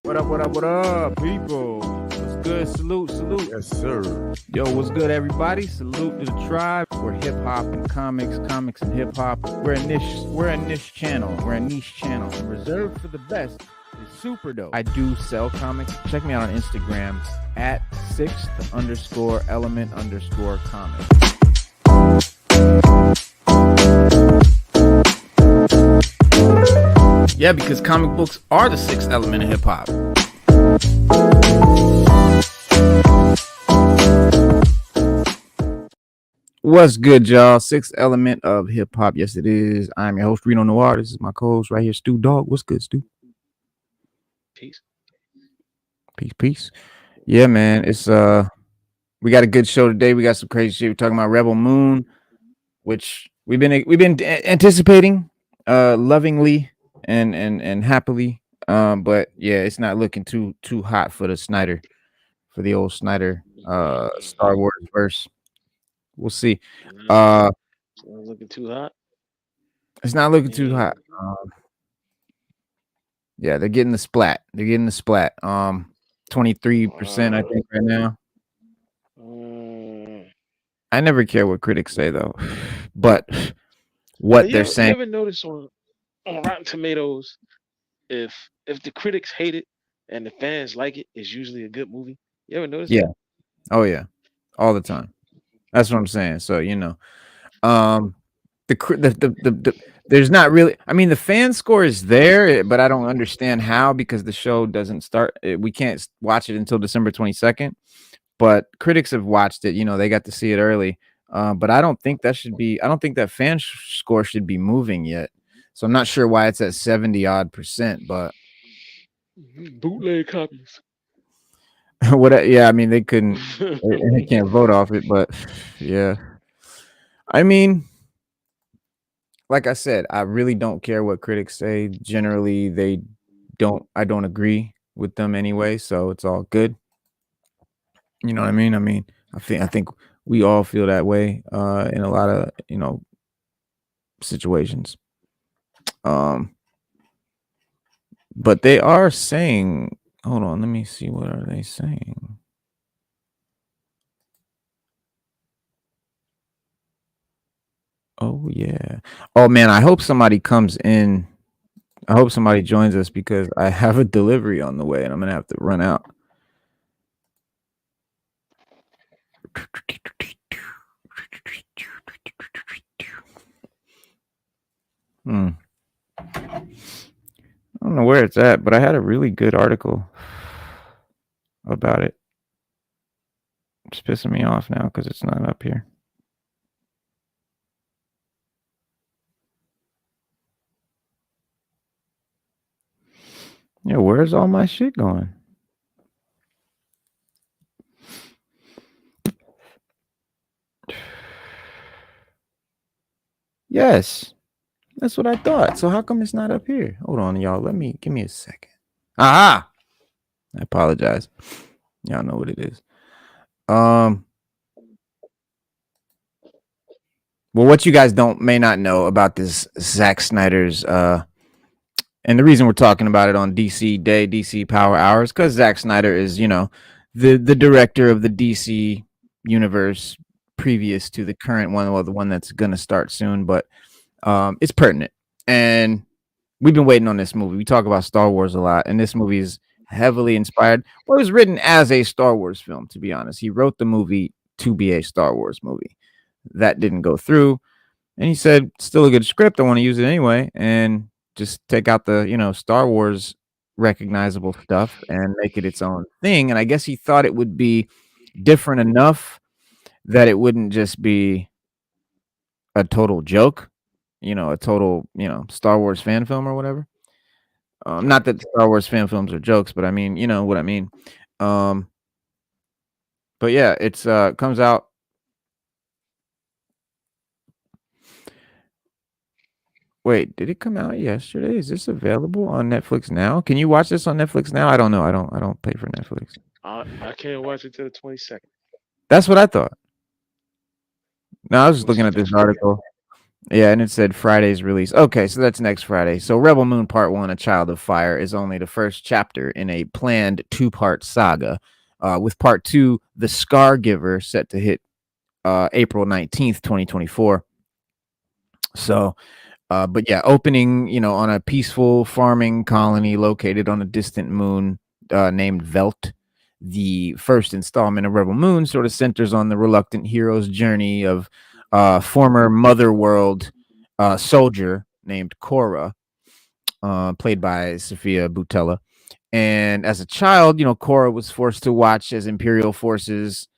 What up, people? What's good? Salute. Yes, sir. Yo, what's good, everybody? Salute to the tribe. We're hip hop and comics and hip hop. We're a niche channel. Reserved for the best. It's super dope. I do sell comics. Check me out on Instagram at @6th_element_comics. Yeah, because comic books are the sixth element of hip hop. What's good, y'all? Sixth element of hip hop. Yes, it is. I'm your host, Reno Noir. This is my co-host right here, Stu Dog. What's good, Stu? Peace. Peace. Yeah, man. It's we got a good show today. We got some crazy shit. We're talking about Rebel Moon, which we've been anticipating lovingly and happily. But yeah, it's not looking too hot for the old Snyder Star Wars verse. We'll see. It's not looking too hot. It's not looking too hot. Yeah, they're getting the splat. 23%, I think, right now. I never care what critics say though, but what they're saying. You ever notice on Rotten Tomatoes, if the critics hate it and the fans like it, it's usually a good movie. You ever notice? Yeah. Oh yeah, all the time. That's what I'm saying. So there's not really. I mean, the fan score is there, but I don't understand how, because the show doesn't start. We can't watch it until December 22nd. But critics have watched it. They got to see it early. But I don't think that should be. I don't think that fan score should be moving yet. So I'm not sure why it's at 70% odd. But bootleg copies. What? Yeah, I mean, they couldn't. They can't vote off it, but yeah. I mean, like I said, I really don't care what critics say. Generally, I don't agree with them anyway, so it's all good. You know what I mean? I think we all feel that way in a lot of situations. But they are saying, hold on, let me see, what are they saying? Oh yeah. Oh man, I hope somebody comes in. I hope somebody joins us, because I have a delivery on the way and I'm gonna have to run out. I don't know where it's at, but I had a really good article about it. It's pissing me off now because it's not up here. Yeah, where's all my shit going? Yes, that's what I thought. So how come it's not up here? Hold on, y'all. Give me a second. Ah, I apologize. Y'all know what it is. Well, what you guys may not know about this Zack Snyder's and the reason we're talking about it on DC Day, DC Power Hours, because Zack Snyder is, the director of the DC universe previous to the current one, well, the one that's gonna start soon, but it's pertinent. And we've been waiting on this movie. We talk about Star Wars a lot, and this movie is heavily inspired. Well, it was written as a Star Wars film, to be honest. He wrote the movie to be a Star Wars movie. That didn't go through. And he said, still a good script. I want to use it anyway. And just take out the, Star Wars recognizable stuff and make it its own thing. And I guess he thought it would be different enough that it wouldn't just be a total joke, a total, Star Wars fan film or whatever. Not that Star Wars fan films are jokes, but I mean, you know what I mean. But yeah, it's comes out. Wait, did it come out yesterday? Is this available on Netflix now? Can you watch this on Netflix now? I don't know. I don't pay for Netflix. I can't watch it till the 22nd. That's what I thought. No, I was just looking at this article. Yeah, and it said Friday's release. Okay, so that's next Friday. So Rebel Moon Part 1, A Child of Fire, is only the first chapter in a planned two-part saga, with Part 2, The Scar Giver, set to hit April 19th, 2024. So, but yeah, opening, on a peaceful farming colony located on a distant moon named Velt. The first installment of Rebel Moon sort of centers on the reluctant hero's journey of former Mother World soldier named Cora, played by Sophia Boutella. And as a child, Cora was forced to watch as Imperial forces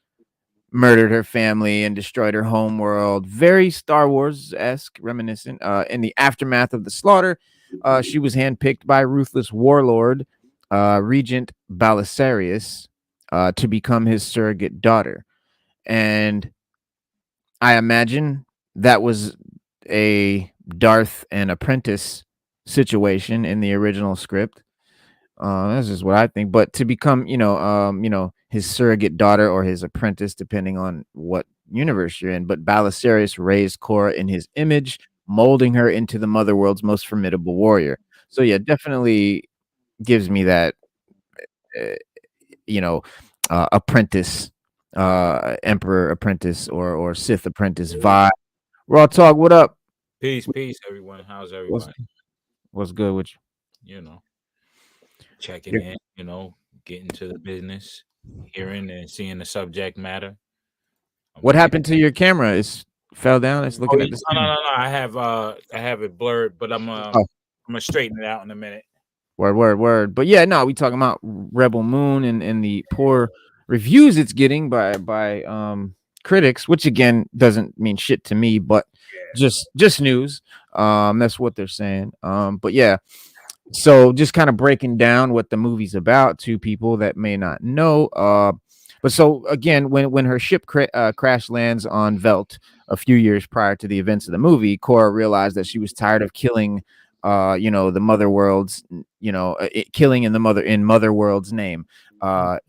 murdered her family and destroyed her home world. Very Star Wars-esque, reminiscent. In the aftermath of the slaughter, she was handpicked by ruthless warlord Regent Balisarius to become his surrogate daughter. And I imagine that was a Darth and apprentice situation in the original script. That's just what I think. But to become, his surrogate daughter or his apprentice, depending on what universe you're in. But Balisarius raised Cora in his image, molding her into the Mother World's most formidable warrior. So yeah, definitely gives me that, uh, you know, apprentice, Emperor apprentice or Sith apprentice vibe. Raw Talk, what up? Peace, everyone. How's What's everybody? what's good with You know, checking you? in, getting to the business, hearing and seeing the subject matter. I'm What gonna get happened to your camera? It's fell down. It's Oh, looking at the no, no, screen. no, no. I have it blurred, but I'm Oh, gonna straighten it out in a minute. word. But yeah, no, we talking about Rebel Moon and the poor reviews it's getting by critics, which again doesn't mean shit to me, but Yeah. just news. That's what they're saying. But yeah, so just kind of breaking down what the movie's about to people that may not know. But so again, when her ship crash lands on Velt a few years prior to the events of the movie, Cora realized that she was tired of killing, the Mother World's, killing in Mother World's name,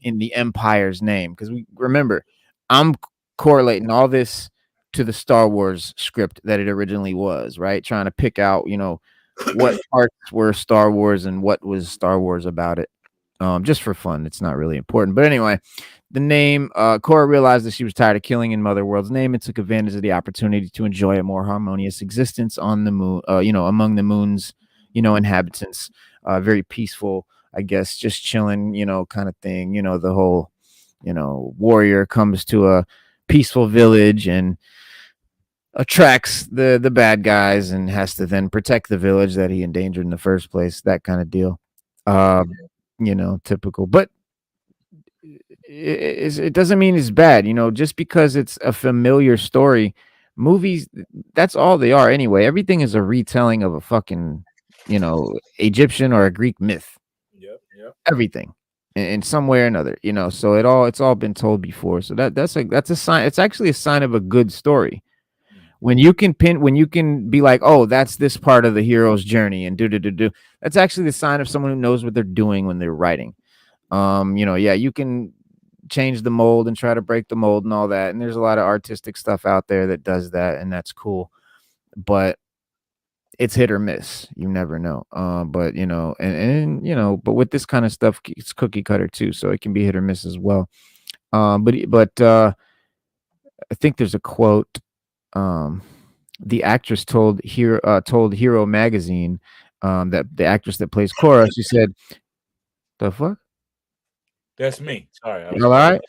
in the Empire's name. Because we remember, I'm correlating all this to the Star Wars script that it originally was, right? Trying to pick out, what parts were Star Wars and what was Star Wars about it. Just for fun. It's not really important. But anyway, the name, Cora realized that she was tired of killing in Mother World's name and took advantage of the opportunity to enjoy a more harmonious existence on the moon, among the moon's, inhabitants. Very peaceful, I guess, just chilling, kind of thing. The whole, warrior comes to a peaceful village and attracts the bad guys and has to then protect the village that he endangered in the first place, that kind of deal. um Typical. But it doesn't mean it's bad, just because it's a familiar story. Movies, that's all they are anyway. Everything is a retelling of a fucking, Egyptian or a Greek myth. Yep. Everything in some way or another, so it's all been told before. So that's a sign. It's actually a sign of a good story when you can be like, oh, that's this part of the hero's journey and do. That's actually the sign of someone who knows what they're doing when they're writing. Yeah, you can change the mold and try to break the mold and all that, and there's a lot of artistic stuff out there that does that, and that's cool, but it's hit or miss. You never know. But but with this kind of stuff, it's cookie cutter too, so it can be hit or miss as well. But I think there's a quote. The actress told Hero magazine, that the actress that plays Cora, she said, "The fuck? That's me. Sorry, I was You all right?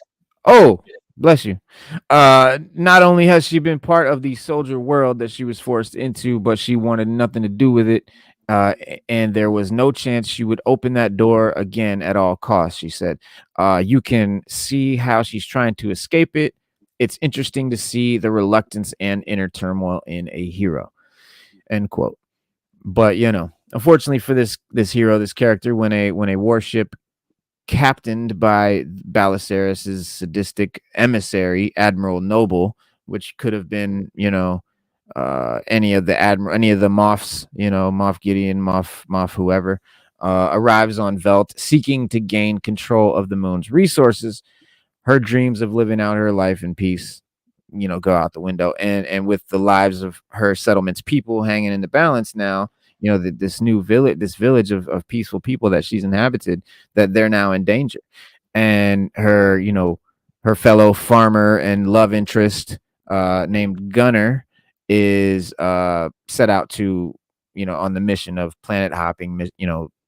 Oh, bless you. Not only has she been part of the soldier world that she was forced into, but she wanted nothing to do with it. And there was no chance she would open that door again at all costs," she said. You can see how she's trying to escape it. It's interesting to see the reluctance and inner turmoil in a hero. End quote. But unfortunately for this hero, this character, when a warship captained by Balisarius's sadistic emissary, Admiral Noble, which could have been, any of the Moffs, Moff Gideon, Moff whoever, arrives on Velt seeking to gain control of the moon's resources. Her dreams of living out her life in peace go out the window. And with the lives of her settlement's people hanging in the balance now, this village of peaceful people that she's inhabited, that they're now in danger. And her fellow farmer and love interest, named Gunner, is set out to, on the mission of planet hopping,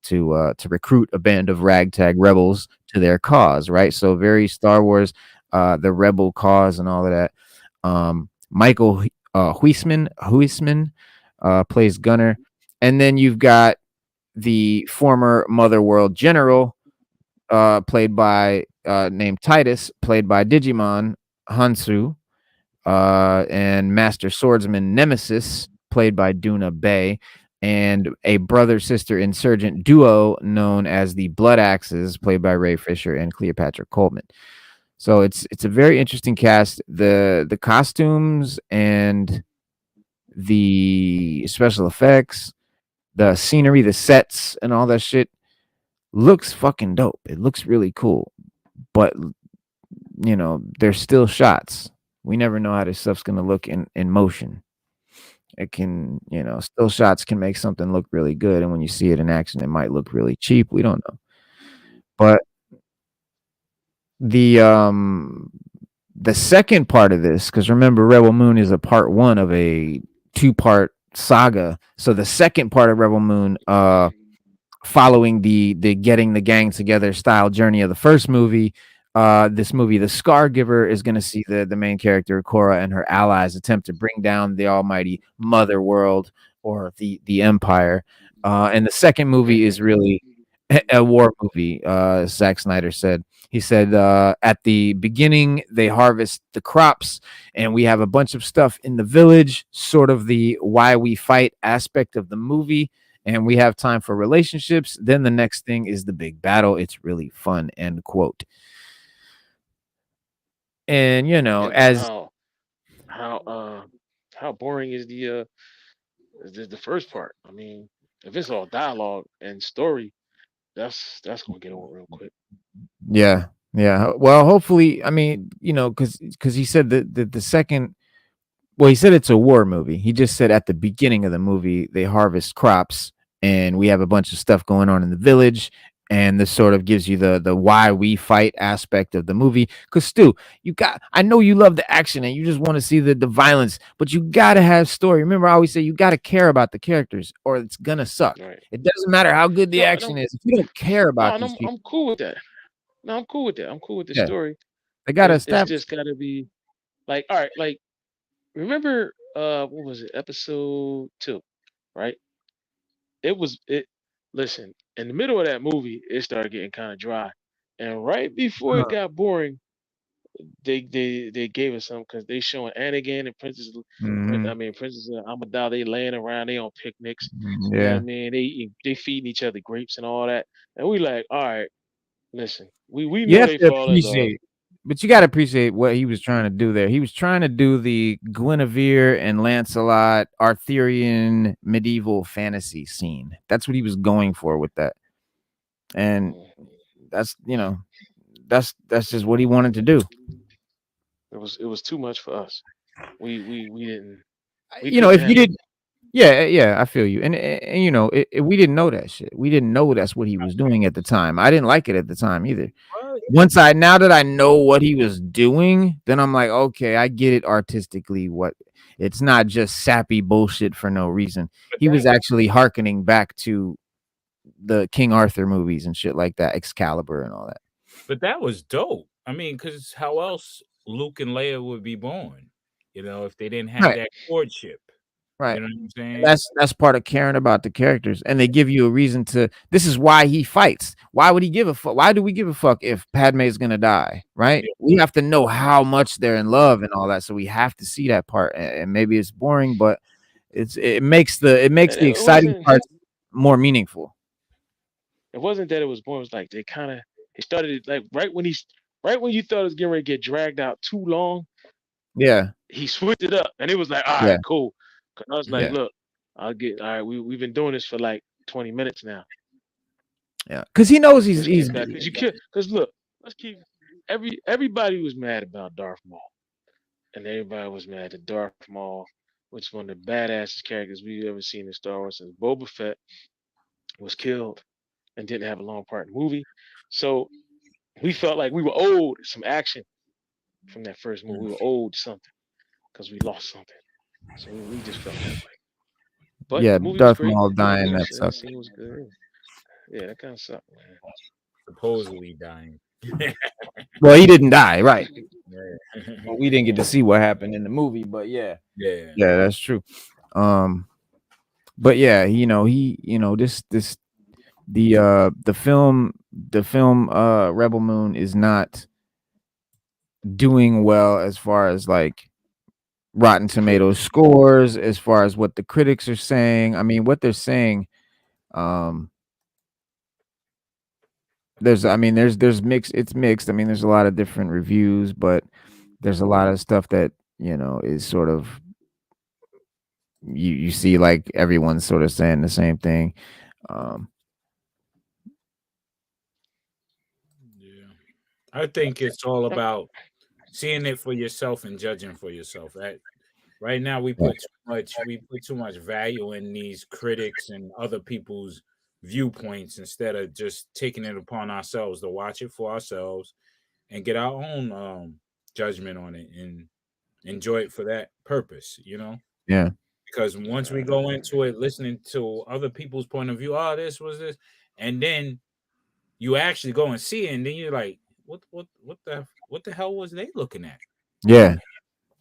to recruit a band of ragtag rebels to their cause, right? So very Star Wars, the rebel cause and all of that. Michael Huisman plays Gunner, and then you've got the former Mother World general, played by named Titus, played by Digimon Hansu, and Master Swordsman Nemesis, played by Duna Bay, and a brother-sister insurgent duo known as the Blood Axes, played by Ray Fisher and Cleopatra Coleman. So it's a very interesting cast. The costumes and the special effects, the scenery, the sets, and all that shit looks fucking dope. It looks really cool. But there's still shots. We never know how this stuff's gonna look in motion. It can, still shots can make something look really good, and when you see it in action, it might look really cheap. We don't know. But the second part of this, because remember, Rebel Moon is a part one of a 2-part saga. So the second part of Rebel Moon, following the getting the gang together style journey of the first movie, this movie, The Scargiver, is going to see the main character Korra and her allies attempt to bring down the almighty Mother World, or the Empire. And the second movie is really a war movie. Zack Snyder said. He said, at the beginning, they harvest the crops, and we have a bunch of stuff in the village, sort of the why we fight aspect of the movie, and we have time for relationships. Then the next thing is the big battle. It's really fun, end quote. And as how boring is the first part? I mean, if it's all dialogue and story, that's gonna get old real quick. yeah, well, hopefully, I mean, because he said that the second, well, he said it's a war movie. He just said at the beginning of the movie they harvest crops, and we have a bunch of stuff going on in the village, and this sort of gives you the why we fight aspect of the movie. Because Stu, I know you love the action and you just want to see the violence, but you gotta have story. Remember, I always say you gotta care about the characters, or it's gonna suck. Right. It doesn't matter how good the action is if you don't care about these people. I'm cool with that. No, I'm cool with that. I'm cool with the Yeah. story. They gotta It's establish. just gotta be like, all right, like remember what was it, episode 2, right? Listen, in the middle of that movie, it started getting kind of dry. And right before it got boring, they gave us some, because they showing Anakin and Princess Amidala, they laying around, they on picnics. You know what Yeah. I mean? They feeding each other grapes and all that. And we like, all right, listen, we You know have they to fall in love. appreciate, but you gotta appreciate what he was trying to do there. He was trying to do the Guinevere and Lancelot Arthurian medieval fantasy scene. That's what he was going for with that. And that's that's just what he wanted to do. It was too much for us. We didn't. We If couldn't you handle did, yeah, I feel you. And we didn't know that shit. We didn't know that's what he was doing at the time. I didn't like it at the time either. Now that I know what he was doing, then I'm like, okay, I get it artistically. It's not just sappy bullshit for no reason. He was actually hearkening back to the King Arthur movies and shit like that, Excalibur and all that. But that was dope. I mean, because how else Luke and Leia would be born? If they didn't have Right. that courtship. Right. You know what I'm saying? That's part of caring about the characters, and they give you a reason to. This is why he fights. Why would he give a fuck? Why do we give a fuck if Padme is gonna die? Right? Yeah. We have to know how much they're in love and all that, so we have to see that part. And maybe it's boring, but it makes the exciting parts more meaningful. It wasn't that it was boring. It was like they started it like right when you thought it was getting ready to get dragged out too long. Yeah. He switched it up, and it was like, all right, cool. Cause I was like, look, all right. We've been doing this for like 20 minutes now. Yeah, because he knows he's because look, let's keep everybody was mad about Darth Maul, and everybody was mad that Darth Maul, which is one of the badassest characters we've ever seen in Star Wars since Boba Fett, was killed and didn't have a long part in the movie. So we felt like we were owed some action from that first movie. We were owed something because we lost something. So we just felt that way. But Yeah, the movie was Darth great. Maul Like dying, you that said, the sucked. scene was good. Yeah, that kind of sucked, man. Supposedly dying. Well, he didn't die, right? Yeah. Well, we didn't get to see what happened in the movie, but yeah, Yeah. yeah, that's true. Um, but yeah, this the film Rebel Moon is not doing well as far as like Rotten Tomatoes Critics. scores, as far as what the critics are saying. I mean, what they're saying, um, there's mixed. It's mixed. I mean, there's a lot of different reviews, but there's a lot of stuff that is sort of you see like everyone's sort of saying the same thing. Um, Yeah. I think it's all about seeing it for yourself and judging for yourself. Right now yeah, we put too much value in these critics and other people's viewpoints instead of just taking it upon ourselves to watch it for ourselves and get our own judgment on it and enjoy it for that purpose, yeah, because once we go into it listening to other people's point of view, oh, this was this, and then you actually go and see it, and then you're like, what the hell was they looking at? yeah.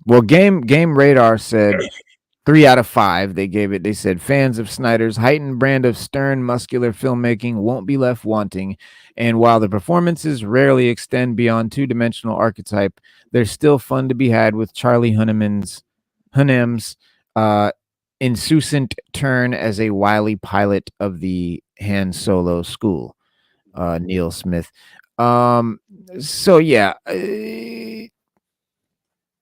Well, Game Radar said 3 out of 5. They gave it. They said fans of Snyder's heightened brand of stern, muscular filmmaking won't be left wanting. And while the performances rarely extend beyond two-dimensional archetype, there's still fun to be had with Charlie Hunnam's uh, insouciant turn as a wily pilot of the Han Solo school. Neil Smith. Um, so yeah,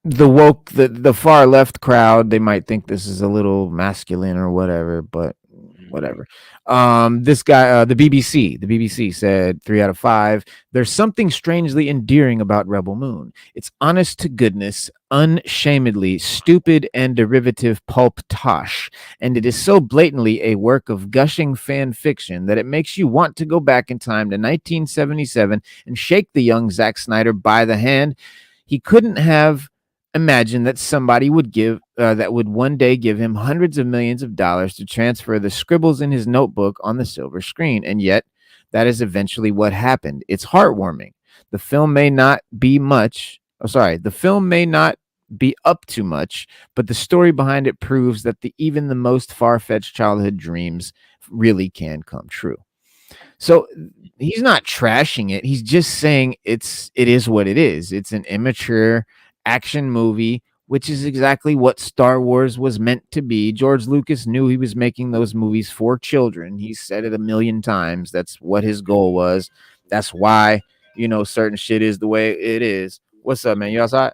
the far left crowd, they might think this is a little masculine or whatever, but whatever. This guy, the BBC said 3 out of 5. There's something strangely endearing about Rebel Moon. It's honest to goodness, unshamedly stupid and derivative pulp tosh, and it is so blatantly a work of gushing fan fiction that it makes you want to go back in time to 1977 and shake the young Zack Snyder by the hand. He couldn't have imagined that somebody would that would one day give him hundreds of millions of dollars to transfer the scribbles in his notebook on the silver screen, and yet that is eventually what happened. It's heartwarming. The film may not be much. Oh, sorry, the film may not be up to much, but the story behind it proves that even the most far-fetched childhood dreams really can come true. So he's not trashing it. He's just saying it is what it is. It's an immature action movie, which is exactly what Star Wars was meant to be. George Lucas knew he was making those movies for children. He said it a million times. That's what his goal was. That's why, certain shit is the way it is. What's up, man? You outside?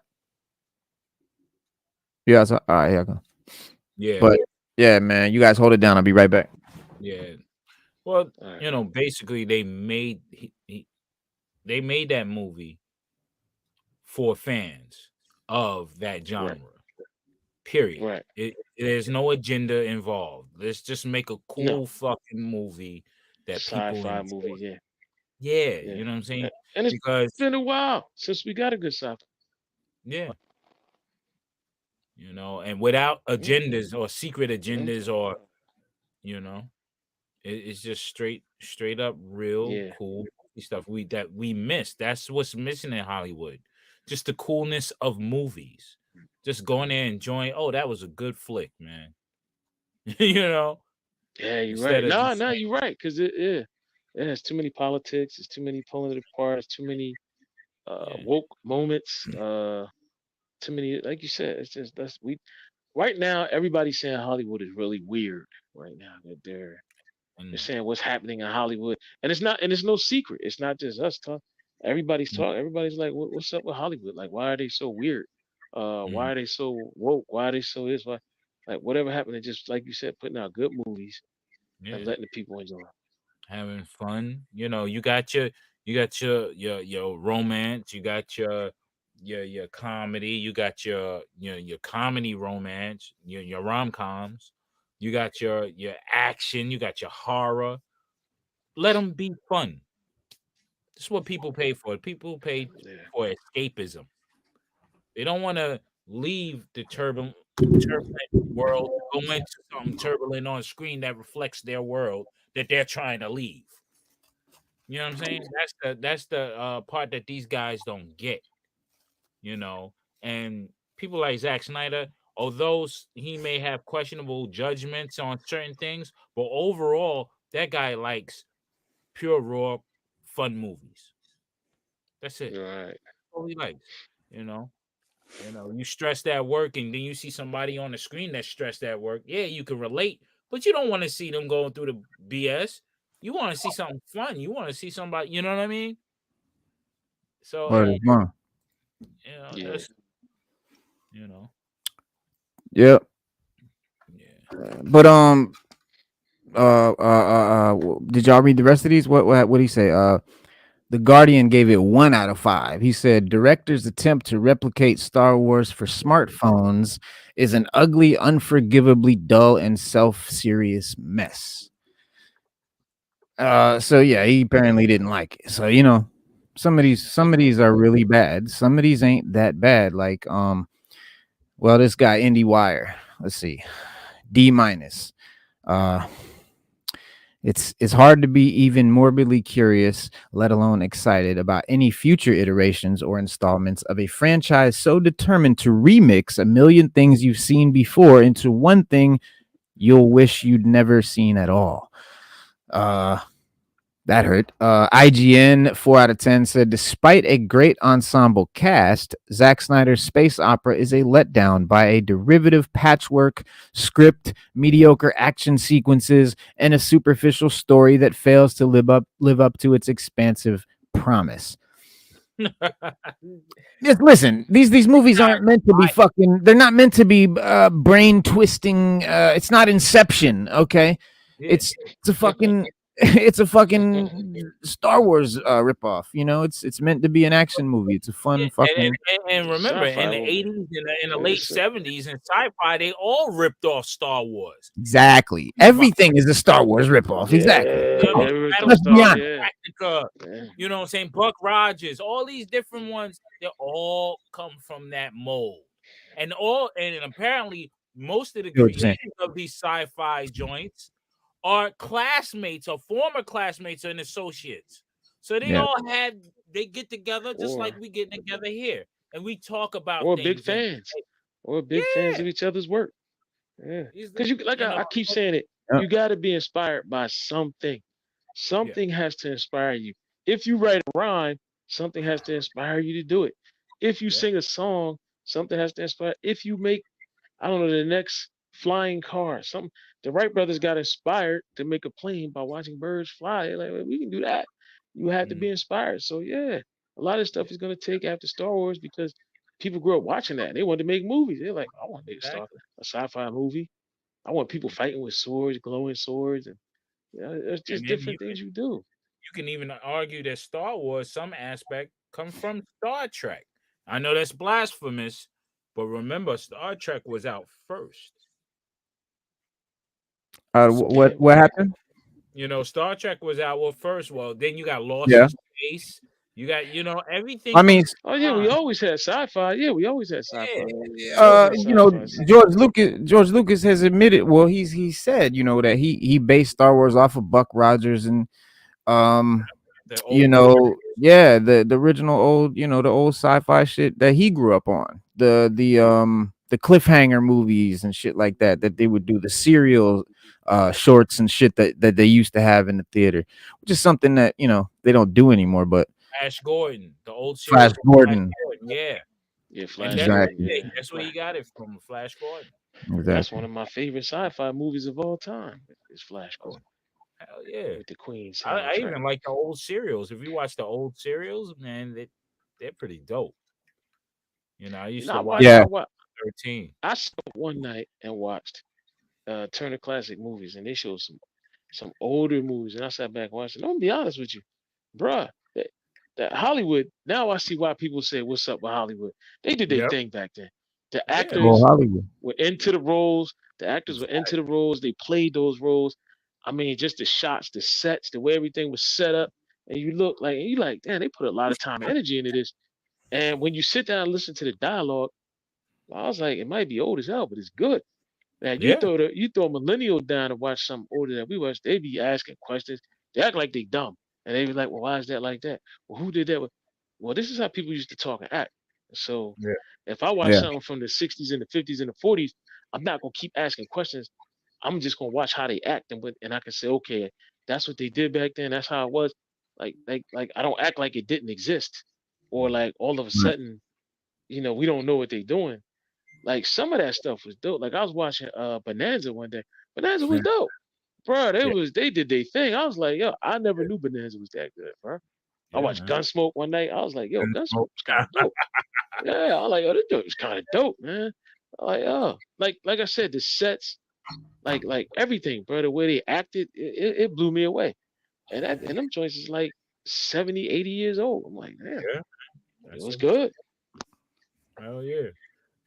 You outside? All right, here I go. Yeah. But yeah, man, you guys hold it down. I'll be right back. Yeah. Well, Right. basically they made they made that movie for fans of that Right. genre. Period. Right. There's no agenda involved. Let's just make a No. cool fucking movie that people Sci-fi movie. enjoy. Yeah. Yeah, Yeah. you know what I'm saying? And it's Because been a while since we got a good sci-fi. yeah, and without Yeah. agendas or secret Yeah. agendas or you know, it's just straight up real Yeah. cool stuff that we miss. That's what's missing in Hollywood. Just the coolness of movies. Just going there and enjoying, oh, that was a good flick, man. you know, Yeah, you're instead right. of No, just no, saying, you're right. Cause it has too many politics. It's too many pulling it apart. It's too many yeah. woke moments. Too many, like you said. It's just that's we right now. Everybody's saying Hollywood is really weird right now. That they're And, saying what's happening in Hollywood, and it's not, and it's no secret. It's not just us talking. Everybody's talking. Everybody's like, what's up with Hollywood? Like, why are they so weird? mm, Why are they so woke? Why are they so this? Why? Like, whatever happened to just like you said, putting out good movies and yeah, letting the people enjoy 'em. having fun. You got your romance, you got your comedy, you got your comedy romance, your rom-coms, you got your action, you got your horror. Let them be fun. This is what people pay for. People pay Yeah. for escapism. They don't want to leave the turbulent world to go into something turbulent on screen that reflects their world that they're trying to leave. You know what I'm saying? That's the part that these guys don't get. You know, and people like Zack Snyder, although he may have questionable judgments on certain things, but overall, that guy likes pure raw fun movies. That's it. Right. All he likes. You know. You stressed at work, and then you see somebody on the screen that's stressed at work. Yeah, you can relate, but you don't want to see them going through the BS. You want to see something fun. You want to see somebody. You know what I mean? So Word is bond. Yeah. that's you know, Yep. yeah. But did y'all read the rest of these? What did he say? The Guardian gave it 1 out of 5. He said directors' attempt to replicate Star Wars for smartphones is an ugly, unforgivably dull, and self-serious mess. So yeah, he apparently didn't like it. So some of these are really bad. Some of these ain't that bad. Like well, this guy IndieWire. Let's see, D minus. Uh, it's hard to be even morbidly curious, let alone excited about any future iterations or installments of a franchise so determined to remix a million things you've seen before into one thing you'll wish you'd never seen at all. That hurt. IGN 4 out of 10 said, despite a great ensemble cast, Zack Snyder's space opera is a letdown by a derivative patchwork script, mediocre action sequences, and a superficial story that fails to live up to its expansive promise. Just listen, these movies aren't meant to be fucking. They're not meant to be brain twisting. It's not Inception, okay? Yeah. It's a fucking. It's a fucking Star Wars ripoff. It's meant to be an action movie. It's a fun Yeah, fucking. and remember, in Sci-fi the movie. 80s and in the Yeah, late so- 70s in sci-fi, they all ripped off Star Wars. Exactly. Everything is a Star Wars ripoff. Exactly. Yeah, Come on. every Let's be Star, honest. yeah. Galactica, Yeah. you know what I'm saying? Buck Rogers, all these different ones, they all come from that mold. And apparently most of the See what you're saying. creators of these sci-fi joints are classmates or former classmates and associates. So they Yeah. they get together just like we getting together here. And we talk about Or things. big fans. Or big fans of each other's work. Yeah. Because I keep saying it, Yeah. you got to be inspired by something. Something has to inspire you. If you write a rhyme, something has to inspire you to do it. If you sing a song, something has to inspire. If you make, I don't know, the next flying car, something. The Wright brothers got inspired to make a plane by watching birds fly. They're like, well, we can do that. You have to be inspired. So yeah, a lot of stuff is going to take after Star Wars because people grew up watching that. They wanted to make movies. They're like, I want to make a sci-fi movie. I want people fighting with swords, glowing swords, and there's just And then different things you do. you can even argue that Star Wars, some aspect, come from Star Trek. I know that's blasphemous, but remember, Star Trek was out first. What happened? Star Trek was out first. Well, then you got Lost Yeah. in Space. You got, everything. I mean, Oh yeah, we always had sci-fi. Yeah, we always had sci-fi. George Lucas has admitted. Well, he said, that he based Star Wars off of Buck Rogers and the original old, the old sci-fi shit that he grew up on. The cliffhanger movies and shit like that they would do, the serial shorts and shit that they used to have in the theater, which is something that they don't do anymore. But Flash Gordon, the old Flash Gordon. Yeah. Flash Exactly. Gordon. That's where you got it from, Flash Gordon. Exactly. That's one of my favorite sci-fi movies of all time. Is Flash Gordon. Hell yeah. With the Queen. I even like the old serials. If you watch the old serials, man, they're pretty dope. I used to watch 13. I saw one night and watched Turner Classic Movies, and they showed some older movies, and I sat back and watched it. I'm gonna be honest with you, bruh. that Hollywood. Now I see why people say, "What's up with Hollywood?" They did their Yep. thing back then. The Yeah. actors Hollywood. were into the roles. The actors were into the roles. They played those roles. I mean, just the shots, the sets, the way everything was set up, and you like, damn, they put a lot of time and energy into this. And when you sit down and listen to the dialogue, I was like, it might be old as hell, but it's good. Man, Yeah. you throw a millennial down to watch something older than we watch, they be asking questions. They act like they dumb. And they be like, well, why is that like that? Well, who did that? Well, this is how people used to talk and act. So Yeah. if I watch Yeah. something from the 60s and the 50s and the 40s, I'm not gonna keep asking questions. I'm just gonna watch how they act and I can say, okay, that's what they did back then. That's how it was. Like I don't act like it didn't exist, or like all of a Right. sudden, we don't know what they're doing. Like some of that stuff was dope. Like I was watching Bonanza one day. Bonanza was Yeah. dope. Bro, Yeah. they did their thing. I was like, yo, I never knew Bonanza was that good, bro. I Yeah, watched man. Gunsmoke one night. I was like, yo, Gunsmoke Gunsmoke. was kind of dope. Yeah, I was like, oh, this dude was kind of dope, man. I like, oh, like I said, the sets, like everything, bro. The way they acted, it blew me away. And them joints is like 70, 80 years old. I'm like, damn, Yeah. it That's was it. good. Hell yeah.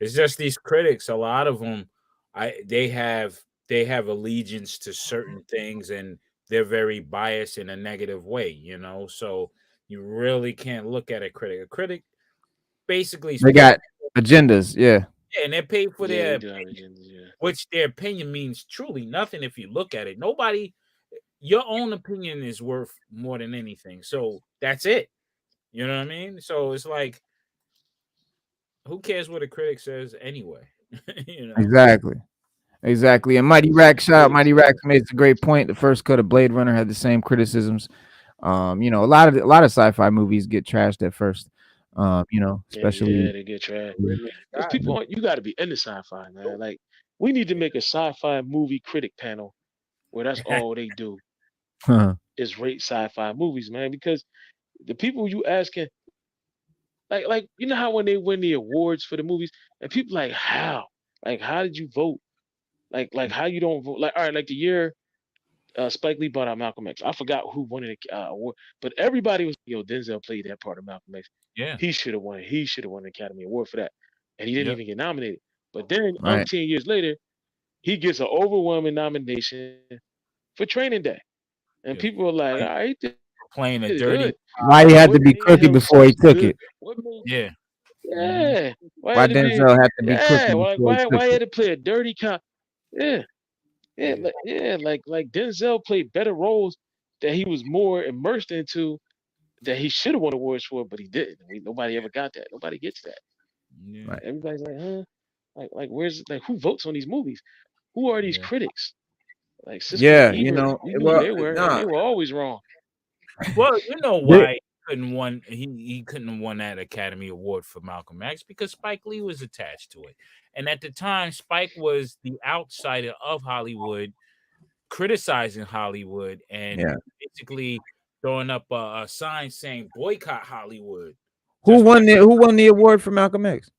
It's just these critics, a lot of them, they have allegiance to certain things, and they're very biased in a negative way, So you really can't look at a critic. A critic basically is They paid, got agendas. Yeah. and they're paid for Yeah, their they do have opinion, agendas, yeah. which their opinion means truly nothing if you look at it. Nobody, your own opinion is worth more than anything. So that's it. You know what I mean? So it's like, who cares what a critic says anyway? Exactly. Exactly. And Mighty Rack Mighty Rack makes a great point. The first cut of Blade Runner had the same criticisms. A lot of sci-fi movies get trashed at first. Especially Yeah, they get trash. Because people, you got to be into sci-fi, man. Like, we need to make a sci-fi movie critic panel where that's all they do is rate sci-fi movies, man. Because the people you asking, like you know how when they win the awards for the movies, and people like how, like how did you vote? Like how you don't vote? Like all right, like the year Spike Lee brought out Malcolm X. I forgot who won the award, but everybody was Denzel played that part of Malcolm X. Yeah. He should have won. He should have won the Academy Award for that, and he didn't Yep. even get nominated. But then, Right. 10 years later, he gets an overwhelming nomination for Training Day, and Yeah. people are like, "All right, Playing a did dirty. good." Why he had to What be made crooked him before he such took good? it? What made Yeah. yeah? Why Denzel had to be crooked Yeah. before he took Why he had it? to play a dirty cop? Yeah. Yeah, like Denzel played better roles that he was more immersed into that he should have won awards for, but he didn't. Nobody ever got that. Nobody gets that. Yeah. Right. Everybody's like, huh? Where's who votes on these movies? Who are these Yeah. critics? Like Siskel Yeah, and Ebert, we knew who well, they were, and they were always wrong. Well, you know why he couldn't have won that Academy Award for Malcolm X, because Spike Lee was attached to it. And at the time, Spike was the outsider of Hollywood, criticizing Hollywood and basically throwing up a sign saying boycott Hollywood. Who won the award for Malcolm X?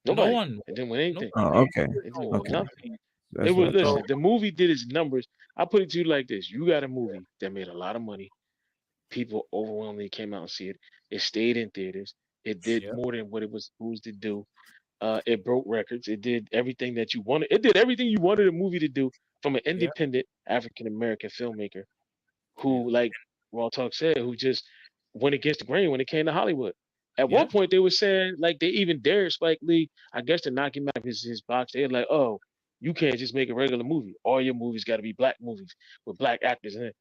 Nobody. No one. It didn't win anything. Oh, okay. It didn't win Okay. nothing. That's It was what I thought. listen. The movie did its numbers. I put it to you like this: you got a movie that made a lot of money. People overwhelmingly came out and see it. It stayed in theaters. It did more than what it was supposed to do. It broke records. It did everything that you wanted. It did everything you wanted a movie to do from an independent African American filmmaker who, like Raw Talk said, who just went against the grain when it came to Hollywood. At one point, they were saying, like, they even dared Spike Lee, I guess, to knock him out of his box. They're like, oh, you can't just make a regular movie. All your movies got to be black movies with black actors in it.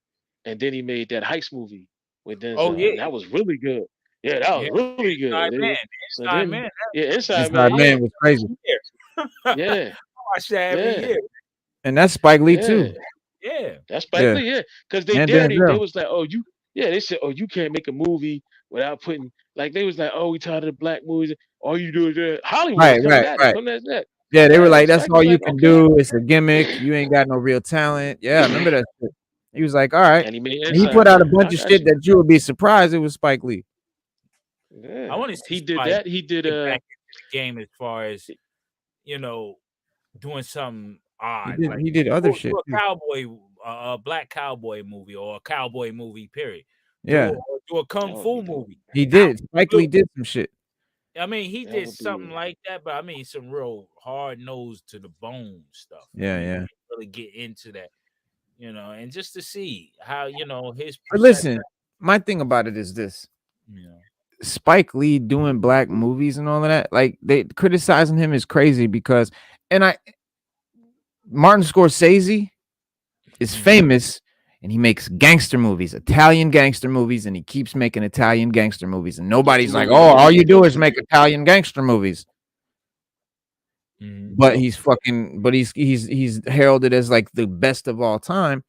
And then he made that heist movie with Denzel. Oh, yeah. And that was really good. Yeah, that was really good. Inside Man. So Inside then, Man. Inside Man Man. was crazy. Yeah. I watch that every year. And that's Spike Lee too. Yeah. That's Spike Lee, because they And dared him. They Denzel. was like, oh, they said, oh, you can't make a movie without putting, like, they was like, oh, we tired of the black movies. All you do is that. Hollywood coming at that. Yeah, they were like, that's Spike all was you like, can okay. do. It's a gimmick. You ain't got no real talent. Yeah, I remember that shit. He was like, all right. And he made And he Inside put out a Man. bunch of shit that you would be surprised it was Spike Lee. Yeah. I want to see He did Spike that. He did get back into the game as far as, doing something odd. He did other shit. A cowboy, a black cowboy movie, or a cowboy movie, period. Yeah. Or do a kung That would fu be dope. movie. He did. Spike Lee did some shit. I mean, he That did would something be like that, but I mean, some real hard nosed to the bone stuff. Yeah, I mean, yeah. he didn't really get into that, and just to see how his But perception, listen, my thing about it is this. Spike Lee doing black movies and all of that, like they criticizing him is crazy because, Martin Scorsese is famous and he makes gangster movies, Italian gangster movies, and he keeps making Italian gangster movies, and nobody's like, oh, all you do is make Italian gangster movies. But he's heralded as like the best of all time.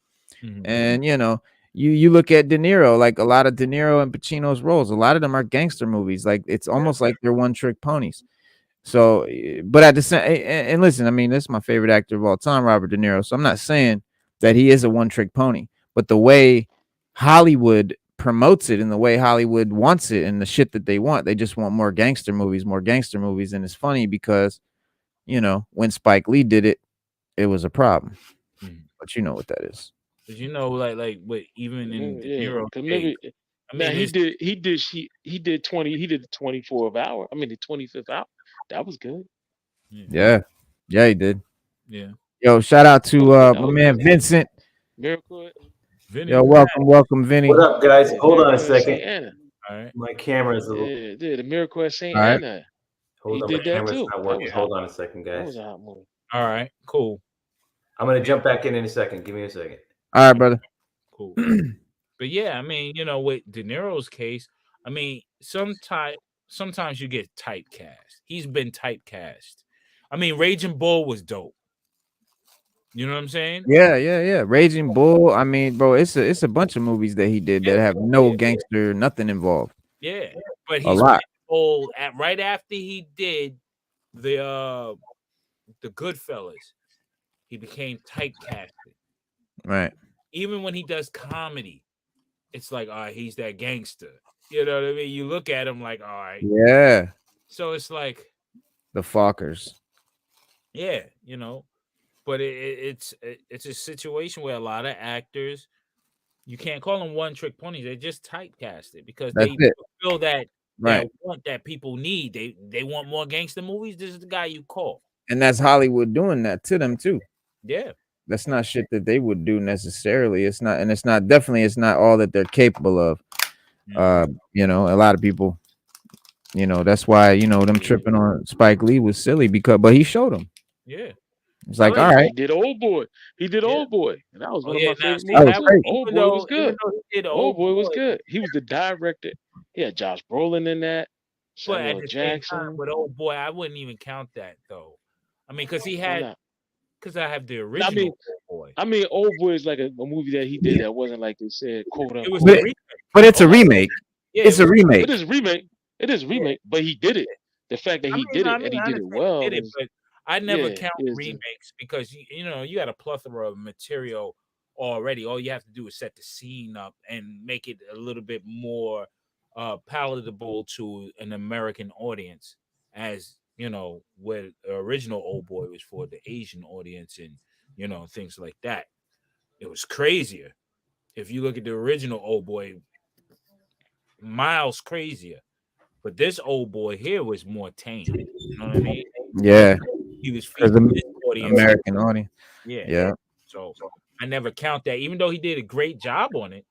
And you look at De Niro, like a lot of De Niro and Pacino's roles, a lot of them are gangster movies. Like it's almost like they're one trick ponies. So, but at the same, and listen, I mean, this is my favorite actor of all time, Robert De Niro. So I'm not saying that he is a one trick pony, but the way Hollywood promotes it and the way Hollywood wants it and the shit that they want, they just want more gangster movies. And it's funny because, when Spike Lee did it, it was a problem. But you know what that is. But like what even in De Niro, he did the 24th hour. I mean the 25th hour. That was good. Yeah, he did. Yeah. Yo, shout out to my man Vincent. Miracle. Vinny. Yo, welcome, Vinny. What up, guys? Hold on a second. All right. My camera's a little. Yeah, the Miracle at St. All right. Anna. Hold on, He my did that camera's too. not working. Hold on a second, That was guys. a hot movie. All right. Cool. I'm gonna jump back in a second. Give me a second. All right, brother. Cool. But yeah, I mean, with De Niro's case, I mean, sometimes you get typecast. He's been typecast. I mean, Raging Bull was dope. You know what I'm saying? Yeah. Raging Bull. I mean, bro, it's a bunch of movies that he did that have no gangster, nothing involved. Yeah, but A he's lot. old right after he did the Goodfellas, he became typecasted. Right. Even when he does comedy, it's like, all right, he's that gangster. You know what I mean? You look at him like, all right. Yeah. So it's like the Fockers. Yeah, but it's a situation where a lot of actors, you can't call them one trick ponies. They're just typecasted because they feel that want that people need. They want more gangster movies. This is the guy you call. And that's Hollywood doing that to them too. Yeah. That's not shit that they would do necessarily. It's not all that they're capable of. A lot of people, that's why, them tripping on Spike Lee was silly but he showed them. Yeah. It's like, all right. He did Old Boy. And that was one of my favorite movies. Old Boy was good. Old Boy was good. He was the director. He had Josh Brolin in that. Samuel Jackson. But Old Boy, I wouldn't even count that though. I mean, because I have the original Old Boy. I mean, Old Boy is like a movie that he did that wasn't like they said, quote unquote. But it's a remake. Yeah, it's a remake. It is a remake, but he did it. The fact that he did it and he did it well. But I never count remakes because you got a plethora of material already. All you have to do is set the scene up and make it a little bit more palatable to an American audience, as where the original Old Boy was for the Asian audience and things like that. It was crazier. If you look at the original Old Boy, miles crazier. But this Old Boy here was more tame. You know what I mean? Yeah. He was featuring this audience. American audience. Yeah. So I never count that. Even though he did a great job on it,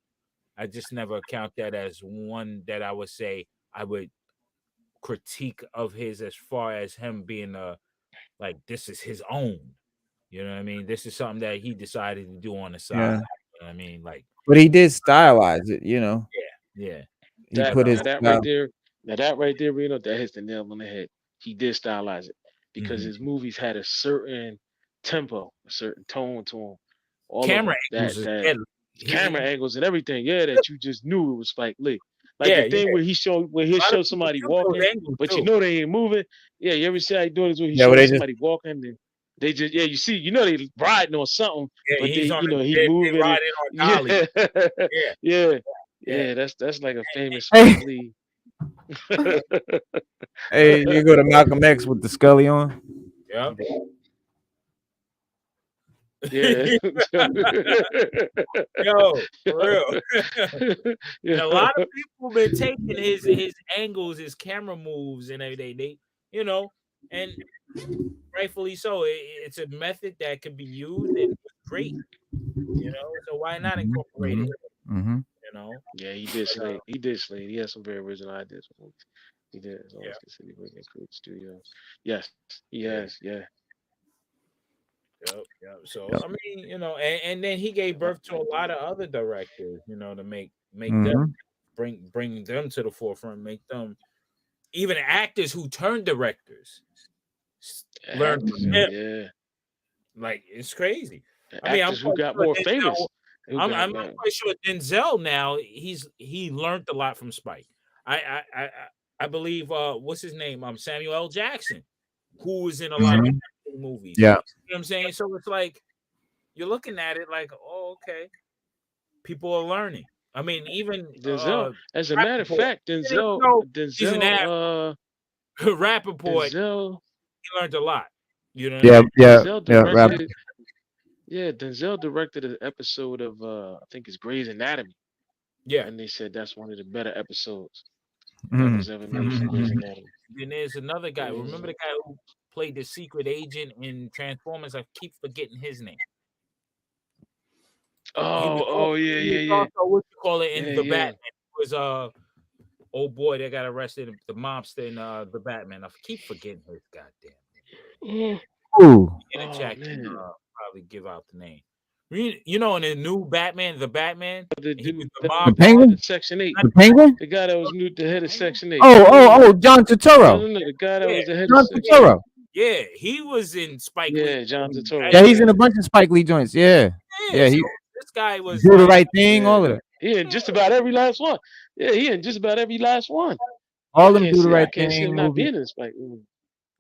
I just never count that as one that I would say I would critique of his as far as him being like this is his own. You know what I mean? This is something that he decided to do on the side. Yeah. You know what I mean? Like, but he did stylize it, Yeah. He put his that right there. Now that right there, that hits the nail on the head. He did stylize it because his movies had a certain tempo, a certain tone to them. All camera angles, camera angles and everything. Yeah, that you just knew it was Spike Lee. Like the thing where he'll show somebody walking, but they ain't moving. Yeah, you ever see how he doing this when he shows somebody walking and they just you see, they riding on something, but he moving. Riding on yeah, that's like a famous Spike Lee. Hey, you go to Malcolm X with the Scully on. Yeah. Yeah. Yo, for real. And a lot of people been taking his angles, his camera moves, and everything. They, you know, and rightfully so. It's a method that can be used and it's great. You know, so why not incorporate it? Mm-hmm. You know, Yeah, he did Slade. He did Slade. He had some very original ideas. He did. It's always Yeah. considered working in creative studios. Yes, he Yeah. has. Yeah. Yep. So I mean, you know, and then he gave birth to a lot of other directors, you know, to make them bring them to the forefront, make them even actors who turn directors learn Actors, from him. yeah. Like it's crazy. The I mean, I'm actors who quite got sure more Denzel- famous. Who I'm, got I'm quite sure Denzel now he learned a lot from Spike. I believe what's his name? Samuel L. Jackson, who was in a lot of movies. Yeah. You know what I'm saying? So it's like you're looking at it like, oh, okay. People are learning. I mean, even Denzel. As a matter of Rappaport. fact, he's an Denzel, Rappaport, Denzel, he learned a lot. You know? Yeah. Denzel Rap. directed. Yeah, Denzel directed an episode of I think it's Grey's Anatomy, Yeah. and they said that's one of the better episodes that Mhm. was ever made from Grey's Anatomy. Then there's another guy. Remember the guy who played the secret agent in Transformers? I keep forgetting his name. Oh, yeah. Also, what you call it in Yeah, the yeah. Batman? It was old boy that got arrested, the mobster in the Batman. I keep forgetting his goddamn. Ooh. In the chat can man. probably give out the name. You know, in the new Batman, the Batman, The he was dude, the The mob. Penguin? Section 8. The Penguin? The guy that was new, the head of Section 8. Oh, John Turturro. No, the guy that was the head John of Section 8. Turturro. Yeah, he was in Spike Lee. Yeah, John Turturro. Yeah, he's in a bunch of Spike Lee joints. Yeah. Yeah, so he this guy was do the like, right thing, all of that. He in just about every last one. Yeah, he in just about every last one. All of them can't do the see- I right can't see him thing. not movie. being in Spike movie.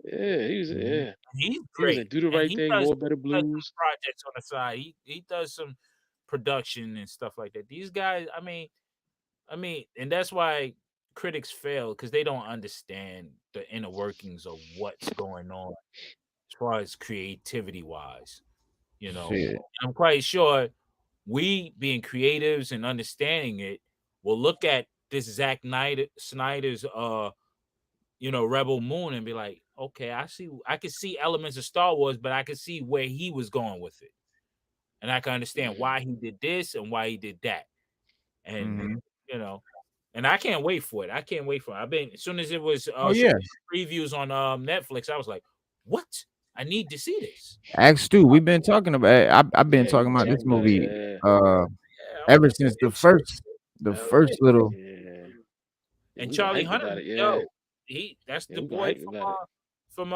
Yeah, he was. Yeah, he's he was great. in Do the And Right he Thing, does- More Better does some Blues. projects on the side. He does some production and stuff like that. These guys, I mean, and that's why critics fail because they don't understand the inner workings of what's going on as far as creativity wise. You know, Shit. I'm quite sure we being creatives and understanding it will look at this Zack Snyder's Rebel Moon and be like, okay, I can see elements of Star Wars, but I can see where he was going with it. And I can understand why he did this and why he did that. And and I can't wait for it. I've been as soon as it was previews on Netflix, I was like, what? I need to see this. Axe 2. We've been talking about I've been talking about this movie ever since the first little And We Charlie hyped Hunnam, about it, that's the we boy hyped about from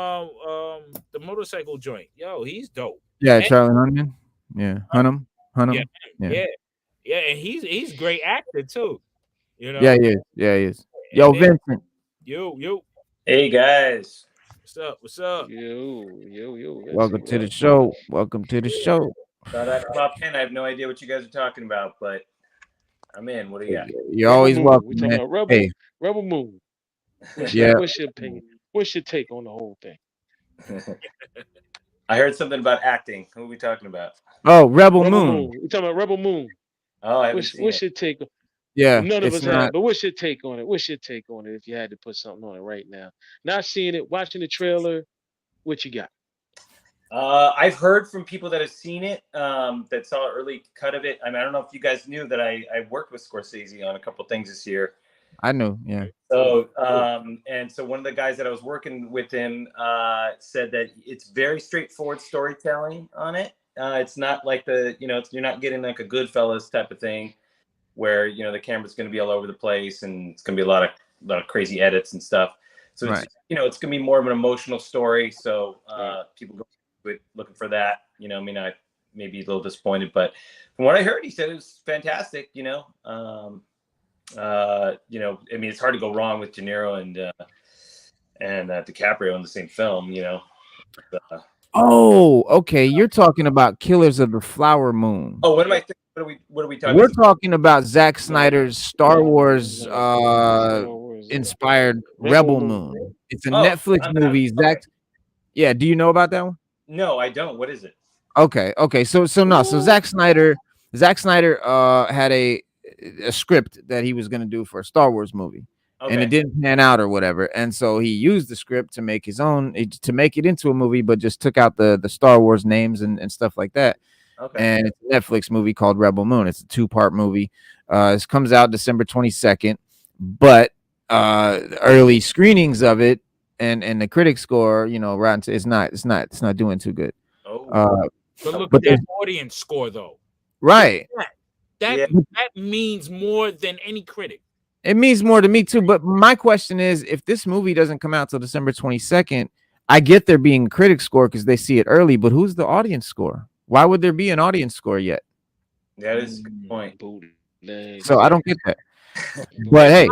the motorcycle joint. Yo, he's dope. Yeah, And- Charlie Hunnam. Yeah, Hunnam. Yeah, and he's a great actor too. You know. Yeah, he is. Yo, And then- Vincent. Yo. Hey guys. What's up? Yo. Welcome to the show. Welcome to the show. Thought I'd pop in. I have no idea what you guys are talking about, but I'm in. What do you got? You're always welcome, We talking man. about Rebel, Hey, Rebel Moon. What's your opinion? What's your take on the whole thing? I heard something about acting. Who are we talking about? oh, Rebel Moon. We talking about Rebel Moon. Oh, I haven't seen What's it. your take? Yeah, None of it's us not. have, but what's your take on it? What's your take on it if you had to put something on it right now? Not seeing it, watching the trailer, what you got? I've heard from people that have seen it, that saw an early cut of it. I mean, I don't know if you guys knew that I worked with Scorsese on a couple things this year. I know. Yeah. So, and so one of the guys that I was working with him said that it's very straightforward storytelling on it. It's not like you're not getting like a Goodfellas type of thing where, the camera's going to be all over the place and it's going to be a lot of crazy edits and stuff. So Right. It's going to be more of an emotional story. So people go to it looking for that, I mean, I may be a little disappointed, but from what I heard, he said it was fantastic, I mean, it's hard to go wrong with De Niro and DiCaprio in the same film, Oh, okay. You're talking about Killers of the Flower Moon. Oh, what am I thinking? What are we talking We're about? talking about Zack Snyder's Star Wars inspired Rebel Moon. It's a Netflix movie. Zack. Yeah, do you know about that one? No, I don't. What is it? Okay. So no. So Zack Snyder had a script that he was going to do for a Star Wars movie. And it Okay. didn't pan out or whatever. And so he used the script to make his own, to make it into a movie, but just took out the Star Wars names and stuff like that. Okay. And it's a Netflix movie called Rebel Moon. It's a 2-part movie. This comes out December 22nd, but early screenings of it and the critic score, you know, Rotten, it's not doing too good. Oh. But look But at that audience score, though. right. That Yeah. that means more than any critic. It means more to me too. But my question is, if this movie doesn't come out till December 22nd, I get there being a critic score because they see it early, but who's the audience score? Why would there be an audience score yet? That is a good point. Bootleg. So I don't get that. But hey,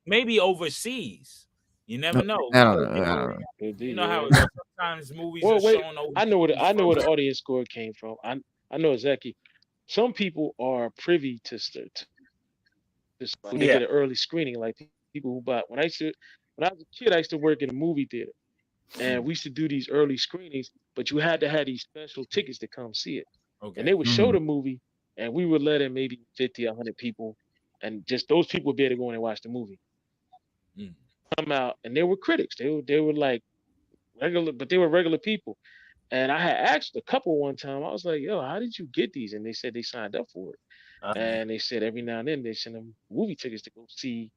Maybe overseas. You never know. I don't know. You know how it goes. Sometimes movies Well, are wait, shown overseas. I know where the audience score came from. I know exactly. Some people are privy to when they Yeah. get an early screening, like people who buy. When I was a kid, I used to work in a movie theater, and we used to do these early screenings. But you had to have these special tickets to come see it, Okay. and they would show Mhm. the movie, and we would let in maybe 50, 100 people, and just those people would be able to go in and watch the movie. Mm. Come out, and they were critics. They were like regular, but they were regular people. And I had asked a couple one time. I was like, "Yo, how did you get these?" And they said they signed up for it. And they said every now and then they send them movie tickets to go see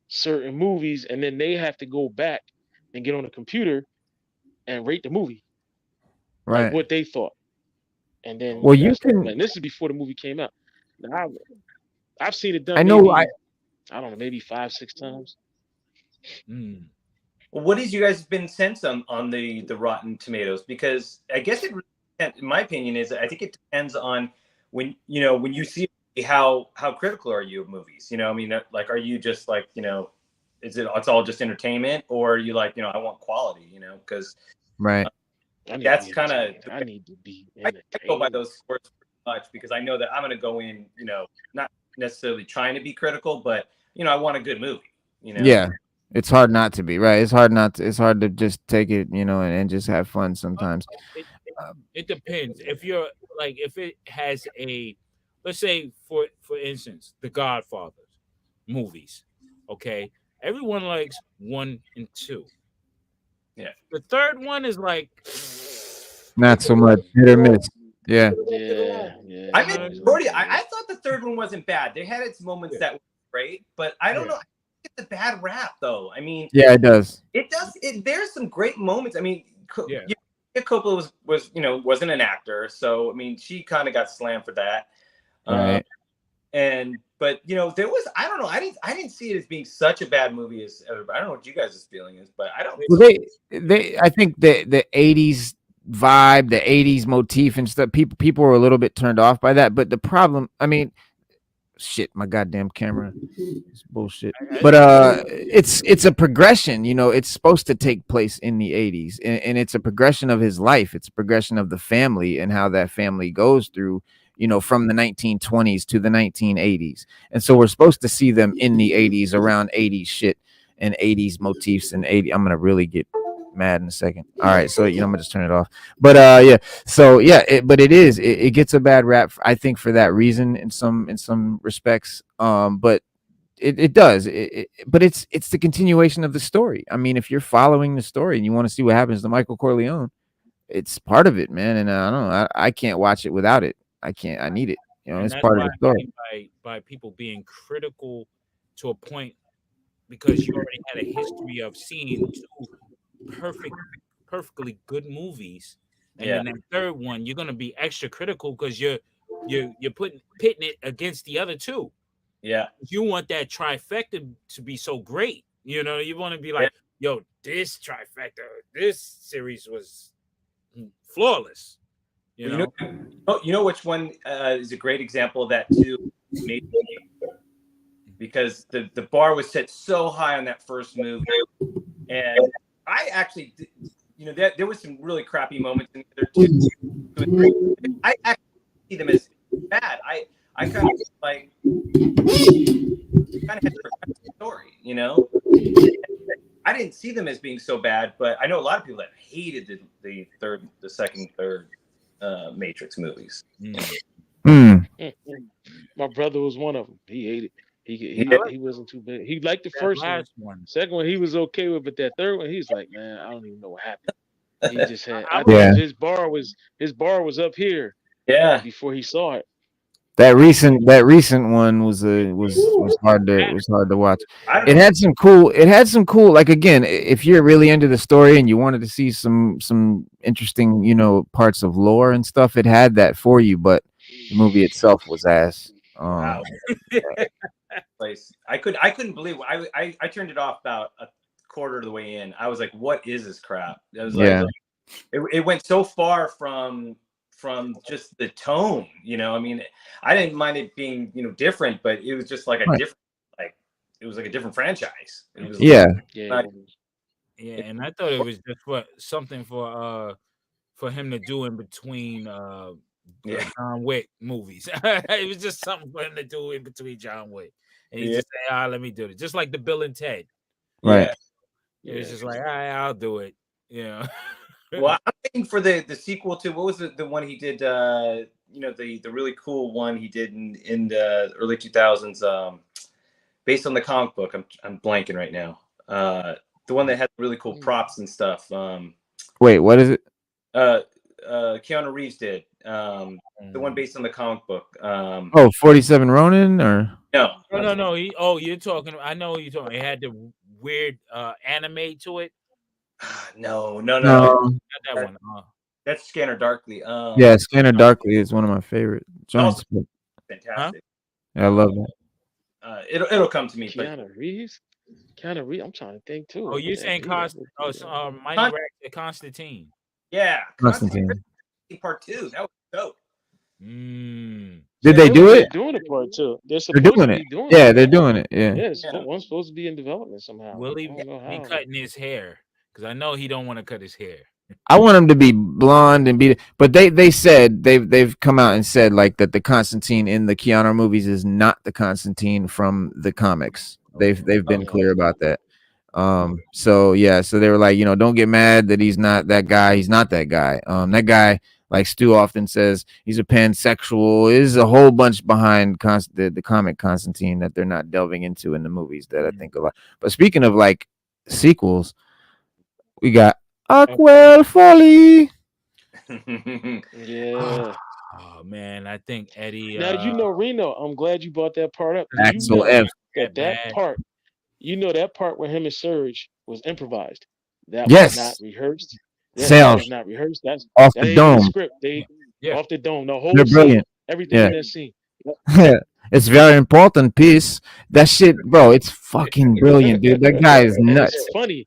certain movies, and then they have to go back and get on the computer and rate the movie, like Right. what they thought. And then Well, you that's can. and this is before the movie came out. Now, I've seen it done I know. maybe I don't know, maybe 5, 6 times. Mm. Well, what has you guys been sense on the Rotten Tomatoes? Because I guess it, in my opinion, is I think it depends on when you see how critical are you of movies. I mean, like, are you just like, it's all just entertainment, or are you like, I want quality, because Right. that's kind of I need to be I go by entertained. those scores pretty much because I know that I'm going to go in, not necessarily trying to be critical, but I want a good movie. Yeah. It's hard not to be, right? It's hard to just take it, and just have fun sometimes. It depends. If you're like, if it has let's say for instance, The Godfather movies, okay, everyone likes 1 and 2. Yeah. The third one is like Not so much hit or miss. Yeah. Yeah. I mean, Brody, I thought the third one wasn't bad. They had its moments that were great, but I don't know. It's a bad rap, though. I mean, Yeah, it does. it does. There's some great moments. I mean, Yeah. Coppola wasn't an actor, so I mean, she kind of got slammed for that. Right. But there was, I don't know, I didn't see it as being such a bad movie as everybody. I don't know what you guys' feeling is, but I don't. Well, I think the 80s vibe, the 80s motif and stuff, people were a little bit turned off by that. But the problem, I mean, shit, my goddamn camera is bullshit. But it's a progression, it's supposed to take place in the 80s, and it's a progression of his life. It's a progression of the family and how that family goes through, from the 1920s to the 1980s. And so we're supposed to see them in the 80s, around 80s shit and 80s motifs and 80. I'm gonna really get mad in a second. All right, so I'm gonna just turn it off. But yeah, so yeah, it gets a bad rap, I think, for that reason in some respects. But it does. But it's the continuation of the story. I mean, if you're following the story and you want to see what happens to Michael Corleone, it's part of it, man. And I don't know, I can't watch it without it. I can't. I need it. and It's that's part of why the story. by people being critical to a point, because you already had a history of seeing 2 perfectly good movies, and then that third one you're gonna be extra critical because you're pitting it against the other 2. Yeah. You want that trifecta to be so great. You want to be like, yo, this trifecta, this series was flawless. You know which one is a great example of that too? Maybe because the bar was set so high on that first movie, and I actually, there was some really crappy moments in there too. I actually see them as bad. I kind of like had to protect the story, I didn't see them as being so bad, but I know a lot of people that hated the second, third. Matrix movies. Hmm. My brother was one of them. He hated. Yeah. He wasn't too bad. He liked the That first one. last one. Second one he was okay with, but that third one he's like, man, I don't even know what happened. He just had. I I think Yeah. his bar was up here Yeah. before he saw it. That recent one was hard to watch. I don't It know. had some cool like again, if you're really into the story and you wanted to see some interesting, parts of lore and stuff, it had that for you, but the movie itself was ass. Wow. Place. I couldn't believe I turned it off about a quarter of the way in. I was like, what is this crap? I was Yeah. it went so far from just the tone, I mean, I didn't mind it being, different, but it was just like a Right. different, like it was like a different franchise. It was Yeah. Yeah. Yeah, and I thought it was just something for him to do in between the Yeah. John Wick movies. It was just something for him to do in between John Wick. And he Yeah. just said, let me do it. Just like the Bill and Ted. Right. It was just like, all right, I'll do it. Well, I'm waiting for the sequel to what was the one he did, the really cool one he did in the early 2000s, based on the comic book. I'm blanking right now. The one that had really cool props and stuff. Wait, what is it? Keanu Reeves did. The one based on the comic book. 47 Ronin or No. You're talking. I know what you're talking. It had the weird anime to it. No. no. Not that one. That's Scanner Darkly. Yeah, Scanner Darkly is one of my favorite joints. Fantastic. Yeah, I love that. It'll come to me. But Keanu Reeves. I'm trying to think too. Oh, you're saying Mighty Rex Constantine. yeah, Constantine. Part 2. That was dope. Did they do it? They're doing a part 2. They're They're doing it. doing Yeah, they're doing it. Yeah. Yes, one's supposed to be in development somehow. Will he I don't know be how. cutting his hair? Because I know he don't want to cut his hair. I want him to be blonde and but they said they've come out and said like that the Constantine in the Keanu movies is not the Constantine from the comics. They've been clear about that. So they were like, don't get mad that he's not that guy. He's not that guy. That guy, like Stu often says, he's a pansexual. Is a whole bunch behind the comic Constantine that they're not delving into in the movies that I think a lot. But speaking of like sequels, we got Aquel Folly. Yeah. Oh man, I think Eddie. Now Reno. I'm glad you brought that part up. Axel F. That part. That part where him and Surge was improvised. That Yes. was not rehearsed. Sales. That was not rehearsed. That's Off that the ain't dome. in the script. Off the dome. The whole They're scene, brilliant. everything Yeah. in that scene. It's very important piece. That shit, bro. It's fucking brilliant, dude. That guy is And nuts. it's funny.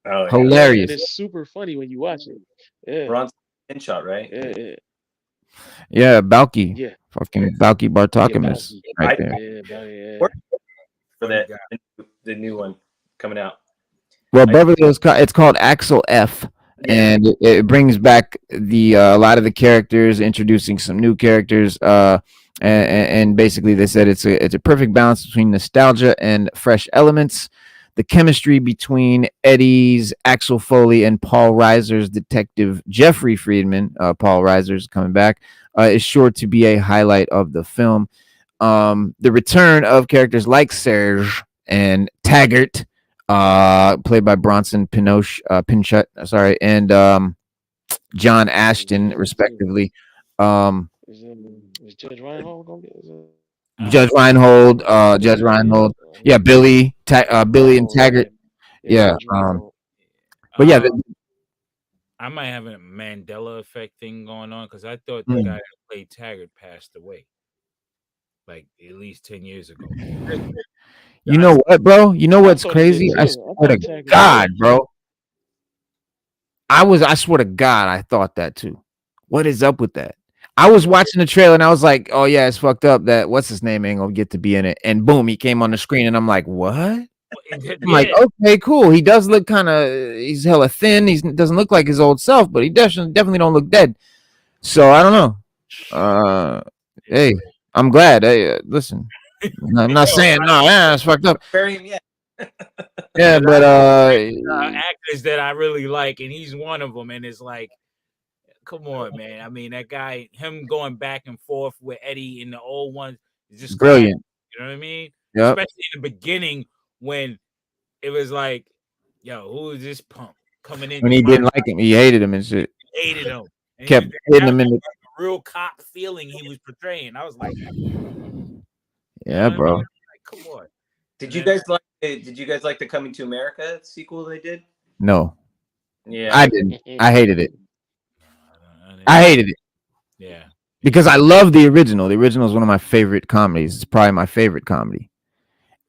Oh, Hilarious. And it's super funny when you watch it. Yeah. Bronson Pinchot, right? Yeah, Balky. Yeah. Fucking Balky Bartokomous right there. Yeah. For that, the new one coming out. Well, Beverly Hills, it's called Axel F. And it brings back the a lot of the characters, introducing some new characters. And basically they said it's a perfect balance between nostalgia and fresh elements. The chemistry between Eddie's Axel Foley and Paul Reiser's detective Jeffrey Friedman, Paul Reiser's coming back, is sure to be a highlight of the film. The return of characters like Serge and Taggart, played by Bronson Pinchot, and John Ashton, respectively. Is Judge Reinhold gonna be? Judge Reinhold, yeah, Billy and Taggart, yeah. But yeah, I might have a Mandela effect thing going on because I thought the guy that played Taggart passed away, like at least 10 years ago. You know what, bro? You know what's crazy? I swear to God, bro. I swear to God, I thought that too. What is up with that? I was watching the trailer and I was like, oh yeah, it's fucked up that what's his name ain't gonna get to be in it. And boom, he came on the screen and I'm like, what? I'm like, okay, cool. He does look he's hella thin. He doesn't look like his old self, but he definitely don't look dead. So I don't know. Hey, I'm glad. Hey, listen, I'm not saying it's fucked up. Yeah, but actors that I really like, and he's one of them. And it's like come on, man. I mean, that guy, him going back and forth with Eddie in the old ones is just classic. Brilliant. You know what I mean? Yep. Especially in the beginning when it was like, yo, who is this punk coming in? When he didn't like him, he hated him and shit. Hated him. And Kept hitting him in the. a real cop feeling he was portraying. I was like, Yeah, bro. Like, come on. Did you guys like? Did you guys like the Coming to America sequel they did? No, Yeah, I didn't. I hated it. I I hated it Yeah. because I love the original. The original is one of my favorite comedies. It's probably my favorite comedy.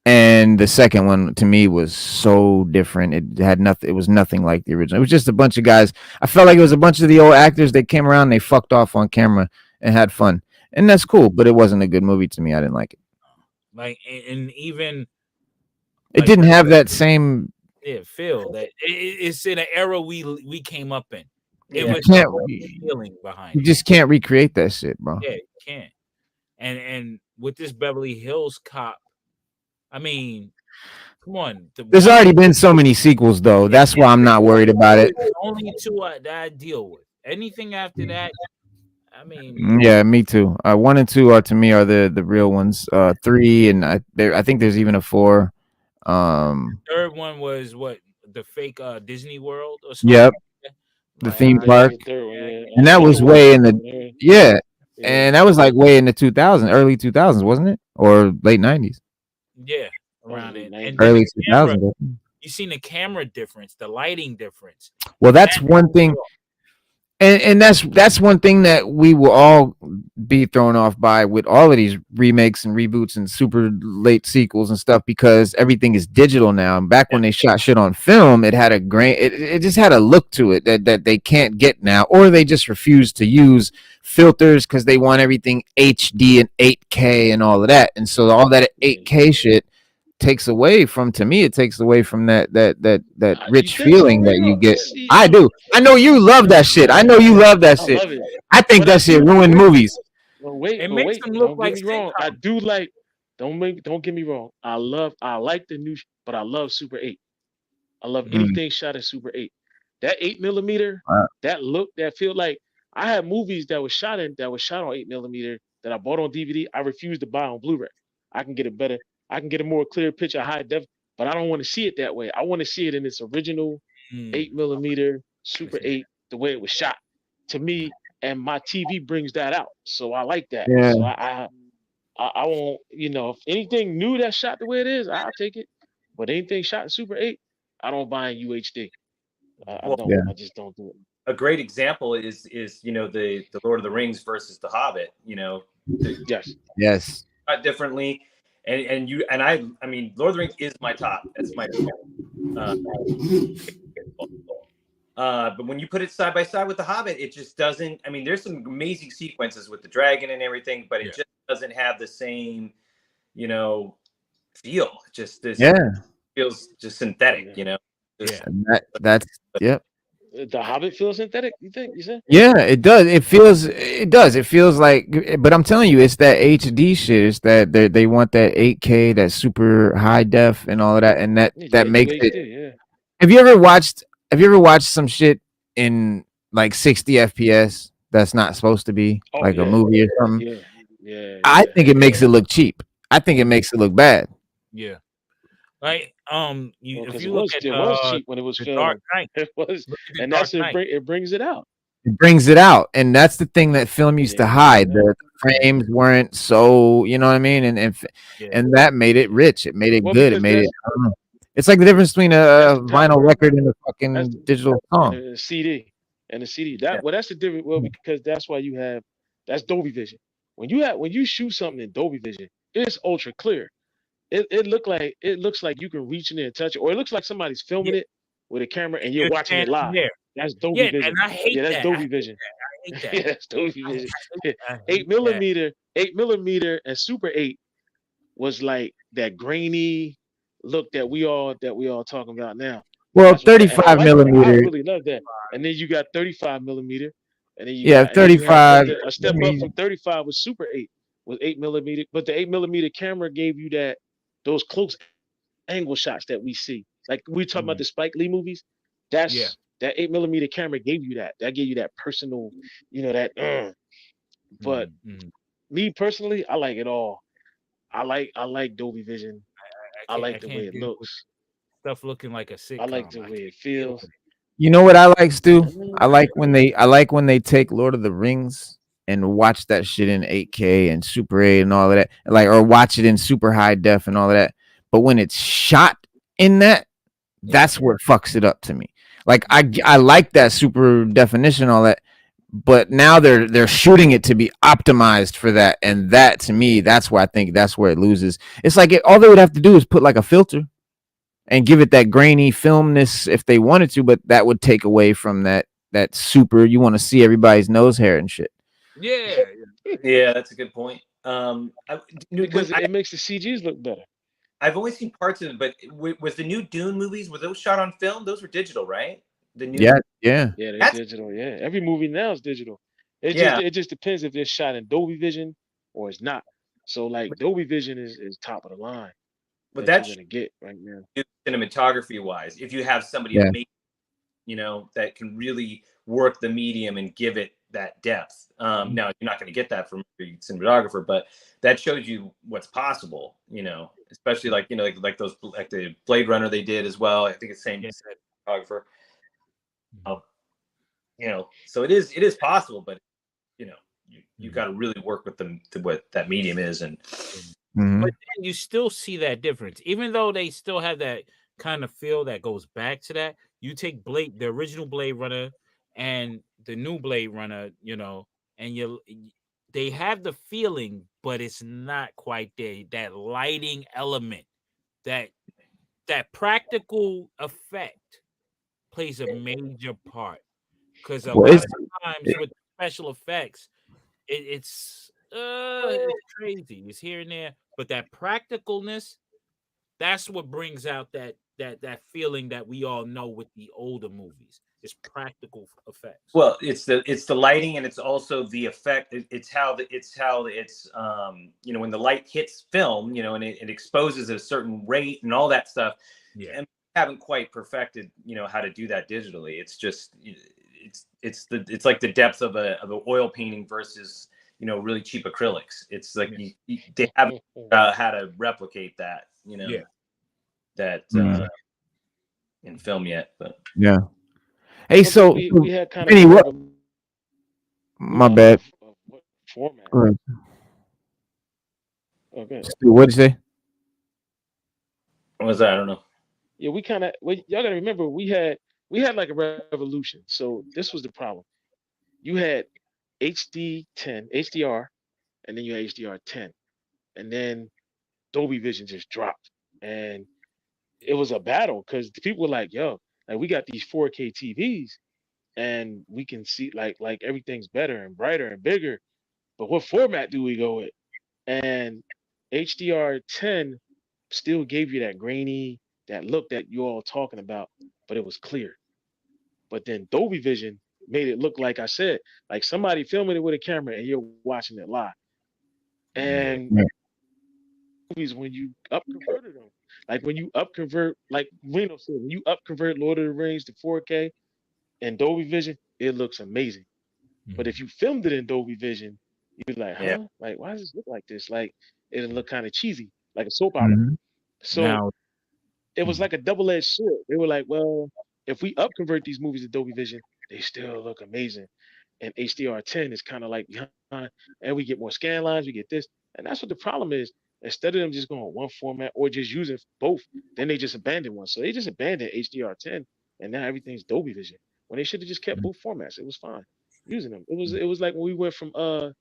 And the second one to me was so different. It had nothing. It was nothing like the original. It was just a bunch of guys. I felt like it was a bunch of the old actors that came around. And they fucked off on camera and had fun, and that's cool. But it wasn't a good movie to me. I didn't like it. Like, and even It didn't have that same. feel that it's in an era we came up in. It Yeah. was Can't- a whole feeling behind You it. just can't recreate that shit, bro. Yeah, you can't. And with this Beverly Hills Cop, I mean, come on. There's already been so many sequels, though. That's why I'm not worried about it. Only two that I deal with. Anything after that, I mean, Yeah, me too. 1 and 2 are to me are the real ones. 3 and I think there's even a 4. third one was what, the fake Disney World or something. Yep, like the that? theme Yeah, park, the third one, yeah. and that was way in the yeah, Yeah. and that was like way in the 2000s, early 2000s, wasn't it, or late 90s, Yeah, around it. And then early the camera, 2000s. you seen the camera difference, the lighting difference. Well, that's one thing. And that's one thing that we will all be thrown off by with all of these remakes and reboots and super late sequels and stuff, because everything is digital now. And back when they shot shit on film, it had a grain, it just had a look to it that they can't get now, or they just refuse to use filters because they want everything HD and 8K and all of that. And so all that 8K shit takes away from, to me, it takes away from that rich think feeling so, that you Rio? get. See, I do. I know you love that shit. I know you love that I shit. love it. I think But I that shit do- ruined movies. But wait, It but makes wait, them look don't like get me wrong. I do like. Don't get me wrong. I like the new, but I love Super 8. I love Mm. anything shot at Super 8. That 8mm, Wow. that look, that feel like I had movies that was shot on 8mm that I bought on DVD. I refuse to buy on Blu-ray. I can get a better, I can get a more clear picture, high def, but I don't want to see it that way. I want to see it in its original 8mm Super 8, the way it was shot. To me, and my TV brings that out. So I like that. Yeah. So I won't, if anything new that's shot the way it is, I'll take it. But anything shot in Super 8, I don't buy in UHD. I Well, don't. Yeah. I just don't do it. a great example is the Lord of the Rings versus the Hobbit. Yes. Yes. Differently, and I mean, Lord of the Rings is my top. That's my. But when you put it side by side with the Hobbit, it just doesn't. I mean, there's some amazing sequences with the dragon and everything, but it just doesn't have the same, feel. It just feels just synthetic, Just- Yeah. That's yep. The Hobbit feels synthetic. You think? You said? Yeah, it does. It does. It feels like, but I'm telling you, it's that HD shit. It's that they want that 8K, that super high def and all of that, and that Yeah, makes UHD, it. Yeah. Have you ever watched some shit in like 60 FPS that's not supposed to be Oh, like yeah. a movie or something? Yeah. Yeah. I think it makes it look cheap. I think it makes it look bad. Yeah. Like if Because you look at it was cheap when it was the filmed. Dark Knight, It was, look at the and Dark that's Knight. it brings it out. It brings it out, and that's the thing that film used to Yeah, hide. yeah. The frames weren't so, you know what I mean, and that made it rich. It made it Well, good. It because made it. I don't know. It's like the difference between a the vinyl time- record and a fucking that's- digital song. And a CD. That's the difference. Well, because that's why that's Dolby Vision. When you shoot something in Dolby Vision, it's ultra clear. It looks like you can reach in there and touch it, or it looks like somebody's filming it with a camera and you're watching it standing live. there. That's Dolby Yeah, Vision. and I hate That's that. Dolby Vision. I hate that. Yeah, that's Dolby Vision. I hate 8mm and Super 8 was like that grainy look that we all talking about now. Well, That's what- and I 35 like that. I millimeter. really love that. And then you got 35mm, and then Yeah, and then you have 35, a step I up mean- from 35 was Super 8 with 8mm, but the 8mm camera gave you those close angle shots that we see. Like we talking about the Spike Lee movies. That's Yeah. that 8mm camera gave you that. That gave you that personal, that. But me personally, I like it all. I like Dolby Vision. I like the way it looks. Stuff looking like a sitcom. I like the way it feels. You know what I like, Stu? I like when they take Lord of the Rings and watch that shit in 8K and Super 8 and all of that, or watch it in super high def and all of that. But when it's shot in that, that's what fucks it up to me. Like I like that super definition, all that, but now they're shooting it to be optimized for that, and that to me, that's where I think that's where it loses. It's like all they would have to do is put like a filter and give it that grainy filmness if they wanted to, but that would take away from that super. You want to see everybody's nose hair and shit. Yeah, that's a good point. Because it makes the CGs look better. I've only seen parts of it, but was the new Dune movies, were those shot on film? Those were digital, right? Yeah, they're digital. Yeah, every movie now is digital. It just depends if they're shot in Dolby Vision or it's not. So like Dolby Vision is top of the line. But that's you're gonna get right now. Cinematography wise, if you have somebody that can really work the medium and give it that depth. Now you're not going to get that from a cinematographer, but that shows you what's possible. Especially like those like the Blade Runner they did as well. I think it's the same cinematographer. So it is possible, but you got to really work with them to what that medium is, and but then you still see that difference, even though they still have that kind of feel that goes back to that. You take the original Blade Runner and the new Blade Runner, and they have the feeling, but it's not quite there. That lighting element, that practical effect plays a major part, because a lot of times with special effects, it's crazy. It's here and there, but that practicalness, that's what brings out that feeling that we all know with the older movies. It's practical effects. Well, it's the lighting, and it's also the effect. It's how it's when the light hits film, and it exposes at a certain rate and all that stuff. Yeah, and we haven't quite perfected how to do that digitally. It's just it's like the depth of an oil painting versus really cheap acrylics. It's like they haven't how to replicate that. In film yet, but yeah. Hey, so we had kind of what? My bad. What format? Okay. What'd you say? What was that? I don't know. Yeah, we kind of. Y'all gotta remember, we had like a revolution. So this was the problem. You had HD10, HDR, and then you had HDR10, and then Dolby Vision just dropped, and it was a battle because people were like, "Yo, like we got these 4K TVs, and we can see like everything's better and brighter and bigger, but what format do we go with?" And HDR10 still gave you that grainy, that look that you all talking about, but it was clear. But then Dolby Vision made it look like I said, like somebody filming it with a camera and you're watching it live. And movies, when you upconverted them, like when you upconvert, like Reno said, when you upconvert Lord of the Rings to 4K and Dolby Vision, it looks amazing. But if you filmed it in Dolby Vision, you'd be like, huh? Yeah. Like, why does this look like this? Like, it'll look kind of cheesy, like a soap opera. So it was like a double-edged sword. They were like, well, if we upconvert these movies to Dolby Vision, they still look amazing. And HDR10 is kind of like behind, and we get more scan lines, we get this. And that's what the problem is. Instead of them just going one format or just using both, then they just abandoned one. So they just abandoned HDR10, and now everything's Dolby Vision. When they should have just kept both formats, it was fine using them. It was like when we went from what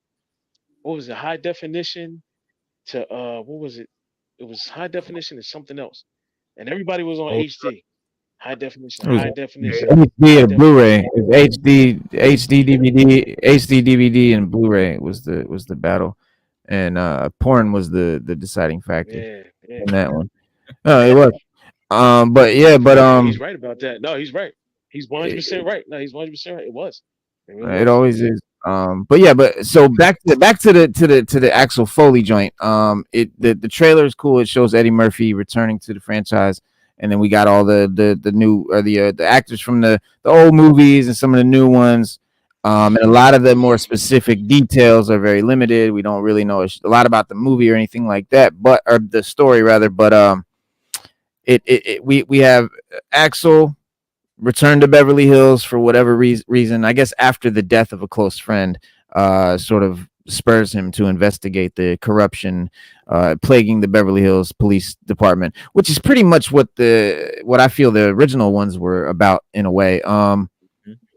was it, high definition to what was it? It was high definition to something else, and everybody was on HD. High definition, HD and Blu-ray. HD DVD, and Blu-ray was the battle, and porn was the deciding factor in that one. No, it was. But he's right about that. No, he's right. He's 100% right. No, he's 100% right. It was. It always is. But so back to the Axel Foley joint. The trailer is cool. It shows Eddie Murphy returning to the franchise, and then we got all the new or the actors from the old movies and some of the new ones. And a lot of the more specific details are very limited. We don't really know a lot about the movie or anything like that, but or the story rather. But we have Axel return to Beverly Hills for whatever reason. I guess after the death of a close friend, sort of spurs him to investigate the corruption plaguing the Beverly Hills Police Department, which is pretty much what I feel the original ones were about in a way.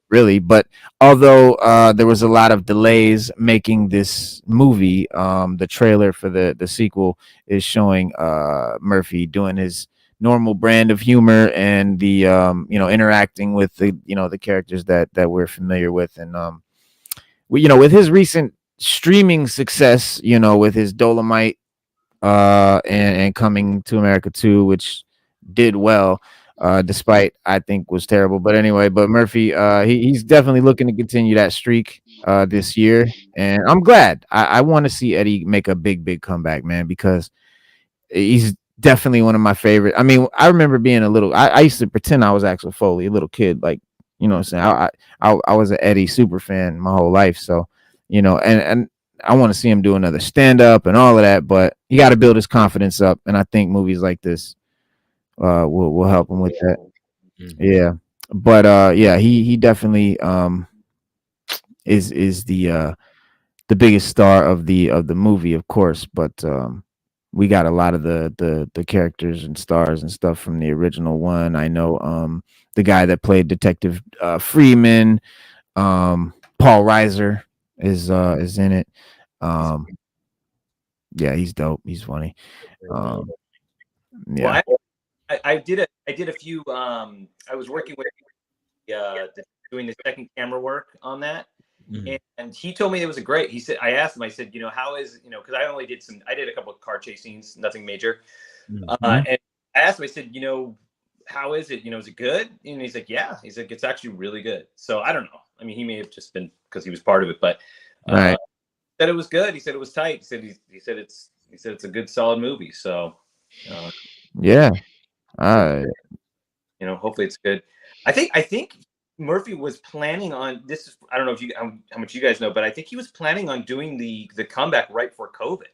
Really, but although there was a lot of delays making this movie, the trailer for the sequel is showing Murphy doing his normal brand of humor and the interacting with the characters that we're familiar with, and with his recent streaming success, with his Dolomite and Coming to America 2, which did well, despite I think was terrible. But anyway, but Murphy, he's definitely looking to continue that streak this year, and I'm glad. I want to see Eddie make a big comeback, man, because he's definitely one of my favorite. I mean, I remember being a little. I used to pretend I was Axel Foley, a little kid, like what I'm saying. I was an Eddie super fan my whole life, so and I want to see him do another stand up and all of that, but he got to build his confidence up, and I think movies like this will help him with that. Yeah, but he definitely is the biggest star of the movie, of course, but we got a lot of the characters and stars and stuff from the original one. I know the guy that played Detective Freeman, Paul Reiser is in it. Yeah, he's dope. He's funny. Yeah. Well, I did a few. I was working with doing the second camera work on that. And he told me it was a great. He said, I asked him, I said, how is, because I did a couple of car chase scenes, nothing major. And I asked him, I said, how is it? Is it good? And he's like, yeah. He's like, it's actually really good. So I don't know. I mean, he may have just been because he was part of it, but right. Said it was good. He said it was tight. He said it's a good, solid movie. So yeah. Hopefully it's good. I think Murphy was planning on this. I don't know if how much you guys know, but I think he was planning on doing the comeback right before COVID,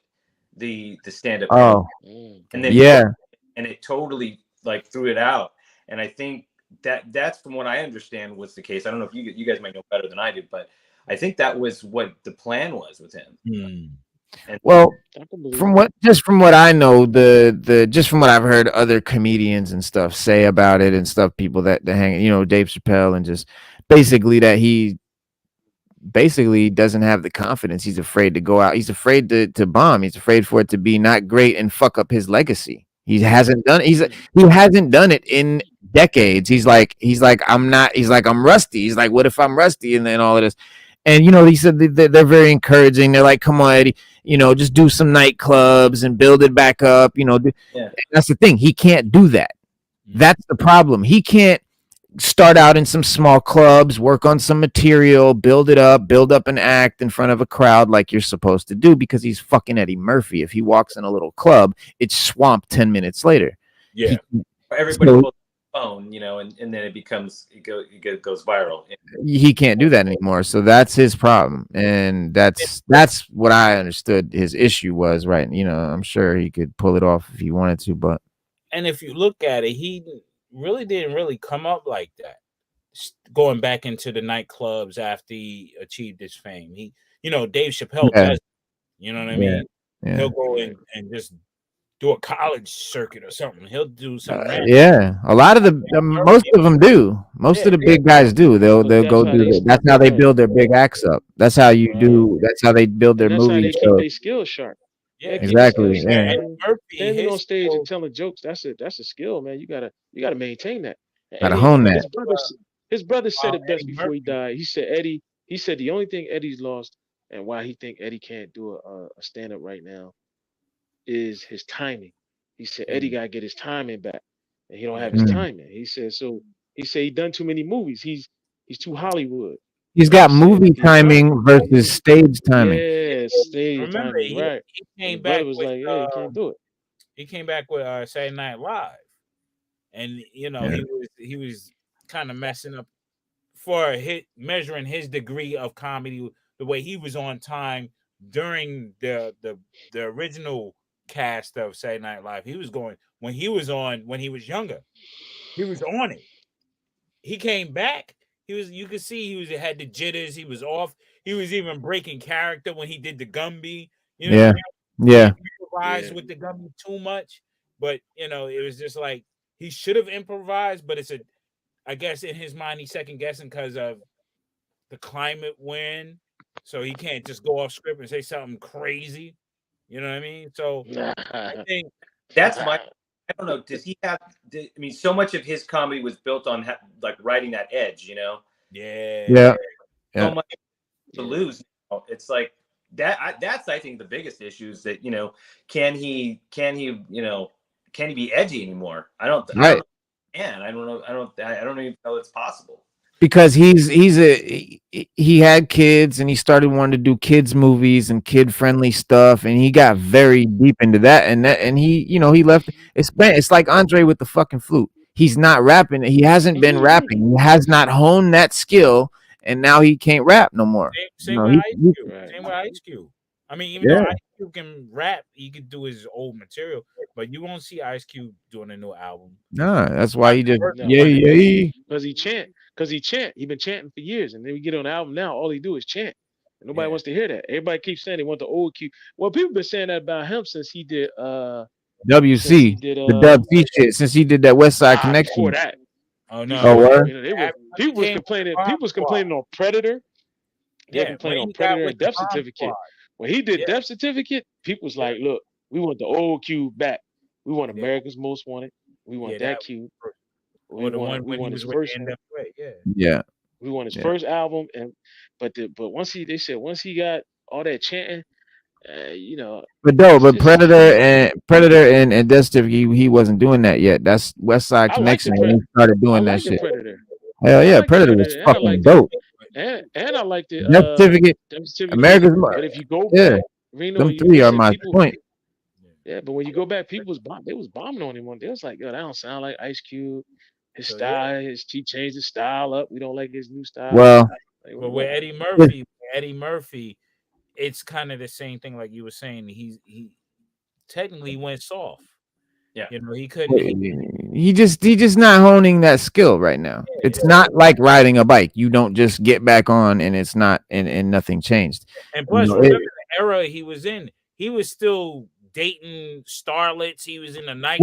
the stand up. Oh, and then and it totally like threw it out. And I think that's from what I understand was the case. I don't know if you guys might know better than I do, but I think that was what the plan was with him. And well, from what I know, just from what I've heard other comedians and stuff say about it and stuff, people that hang, Dave Chappelle, and just basically that he basically doesn't have the confidence. He's afraid to go out. He's afraid to bomb. He's afraid for it to be not great and fuck up his legacy. He hasn't done it. He hasn't done it in decades. He's like I'm rusty. He's like, what if I'm rusty? And then all of this. And he said they're very encouraging. They're like, come on, Eddie, just do some nightclubs and build it back up. That's the thing. He can't do that. That's the problem. He can't start out in some small clubs, work on some material, build up an act in front of a crowd like you're supposed to do, because he's fucking Eddie Murphy. If he walks in a little club, it's swamped 10 minutes later. Yeah. Everybody pulls the phone, and then it goes viral. He can't do that anymore. So that's his problem. And that's what I understood his issue was, right? I'm sure he could pull it off if he wanted to, but. And if you look at it, he really didn't come up like that, going back into the nightclubs after he achieved his fame. He, Dave Chappelle does, you know what I mean? Yeah. He'll go in and just do a college circuit or something. He'll do something. A lot of most of them do. Most of the big guys do. They'll go do that. That's how they build their big acts up. That's how you do. That's how they build their movies. That's how they keep their skills sharp. Yeah, exactly. Yeah. Standing on stage and telling jokes, that's a skill, man. You gotta maintain that. Gotta hone that. His brother said it best before he died. He said the only thing Eddie's lost and why he think Eddie can't do a stand-up right now is his timing. He said Eddie gotta get his timing back, and he don't have his timing. He said he done too many movies. He's too Hollywood. He's got movie timing versus stage timing. Yeah, stage timing. Right. He came back was with, like, hey, you can't do it. He came back with Saturday Night Live, and you know Yeah. he was kind of messing up for measuring his degree of comedy the way he was on time during the original cast of Saturday Night Live. He was going when he was younger. He was on it. He came back. You could see he had the jitters. He was off. He was even breaking character when he did the Gumby. You know, Yeah. Yeah. he improvised with the Gumby too much. But you know, it was just like he should have improvised. But I guess in his mind, he's second guessing because of the climate win. So he can't just go off script and say something crazy. You know what I mean? So I think that's my. I don't know. Does he have? I mean, so much of his comedy was built on like riding that edge. You know. Yeah. So much to lose. It's like that. That's I think the biggest issue is that can he be edgy anymore? I don't. Right. I don't know. I don't even know it's possible. Because he had kids and he started wanting to do kids movies and kid friendly stuff, and he got very deep into that, and he he left. It's like Andre with the fucking flute. He's not rapping. He hasn't been rapping. He has not honed that skill, and now he can't rap no more. Same with Ice Cube. Same with Ice Cube. I mean, even though Ice Cube can rap, he could do his old material, but you won't see Ice Cube doing a new album. Nah, that's why he just because he chant. He been chanting for years, and then we get on the album now. All he do is chant. And nobody wants to hear that. Everybody keeps saying they want the old Q. Well, people been saying that about him since he did WC, the Dub C shit. Since he did that West Side Connection. Before that. Oh no! People was complaining on Predator. They were complaining on Predator and Death Certificate. When he did Death Certificate, people was like, "Look, we want the old Q back. We want America's Most Wanted. We want that Q." We want his first. We want his first album, but once he got all that chanting, But Predator and Death Certificate, he wasn't doing that yet. That's West Side Connection when he started doing that shit. Predator. Hell yeah, Predator was fucking dope. And I liked it. Death Certificate, America's Most. But if you go back, Reno, them three are my point. Yeah, but when you go back, they was bombing on him. They was like, "Yo, that don't sound like Ice Cube." His style, he changed his style up. We don't like his new style. Well, but with Eddie Murphy, it's kind of the same thing. Like you were saying, he technically went soft. Yeah, he couldn't. He just not honing that skill right now. It's not like riding a bike. You don't just get back on and it's not and nothing changed. And plus, remember the era he was in. He was still dating starlets. He was in the night.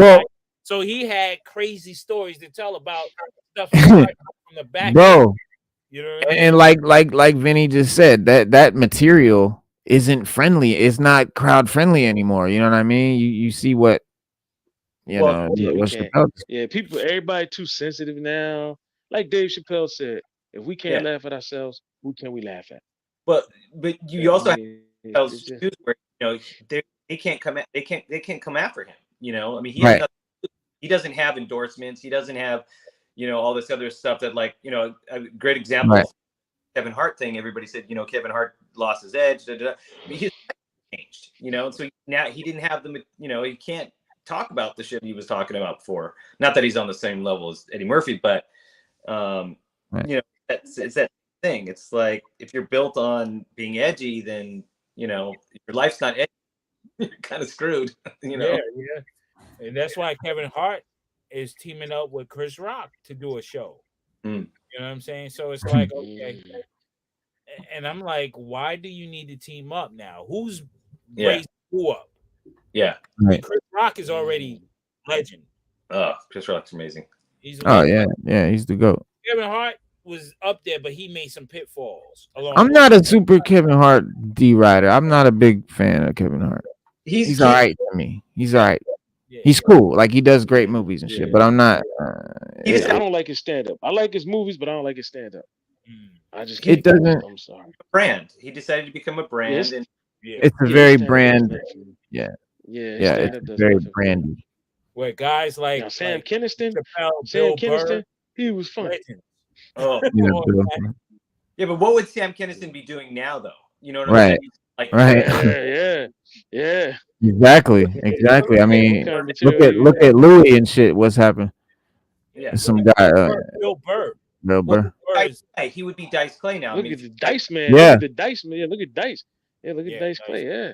So he had crazy stories to tell about stuff from the back. Bro. You know what I mean? And like Vinny just said, that material isn't friendly. It's not crowd friendly anymore. You know what I mean? You see what everybody too sensitive now. Like Dave Chappelle said, if we can't laugh at ourselves, who can we laugh at? But you also have where they can't come after him. I mean he doesn't have endorsements. He doesn't have, all this other stuff that a great example of Kevin Hart thing. Everybody said, Kevin Hart lost his edge. I mean, he's changed, so now he didn't have he can't talk about the shit he was talking about before. Not that he's on the same level as Eddie Murphy, but, it's that thing. It's like, if you're built on being edgy, then, your life's not edgy. You're kind of screwed, Yeah. And that's why Kevin Hart is teaming up with Chris Rock to do a show. You know what I'm saying? So it's like, okay. And I'm like, why do you need to team up now? Who's raised who up? Yeah. Chris Rock is already legend. Oh, Chris Rock's amazing. He's the GOAT. Kevin Hart was up there, but he made some pitfalls. I'm not a super Kevin Hart D-rider. I'm not a big fan of Kevin Hart. He's all right to me. He's all right. He's cool. Like, he does great movies and shit, but I'm not. I don't like his stand-up. I like his movies, but I don't like his stand-up. I just can't. It doesn't. I'm sorry. Brand. He decided to become a brand. It's a very brand. It's very brandy. Where guys like Sam Kinison, Burr, he was funny. Oh, yeah, but what would Sam Kinison be doing now, though? You know what I mean? Yeah. Exactly. I mean, look at Louis and shit. What's happened? Yeah. Some guy, Bill Burr. Bill Well, Burr. Dice Clay, he would be Dice Clay now. I Look mean, at the Dice Man. Yeah. Look at the Dice Man. Yeah, look at Dice. Yeah, look at Yeah, Dice Dice. Clay.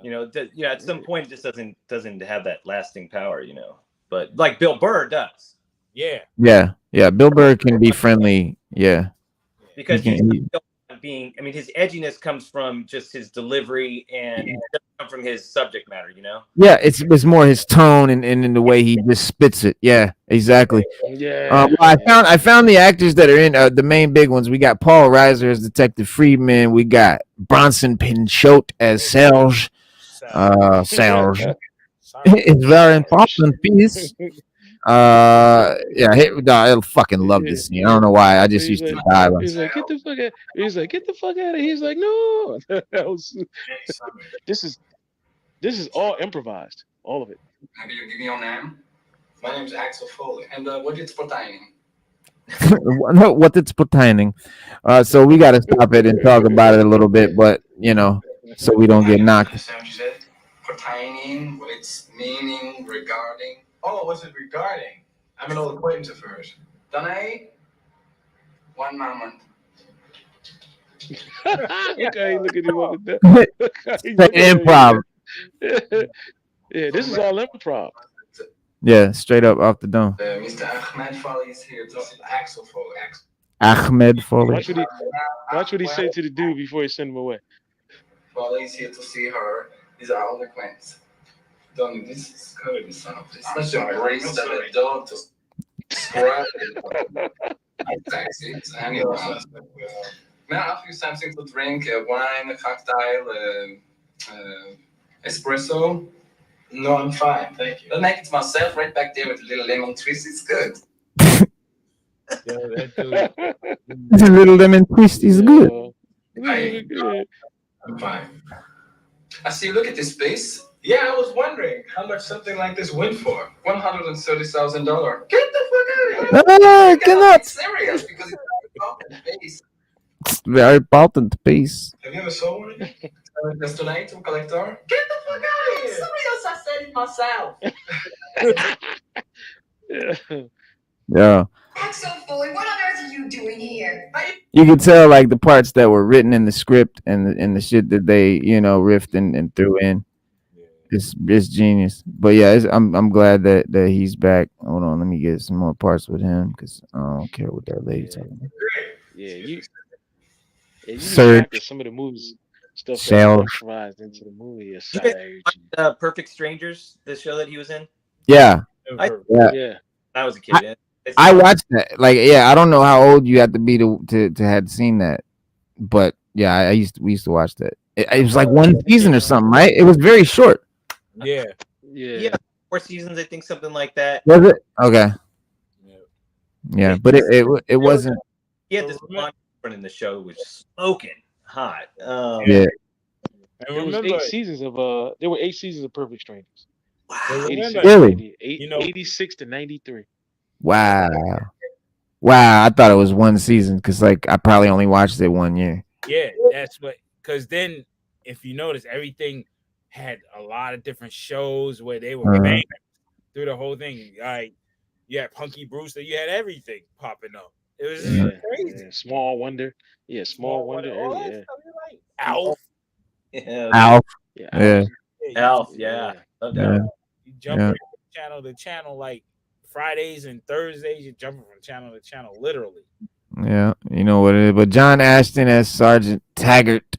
Yeah. at some point, it just doesn't have that lasting power, But like Bill Burr does, Yeah. Yeah. Bill Burr can be friendly. Yeah. because He he's can- not being. I mean, his edginess comes from just his delivery and it doesn't come from his subject matter. Yeah, it's more his tone and in the way he just spits it. Yeah, exactly. Yeah. Well, I found the actors that are in the main big ones. We got Paul Reiser as Detective Friedman. We got Bronson Pinchot as Serge. Serge. It's very important piece. I fucking love this scene. I don't know why. I just used to die. He's like, get the fuck out. He's like, get the fuck out of here. He's like, no. This is all improvised. All of it. Can you give me your name? My name is Axel Foley. And what is pertaining? What it's pertaining. So we got to stop it and talk about it a little bit, but so we don't get knocked. Understand what you said? Pertaining, what it's meaning, regarding. Oh, what's it regarding? I'm an old acquaintance of hers. Danai, one moment. Okay, look at him over there. Improv. Yeah, this is all improv. Yeah, straight up off the dome. Mr. Ahmed Foley is here to see Axel Foley. Ahmed Foley. Watch what he said to the dude before he sent him away. Foley is here to see her. These are old acquaintances. Donnie, this is good, son of this. Let's embrace that adult to scrap it. Taxi. Anyway. May I ask you something to drink? Wine, a cocktail, espresso? No, I'm fine, thank you. I'll make it myself right back there with a little lemon twist. It's good. Yeah, that The little lemon twist is good. I'm fine. I see you look at this space. Yeah, I was wondering how much something like this went for. $130,000. Get the fuck out of here! I I cannot cannot. be serious because it's a space. It's very important piece. Have you ever sold one? Just tonight to a collector? Get the fuck out of here! Somebody else, I said it myself. Yeah. Axel Foley, what on earth are you doing here? You could tell like the parts that were written in the script and the shit that they riffed and threw in. It's genius. But yeah, I'm glad that he's back. Hold on, let me get some more parts with him because I don't care what that lady talking about. Yeah, you Surge. that some of the movies stuff Shell. that's improvised into the movie is You guys Perfect Strangers, the show that he was in. Yeah, yeah. I was a kid. I watched that. Like, yeah, I don't know how old you have to be to had seen that, but yeah, we used to watch that. It was like one season or something, right? It was very short. Yeah. Yeah. 4 seasons, I think, something like that. Was it? Okay. Yeah. Yeah, but it wasn't. He had this blonde friend in the show, which was smoking hot. Yeah. And There was remember, 8 seasons of there were 8 seasons of Perfect Strangers. Wow. 86 Really? to 90 You know- 86 to 93. Wow. I thought it was one season because like I probably only watched it 1 year. yeah, that's what. Because then, if you notice, everything had a lot of different shows where they were banging through the whole thing. Like, you had Punky Brewster, you had everything popping up. It was just Yeah. crazy. Yeah. Small Wonder. Yeah, Small Wonder. all that Yeah. stuff, you're like, Alf. Yeah. Alf. Yeah. Yeah. Alf, yeah. No doubt. Yeah. You jump Yeah. from channel to channel, like Fridays and Thursdays, you're jumping from channel to channel, literally. Yeah. You know what it is. But John Ashton as Sergeant Taggart.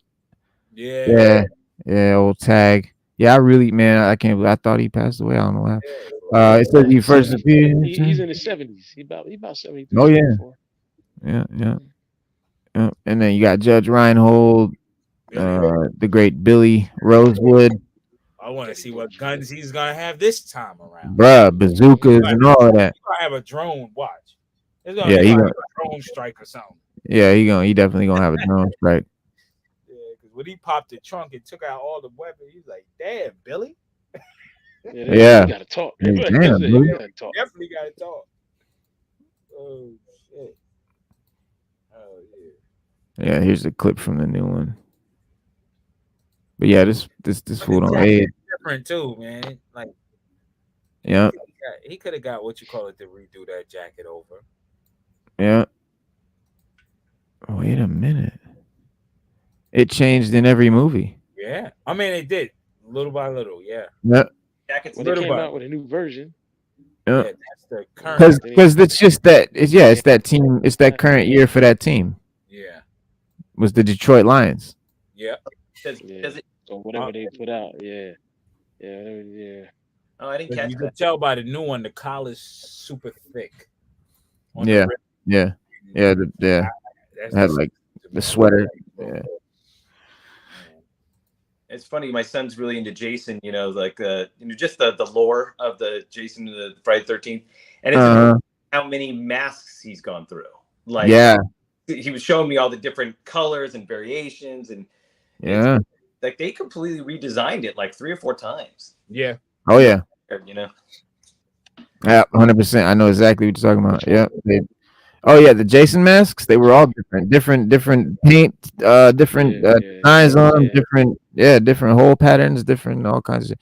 Yeah. Yeah, old Tag. Yeah, I can't believe I thought he passed away. I don't know how. It says he first appeared. He's in his 70s. He about 73. Oh, yeah. 74. Yeah. And then you got Judge Reinhold, the great Billy Rosewood, I want to see what guns he's gonna have this time around. bruh, bazookas and all of that. He's gonna have a drone. Watch. It's gonna Yeah, be he like gonna- a drone strike or something. Yeah, he definitely gonna have a drone strike. Yeah, because when he popped the trunk and took out all the weapons, he's like, "Damn, Billy, Yeah. You gotta talk. Hey, You damn, dude. gotta talk. definitely got to talk." Oh shit! Oh yeah. Yeah, here's a clip from the new one. But yeah, this fool don't age. Different too, man. Like Yeah. He could have got what you call it to redo that jacket over. Yeah. Wait a minute. It changed in every movie. Yeah, I mean it did little by little. Yeah, Yeah. Jackets. When they Little came by- out with a new version, Yeah. yeah. That's the current. Because it's just that it's that team. It's that current year for that team. Yeah, Was the Detroit Lions. yeah. Does it? or whatever they put out, yeah. Oh, I didn't But catch you that. can tell by the new one, the collar's super thick. On the Yeah. rim. Yeah. Yeah. That's Had like the sweater. Yeah. It's funny. My son's really into Jason. Like just the lore of the Jason the Friday 13th, and it's amazing how many masks he's gone through. Like, Yeah. he was showing me all the different colors and variations, and Yeah. like they completely redesigned it like 3 or 4 times. Yeah. Oh yeah. Yeah, 100%. I know exactly what you're talking about. Yeah. Oh yeah, the Jason masks. They were all different paint, different designs on them, different hole patterns, different all kinds of.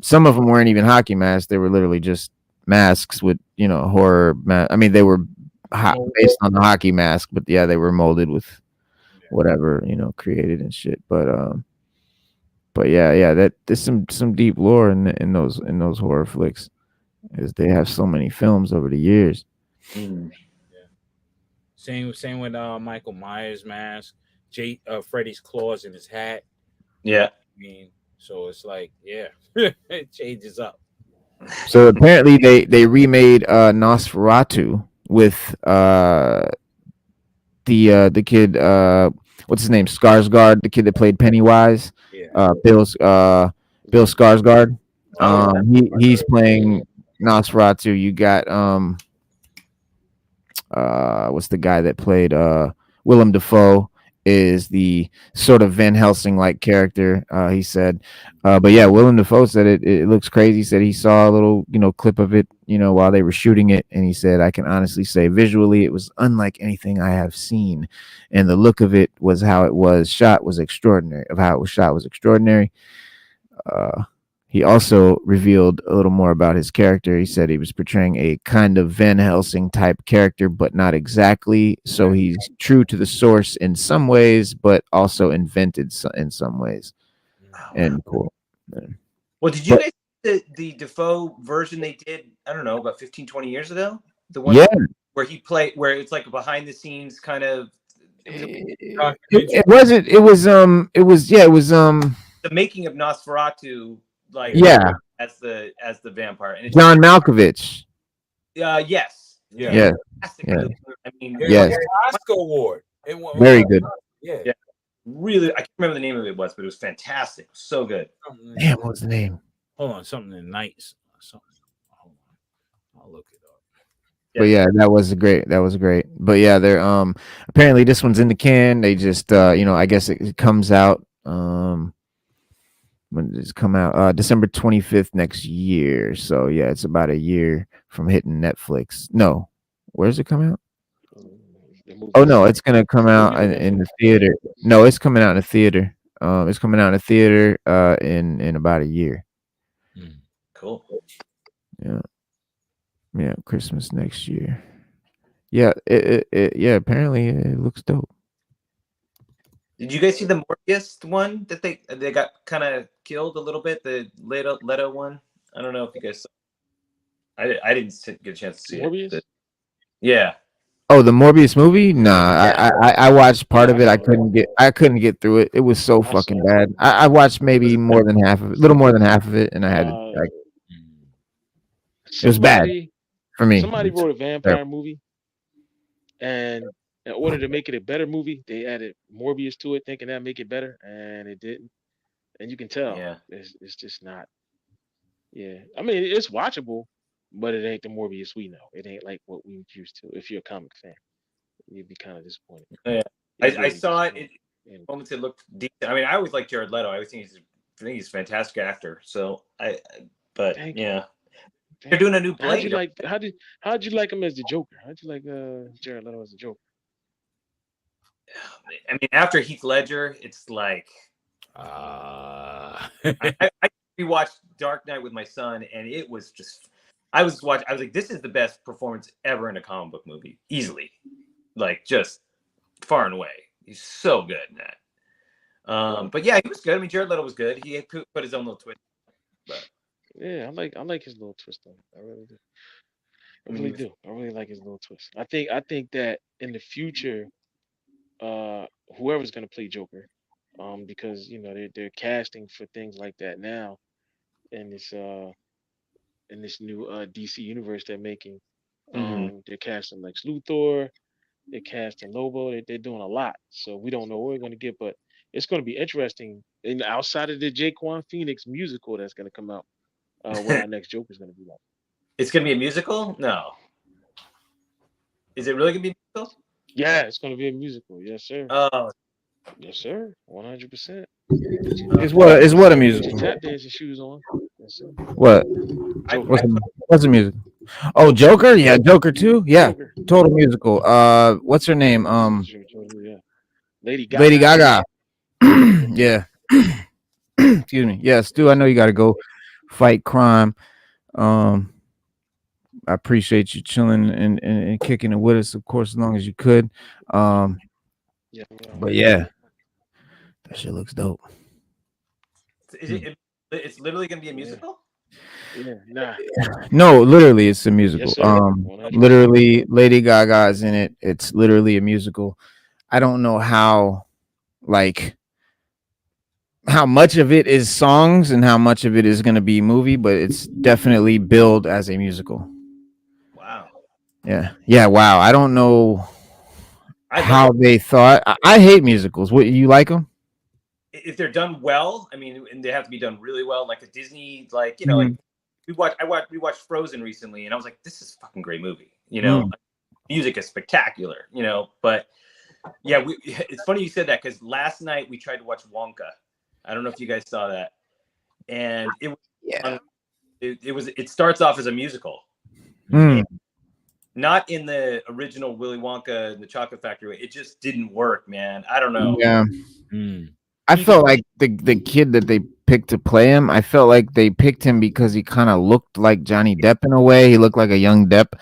Some of them weren't even hockey masks. They were literally just masks with horror. I mean, they were based on the hockey mask, but yeah, they were molded with whatever created and shit. But yeah, that there's some deep lore in those horror flicks, as they have so many films over the years. Same with Michael Myers mask, Freddy's claws in his hat. Yeah. I mean, so it's like, yeah, it changes up. So apparently they remade Nosferatu with the kid what's his name, Skarsgård, the kid that played Pennywise. Yeah. Bill Skarsgård. He's playing Nosferatu. You got what's the guy that played Willem Dafoe is the sort of Van Helsing like character, he said. But yeah, Willem Dafoe said it looks crazy. He said he saw a little clip of it while they were shooting it, and he said, I can honestly say visually it was unlike anything I have seen, and the look of it was how it was shot was extraordinary. He also revealed a little more about his character. He said he was portraying a kind of Van Helsing type character, but not exactly. So he's true to the source in some ways, but also invented in some ways. And cool. Well, did you guys see the Defoe version they did, I don't know, about 15, 20 years ago? The one where he played, where it's like a behind the scenes kind of. It was the making of Nosferatu, like as the vampire. And John Malkovich. Yes. Yeah. I mean, Oscar award. Very good. Yeah. Really, I can't remember the name of it was, but it was fantastic. So good. Damn, what was the name? Hold on, something in nights. Something. Hold on. I'll look it up. But yeah, that was great. But yeah, they're apparently this one's in the can. They just I guess it comes out when does it come out? December 25th next year. So yeah, it's about a year from hitting Netflix. No, where does it come out? Oh no, it's gonna come out in the theater. No, it's coming out in the theater. It's coming out in the theater in about a year. Cool. Yeah, Christmas next year. Yeah, apparently it looks dope. Did you guys see the Morbius one that they got kind of killed a little bit? The Leto one. I don't know if you guys saw. I didn't get a chance to see Morbius? it. Yeah. Oh, the Morbius movie? Nah, I watched part of it. I couldn't get through it. It was so fucking bad. I watched maybe more than half of it, little more than half of it, and I had to. It was bad for me. Somebody wrote a vampire movie, and in order to make it a better movie, they added Morbius to it, thinking that'd make it better, and it didn't. And you can tell, it's just not. Yeah, I mean it's watchable, but it ain't the Morbius we know. It ain't like what we used to. If you're a comic fan, you'd be kind of disappointed. Yeah, I saw it. Moments it looked decent. I mean, I always like Jared Leto. I always think he's a fantastic actor. So they're doing a new Blade. How'd you like him as the Joker? How'd you like Jared Leto as the Joker? I mean, after Heath Ledger, it's like I rewatched Dark Knight with my son, and it was just. I was like, this is the best performance ever in a comic book movie, easily, like just far and away. He's so good in that. But yeah, he was good. I mean, Jared Leto was good. He put his own little twist. But Yeah, I like his little twist on it. I really do. I really do. I really like his little twist. I think that in the future, whoever's gonna play Joker, because you know they're casting for things like that now in this new DC universe they're making. They're casting Lex Luthor, they're casting Lobo. They're doing a lot, so we don't know what we're gonna get, but it's gonna be interesting. And outside of the Jaquan Phoenix musical that's gonna come out, what our next Joker's gonna be like. it's gonna be a musical? No. Is it really gonna be a musical? Yeah, it's gonna be a musical. Yes, sir. Oh, Yes, sir. 100%. Is what a musical? Tap dancing shoes on. Yes, sir. What? What's a musical? Oh, Joker? Yeah, Joker 2? Yeah, Joker. total musical. What's her name? Yeah. Lady Gaga. Lady Gaga. Yeah. Excuse me. Yeah, Stu, I know you got to go fight crime. I appreciate you chilling and kicking it with us, of course, as long as you could. Yeah. But yeah, that shit looks dope. it's literally gonna be a musical? Yeah. Nah. No, literally, it's a musical. Yes, sir. 100%. Literally, Lady Gaga is in it. It's literally a musical. I don't know how much of it is songs and how much of it is going to be movie, but it's definitely billed as a musical. Wow. Yeah. Wow. I don't know how they thought. I hate musicals. What, you like them? If they're done well, I mean, and they have to be done really well, like a Disney, like, you know, like we watched Frozen recently, and I was like, this is a fucking great movie. You know, music is spectacular. You know, but yeah, it's funny you said that because last night we tried to watch Wonka. I don't know if you guys saw that, and it starts off as a musical. Not in the original Willy Wonka and the Chocolate Factory. It just didn't work, man. I don't know. Yeah. I felt like the kid that they picked to play him, I felt like they picked him because he kind of looked like Johnny Depp in a way. He looked like a young Depp,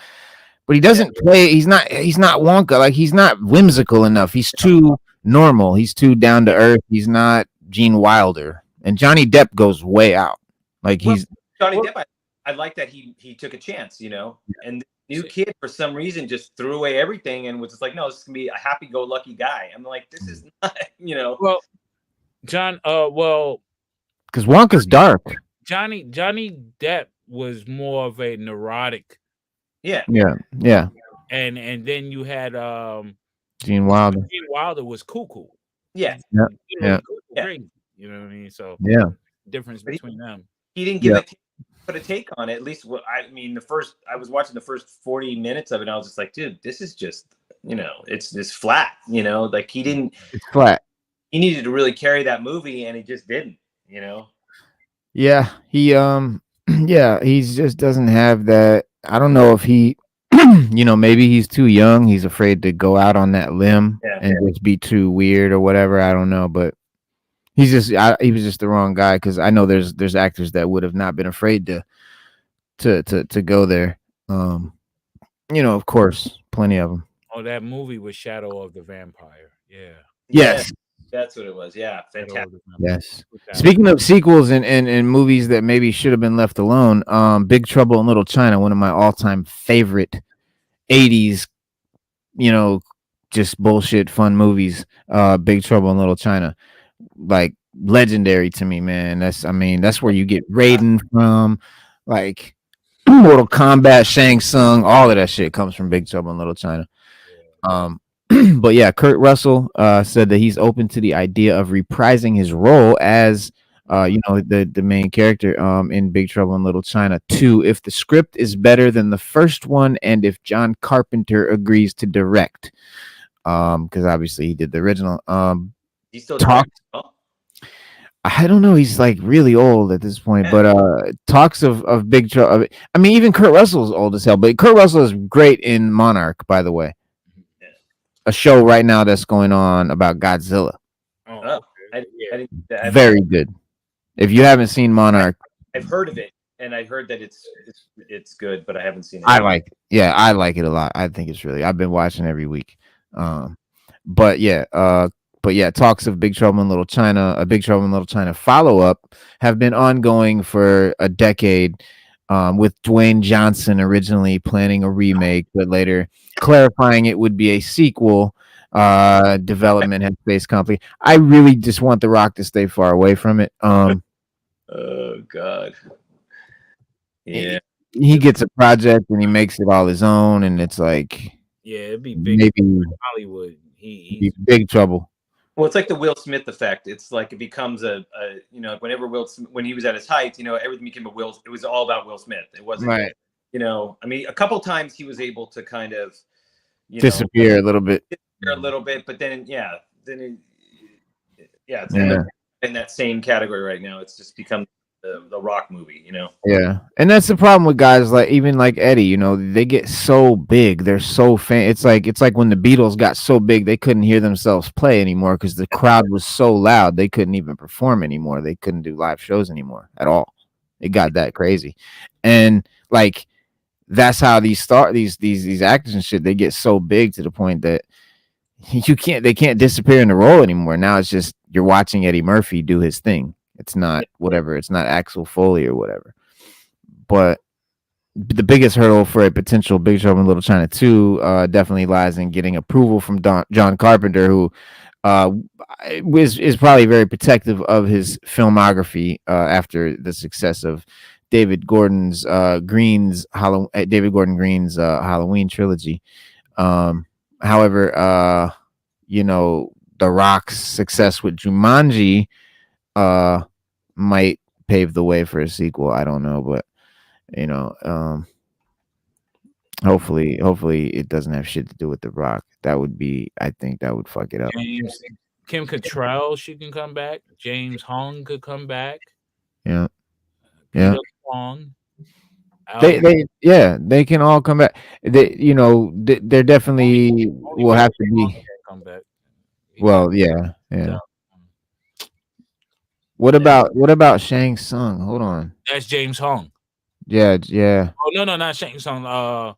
but he doesn't play. He's not Wonka. Like, he's not whimsical enough. He's too normal. He's too down to earth. He's not Gene Wilder. And Johnny Depp goes way out. Like, he's Johnny Depp. I like that he took a chance, you know, and new kid for some reason just threw away everything and was just like, no, this is gonna be a happy-go-lucky guy. I'm like, this is not, you know. Well, John, because Wonka's dark. Johnny Depp was more of a neurotic. Yeah. And then you had Gene Wilder. Gene Wilder was cuckoo. Yeah. Crazy. You know what I mean? So difference between them. He didn't give put a take on it. At least I mean, I was watching the first 40 minutes of it, and I was just like, dude, this is just, you know, it's just flat, you know, like it's flat. He needed to really carry that movie, and he just didn't, you know. Yeah, he he just doesn't have that. I don't know if he you know, maybe he's too young. He's afraid to go out on that limb and just be too weird or whatever. I don't know, but he was just the wrong guy, because I know there's actors that would have not been afraid to go there. You know, of course, plenty of them. Oh, that movie was Shadow of the Vampire. Yeah. Yes. That's what it was. Yeah, fantastic. Yes. Speaking of sequels and movies that maybe should have been left alone, Big Trouble in Little China, one of my all-time favorite 80s, you know, just bullshit fun movies. Big Trouble in Little China, like, legendary to me, man. That's where you get Raiden from, like Mortal Kombat, Shang Tsung, all of that shit comes from Big Trouble in Little China. But yeah, Kurt Russell said that he's open to the idea of reprising his role as you know, the main character in Big Trouble in Little China 2 if the script is better than the first one and if John Carpenter agrees to direct, because obviously he did the original. He's still I don't know, he's like really old at this point, but talks of Big Trouble. I mean, even Kurt Russell's old as hell, but Kurt Russell is great in Monarch, by the way. A show right now that's going on about Godzilla. Oh, very good. If you haven't seen Monarch, I've heard of it, and I heard that it's good, but I haven't seen it. I like it. Yeah, I like it a lot. I think it's really. I've been watching every week. But yeah, talks of Big Trouble in Little China, a Big Trouble in Little China follow up have been ongoing for a decade. With Dwayne Johnson originally planning a remake, but later clarifying it would be a sequel. Development has faced conflict. I really just want The Rock to stay far away from it. Oh God. Yeah. He gets a project and he makes it all his own, and it's like, yeah, it'd be big maybe Hollywood. He's big trouble. Well, it's like the Will Smith effect. It's like it becomes a whenever when he was at his height, everything became it was all about Will Smith. It wasn't right. I mean, a couple times he was able to kind of disappear a little bit. But then it's in that same category right now. It's just become the Rock movie, Yeah, and that's the problem with guys like even like Eddie. They get so big, they're so It's like when the Beatles got so big they couldn't hear themselves play anymore because the crowd was so loud they couldn't even perform anymore. They couldn't do live shows anymore at all. It got that crazy, and like that's how these actors and shit, they get so big to the point that they can't disappear in the role anymore. Now it's just you're watching Eddie Murphy do his thing. It's not whatever. It's not Axel Foley or whatever. But the biggest hurdle for a potential Big Trouble in Little China 2 definitely lies in getting approval from John Carpenter, who is probably very protective of his filmography after the success of David Gordon Green's Halloween trilogy. However, The Rock's success with Jumanji might pave the way for a sequel. I don't know, but hopefully it doesn't have shit to do with The Rock. I think that would fuck it up. Kim Cattrall, she can come back. James Hong could come back. Yeah. Long. They can all come back. They're definitely will have to be come back. Well, yeah. What about Shang Tsung? Hold on. That's James Hong. Yeah. Oh no, not Shang Tsung.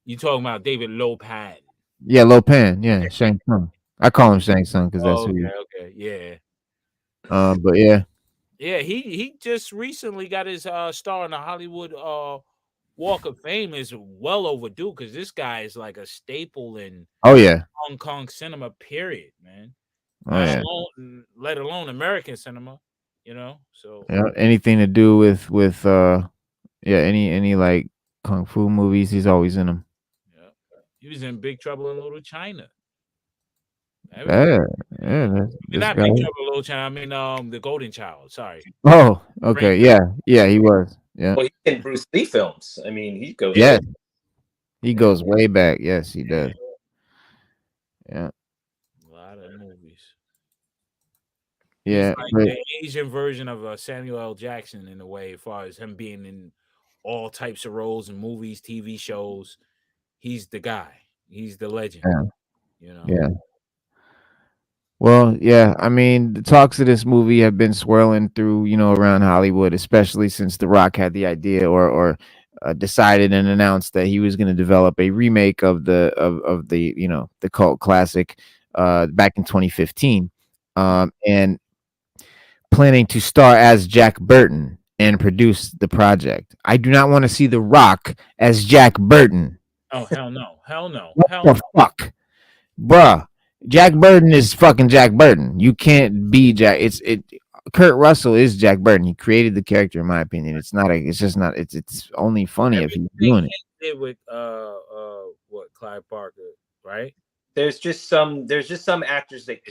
You talking about David Lopan? Yeah, Lopan. Yeah, Shang Tsung. I call him Shang Tsung because that's okay, yeah. But yeah. Yeah, he just recently got his star in the Hollywood Walk of Fame. Is well overdue because this guy is like a staple in Hong Kong cinema. Period, man. Let alone American cinema. So anything to do with any like kung fu movies, he's always in them. Yeah, he was in Big Trouble in Little China. Not Big Trouble in Little China. I mean, The Golden Child. Sorry. Oh, okay. Yeah, he was. Yeah. Well, he's in Bruce Lee films. I mean, he goes. Yeah. He goes way back. Yes, he does. Yeah. A lot of movies. Yeah, like the Asian version of Samuel L. Jackson in a way, as far as him being in all types of roles in movies, TV shows. He's the guy. He's the legend. Yeah. Well, yeah. I mean, the talks of this movie have been swirling through, around Hollywood, especially since The Rock had the idea or decided and announced that he was going to develop a remake of the the cult classic back in 2015, and planning to star as Jack Burton and produce the project. I do not want to see The Rock as Jack Burton. Oh, hell no. What the fuck? Bruh. Jack Burton is fucking Jack Burton. You can't be Jack. Kurt Russell is Jack Burton. He created the character, in my opinion. It's only funny if he's doing it. Did with Clive Barker, right? There's just some actors that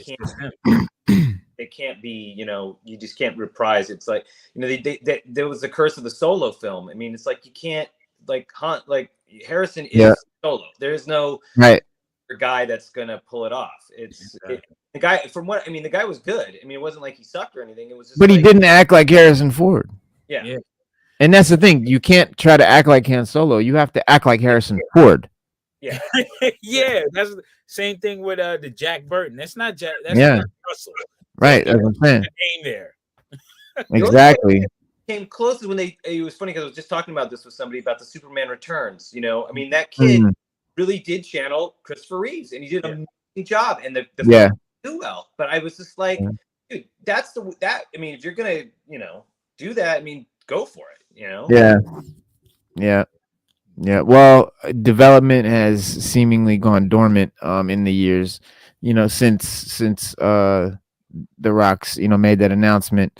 can't be, you just can't reprise. It's like, there was the curse of the Solo film. I mean, it's like you can't Harrison is Solo. There's no guy that's gonna pull it off. The guy the guy was good. I mean, it wasn't like he sucked or anything. It was just he didn't act like Harrison Ford. Yeah. And that's the thing. You can't try to act like Han Solo. You have to act like Harrison Ford. Yeah. Yeah, that's the same thing with the Jack Burton. That's not Jack. That's not Russell. Right, that's what I'm saying. Name there. Exactly. came close is when it was funny because I was just talking about this with somebody about the Superman Returns. You know, I mean, that kid really did channel Christopher Reeves, and he did an amazing job, and the film did do well. But I was just like, dude, I mean, if you're gonna, do that, I mean, go for it. Yeah. Well, development has seemingly gone dormant in the years, since The Rock's made that announcement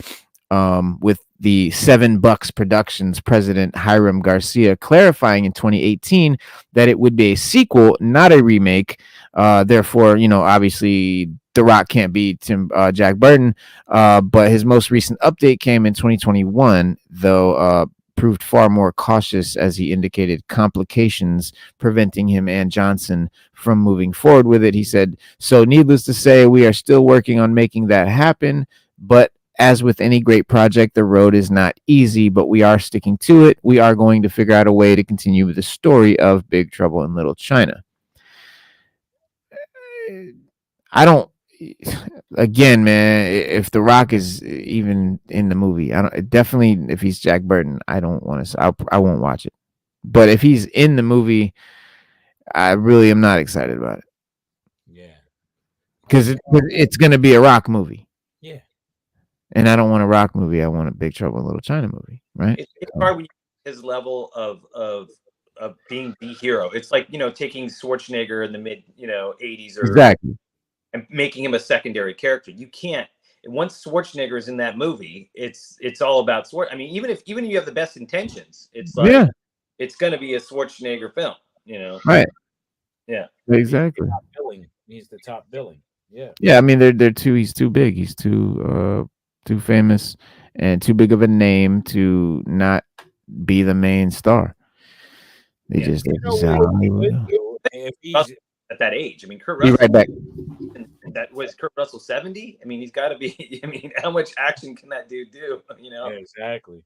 with the $7 Productions president Hiram Garcia clarifying in 2018 that it would be a sequel, not a remake. Therefore, obviously The Rock can't be Jack Burton, but his most recent update came in 2021, though proved far more cautious, as he indicated complications preventing him and Johnson from moving forward with it. He said, "So needless to say, we are still working on making that happen, but as with any great project, the road is not easy, but we are sticking to it. We are going to figure out a way to continue with the story of Big Trouble in Little China." Again, man, if The Rock is even in the movie, definitely if he's Jack Burton, I don't want to. I won't watch it. But if he's in the movie, I really am not excited about it. Yeah, because it's going to be a Rock movie. Yeah, and I don't want a Rock movie. I want a Big Trouble in Little China movie, right? It's hard when you his level of being the hero. It's like taking Schwarzenegger in the mid 80s or exactly. And making him a secondary character. You can't. Once Schwarzenegger is in that movie, it's all about Schwarzenegger. I mean, even if you have the best intentions, it's like it's going to be a Schwarzenegger film. Right? Yeah. Exactly. He's the top billing. Yeah. Yeah. I mean, they're too. He's too big. He's too famous and too big of a name to not be the main star. They just. If he's at that age, I mean, Kurt Russell. Be right back. That was Kurt Russell 70. I mean, he's got to be. I mean, how much action can that dude do? Yeah, exactly.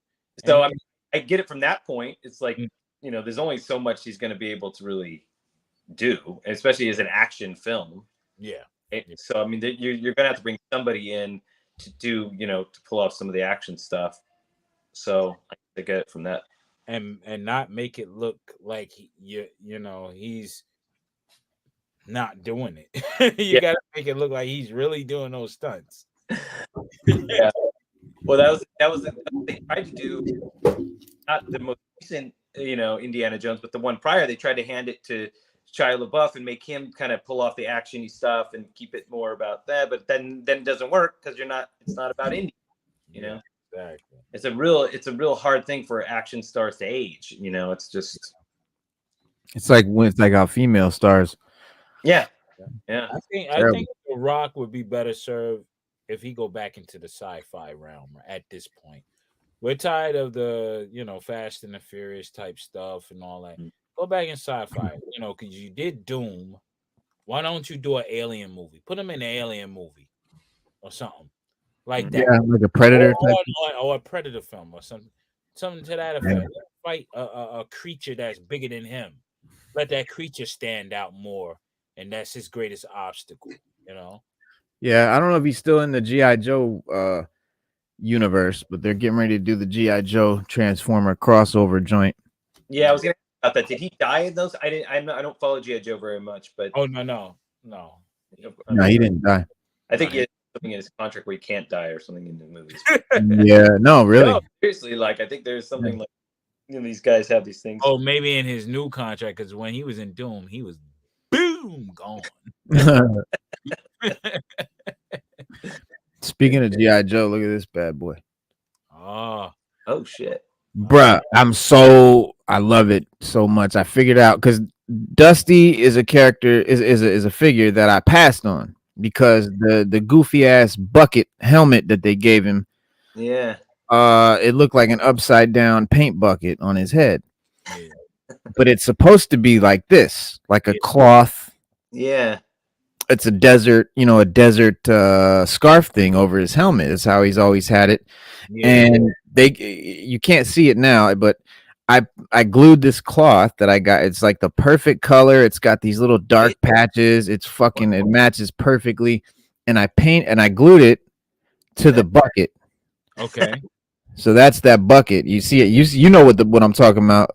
So I get it from that point. It's like there's only so much he's going to be able to really do, especially as an action film. Yeah. So I mean, you're going to have to bring somebody in to do to pull off some of the action stuff. So I get it from that, and not make it look like he's not doing it. You gotta make it look like he's really doing those stunts. Yeah. Well, that was they tried to do, not the most recent Indiana Jones, but the one prior. They tried to hand it to Shia LaBeouf and make him kind of pull off the actiony stuff and keep it more about that. But then it doesn't work because it's not about Indy. Exactly. It's a real hard thing for action stars to age. It's just. It's like how female stars. Yeah. I think The Rock would be better served if he go back into the sci-fi realm at this point. We're tired of the Fast and the Furious type stuff and all that. Go back in sci-fi, because you did Doom. Why don't you do an alien movie? Put him in an alien movie or something like that. Yeah, like a Predator or a Predator film or something to that effect. Fight a creature that's bigger than him. Let that creature stand out more. And that's his greatest obstacle, Yeah, I don't know if he's still in the G.I. Joe universe, but they're getting ready to do the G.I. Joe Transformer crossover joint. Yeah, I was gonna ask about that. Did he die in those? I don't follow G.I. Joe very much, but no, he didn't die. I think he has something in his contract where he can't die or something in the movies. Yeah, no, really. No, seriously, like I think there's something like these guys have these things. Oh, maybe in his new contract, because when he was in Doom, he was boom gone. Speaking of G.I. Joe, look at this bad boy. Oh shit. Bruh, I love it so much. I figured out because Dusty is a character, is a figure that I passed on because the goofy ass bucket helmet that they gave him. Yeah. It looked like an upside down paint bucket on his head. But it's supposed to be like this, like a cloth. Yeah. It's a desert scarf thing over his helmet. That's how he's always had it. Yeah. And you can't see it now, but I glued this cloth that I got. It's like the perfect color. It's got these little dark patches. It matches perfectly. And I glued it to the bucket. Okay. So that's that bucket. You see it. You know what I'm talking about.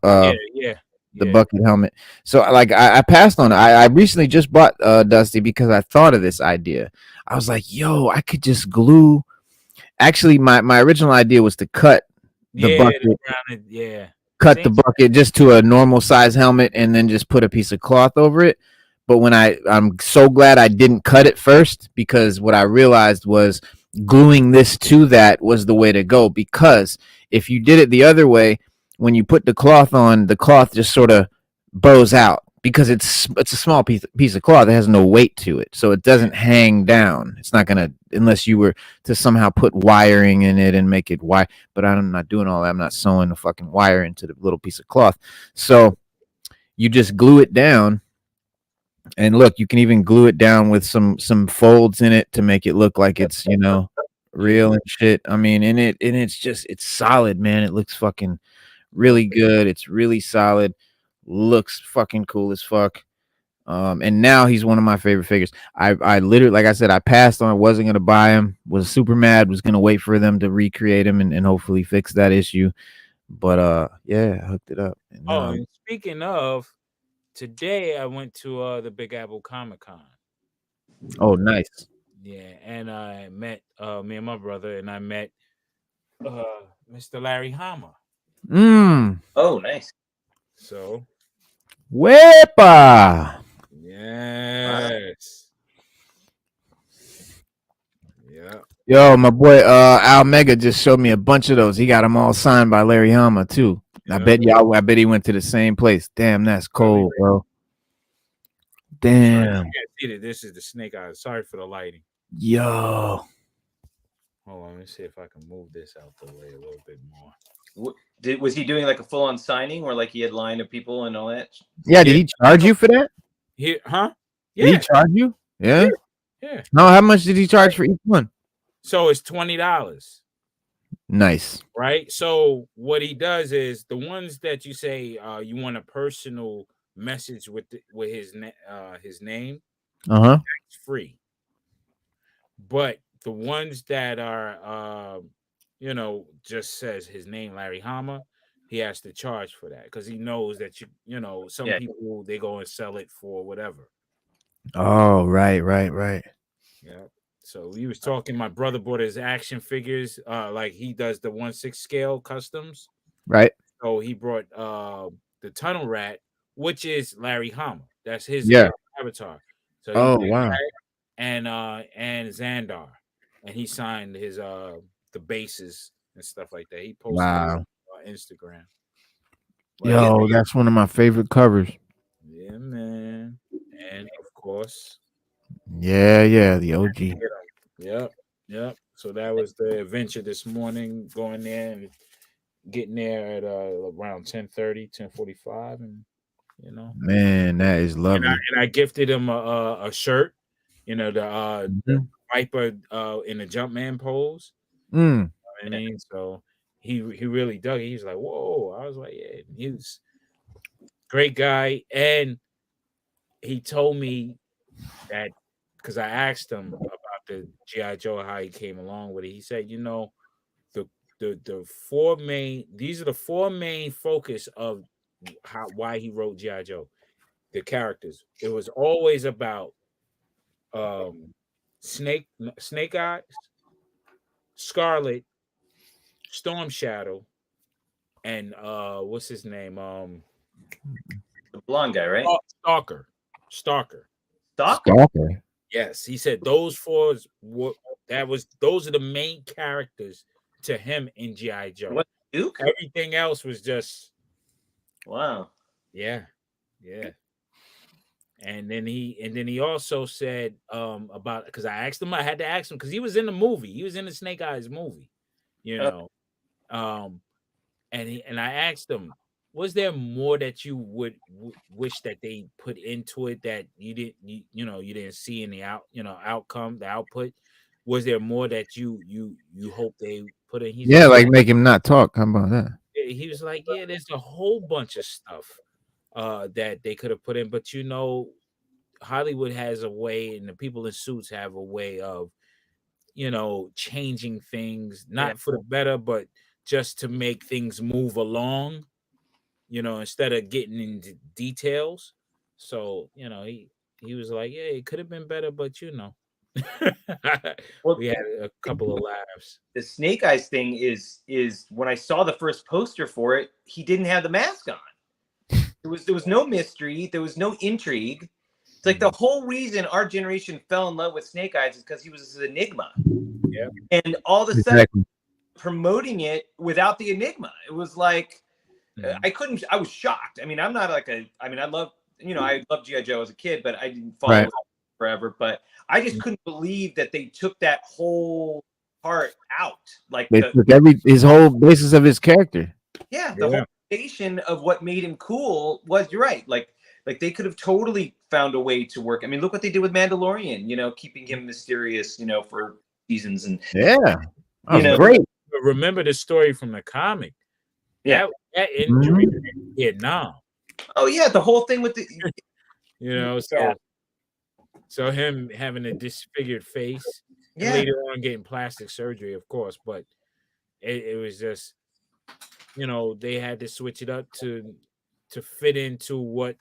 Yeah. The bucket helmet. So like I passed on it. I recently just bought Dusty because I thought of this idea. I was like, yo, I could just glue. Actually, my original idea was to cut the bucket. Cut the bucket just to a normal size helmet and then just put a piece of cloth over it. But when I'm so glad I didn't cut it first, because what I realized was gluing this to that was the way to go, because if you did it the other way, when you put the cloth on, the cloth just sort of bows out because it's a small piece of cloth that has no weight to it, so it doesn't hang down. It's not gonna, unless you were to somehow put wiring in it and make it wire. But I'm not doing all that. I'm not sewing the fucking wire into the little piece of cloth. So you just glue it down. And look, you can even glue it down with some folds in it to make it look like it's, real and shit. I mean, it's solid, man. It looks fucking really good. It's really solid. Looks fucking cool as fuck. And now he's one of my favorite figures. I literally, like I said, I passed on. I wasn't gonna buy him. Was super mad. Was gonna wait for them to recreate him and hopefully fix that issue. But yeah, I hooked it up. And, and speaking of, today I went to the Big Apple Comic-Con. Oh, nice. Yeah, and I met me and my brother, and I met Mr. Larry Hama. Oh, nice. So, Wepa. Yes. Yeah. Yo, my boy Al Mega just showed me a bunch of those. He got them all signed by Larry Hama too. Yeah. I bet he went to the same place. Damn, that's cold, bro. Damn. You can't see that this is the Snake Eyes. Sorry for the lighting. Yo. Hold on, let me see if I can move this out the way a little bit more. Was he doing like a full-on signing where like he had line of people and all that? Yeah, did he charge you for that? Huh? Yeah. Did he charge you? Yeah. Yeah. No, how much did he charge for each one? So it's $20. Nice. Right? So what he does is the ones that you say you want a personal message with his name, it's free. But the ones that are just says his name, Larry Hama, he has to charge for that because he knows that some people, they go and sell it for whatever. Oh, right. Yeah. So he was talking. My brother bought his action figures, like he does the 1/6 scale customs. Right. So he brought the Tunnel Rat, which is Larry Hama. That's his avatar. So wow. And Xandar, and he signed his the bases and stuff like that. He posted on Instagram. Yo, that's one of my favorite covers. Yeah, man. And of course, the OG. Yep. So that was the adventure this morning, going there and getting there at around 10:30, 10:45, and man, that is lovely. And I gifted him a shirt, the Viper in the Jumpman pose. I mean, so he really dug it. He was like, whoa. I was like, yeah, he was a great guy. And he told me that, because I asked him about the G.I. Joe, how he came along with it. He said, the four main, these are the four main focus of why he wrote G.I. Joe. The characters. It was always about Snake Eyes, Scarlet, Storm Shadow, and what's his name? The blonde guy, right? Stalker. Yes, he said those four those are the main characters to him in G.I. Joe. What, Duke? Everything else was just wow. Yeah. And then he also said about, because I had to ask him because he was in the movie. He was in the Snake Eyes movie, And I asked him, was there more that you would wish that they put into it that you didn't see in the outcome, the output? Was there more that you hope they put in? He's like make him not talk. How about that? He was like, yeah, there's a whole bunch of stuff that they could have put in, but Hollywood has a way, and the people in suits have a way of changing things, not for the better, but just to make things move along, instead of getting into details. So, he was like, yeah, it could have been better, but Well, we had a couple of laughs. the Snake Eyes thing is when I saw the first poster for it, he didn't have the mask on. There was no mystery, there was no intrigue. It's like the whole reason our generation fell in love with Snake Eyes is because he was this enigma. Yeah. And all of a sudden promoting it without the enigma. It was like I was shocked. I mean, I'm not like I love I loved G.I. Joe as a kid, but I didn't follow it forever. But I just couldn't believe that they took that whole part out. Like they took his whole basis of his character. Yeah, the whole foundation of what made him cool was, you're right. Like they could have totally found a way to work. I mean, look what they did with Mandalorian, keeping him mysterious, for seasons. And great. Remember the story from the comic. Yeah. That injury in Vietnam. Oh yeah, the whole thing with the so him having a disfigured face, yeah, later on getting plastic surgery, of course, but it was just they had to switch it up to fit into what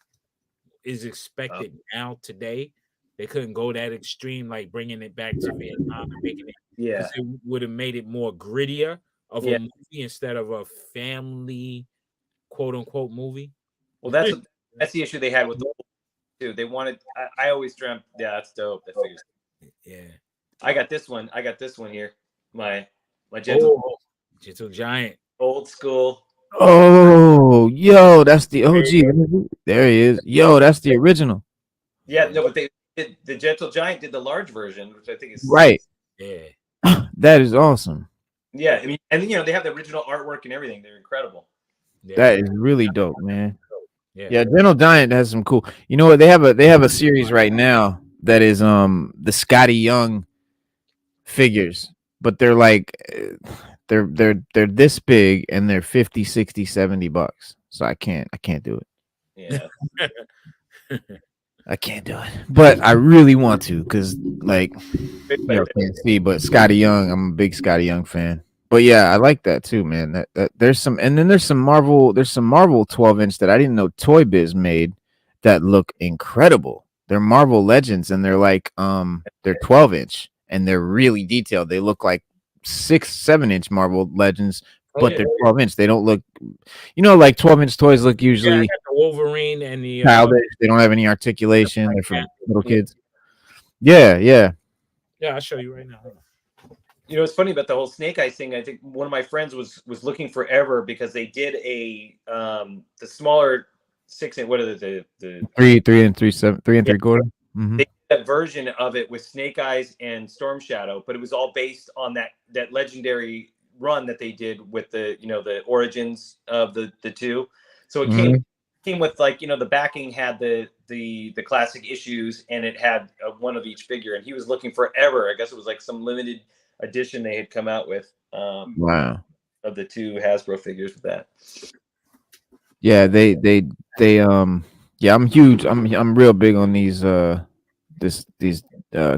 is expected now today. They couldn't go that extreme, like bringing it back to Vietnam and making it. Yeah, it would have made it more grittier of a movie instead of a family quote unquote movie. Well, that's the issue they had with the too. They wanted. I always dreamt. Yeah, that's dope. That figures. Yeah, I got this one here. My gentle giant, old school. Oh, yo, that's the OG. There he is. Yo, that's the original. Yeah, no, but the Gentle Giant did the large version, which I think is right. Yeah, that is awesome. Yeah, I mean, and they have the original artwork and everything. They're incredible. Yeah. That is really dope, man. Yeah, Gentle Giant has some cool. You know what? They have a series right now that is the Scotty Young figures, but they're like they're this big and they're 50, 60, 70 bucks. So I can't do it. Yeah. I can't do it. But I really want to because can't see, but Scotty Young, I'm a big Scotty Young fan. But yeah, I like that too, man. That there's some, and then there's some Marvel 12-inch that I didn't know Toy Biz made that look incredible. They're Marvel Legends, and they're like they're 12-inch and they're really detailed. They look like 6-7-inch Marvel Legends, but they're 12-inch. They don't look, like 12-inch toys look usually. the Wolverine and the childish. They don't have any articulation. They're for little kids. Yeah. Yeah, I'll show you right now. It's funny about the whole Snake Eyes thing. I think one of my friends was looking forever because they did the smaller 6-inch. What are the 3 and 3/7, 3 and 3/4? They did that version of it with Snake Eyes and Storm Shadow, but it was all based on that legendary run that they did with the the origins of the two. So it came with the backing had the classic issues, and it had one of each figure, and he was looking forever. I guess it was like some limited edition they had come out with wow, of the two Hasbro figures with that. Yeah, they yeah, I'm huge. I'm real big on these these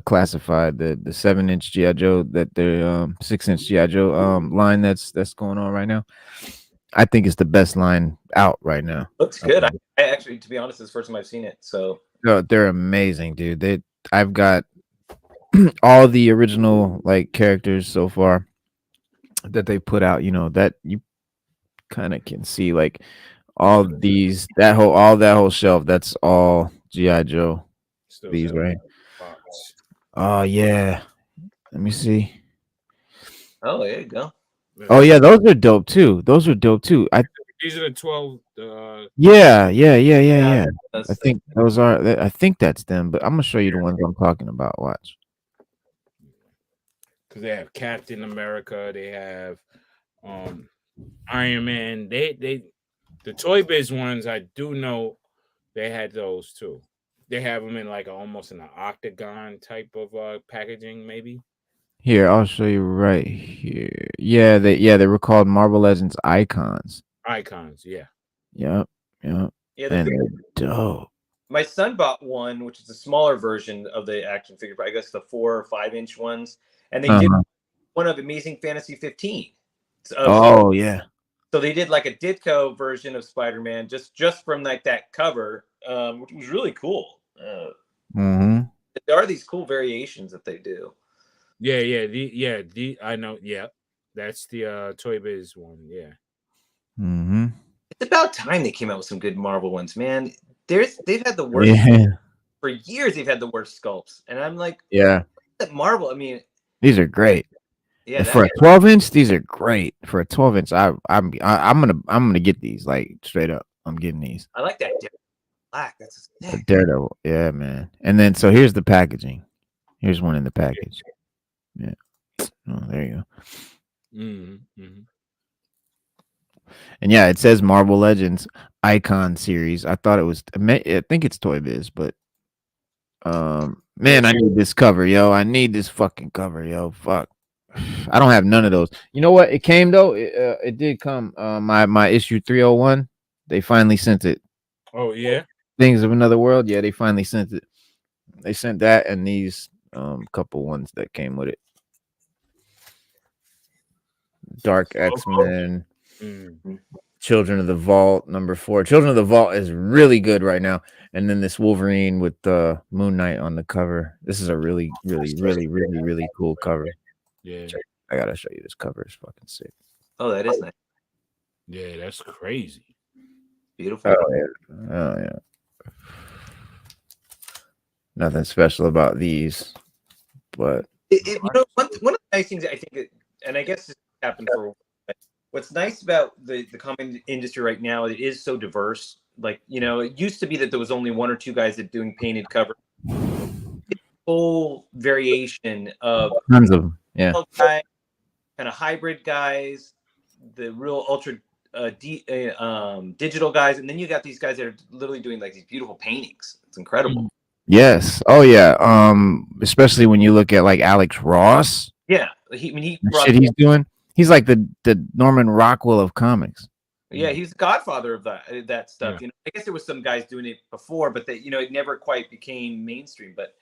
classified the 7-inch G.I. Joe, that they're 6-inch G.I. Joe line that's going on right now. I think it's the best line out right now. Looks good. I actually, to be honest, it's the first time I've seen it. So they're amazing, dude. I've got all the original characters so far that they put out, that you kind of can see all these, that whole shelf, that's all G.I. Joe. Still these, right? Oh yeah. Let me see. Oh, there you go. Oh yeah, those are dope too. These are the 12. Yeah. I think those are. I think that's them, but I'm gonna show you the ones I'm talking about. Watch. Because they have Captain America, they have Iron Man. They the Toy Biz ones, I do know they had those too. They have them in almost in an octagon type of packaging, maybe. Here, I'll show you right here. Yeah, they were called Marvel Legends Icons. Icons, yeah. Yep. Yeah, and they're dope. My son bought one, which is a smaller version of the action figure, but I guess the 4 or 5-inch ones. And they did one of Amazing Fantasy 15. Oh yeah. So they did like a Ditko version of Spider-Man just from like that cover, which was really cool. Mm-hmm. There are these cool variations that they do. I know. Yeah, that's the Toy Biz one. Yeah. Mm-hmm. It's about time they came out with some good Marvel ones, man. They've had the worst Yeah. for years. They've had the worst sculpts, and I'm like, Yeah. that Marvel. I mean, These are great. yeah, And for a 12-inch, these are great. For a 12-inch, I'm gonna get these like straight up. I'm getting these. I like that black. That's The sick. Daredevil. Yeah, man. And then so here's the packaging. Here's one in the package. Yeah. Oh, there you go. Mm-hmm. And yeah, it says Marvel Legends Icon series. I thought it was. I think it's Toy Biz, but man, I need this cover, yo. I need this fucking cover, yo. Fuck. I don't have none of those. You know what? It came though. It did come. My issue 301. They finally sent it. Oh yeah. Things of Another World. Yeah, they finally sent it. They sent that and these couple ones that came with it. Dark X-Men. Mm-hmm. Children of the Vault #4. Children of the Vault is really good right now. And then this Wolverine with Moon Knight on the cover. This is a really, really, really, really, really cool cover. Yeah. I gotta show you this cover. It's fucking sick. Oh, that is nice. Yeah, that's crazy. Beautiful. Oh yeah. Nothing special about these, but You know, one of the nice things I think, and I guess this happened for. What's nice about the comic industry right now, it is so diverse. Like, you know, it used to be that there was only one or two guys that doing painted cover. It's a whole variation of tons of them. Yeah. Guys, kind of hybrid guys, the real ultra digital guys, and then you got these guys that are literally doing like these beautiful paintings. It's incredible. Yes. Oh yeah. Especially when you look at like Alex Ross. Yeah. He The shit he's doing. He's like the Norman Rockwell of comics. Yeah, he's the godfather of that stuff. Yeah. You know, I guess there was some guys doing it before, but it never quite became mainstream. But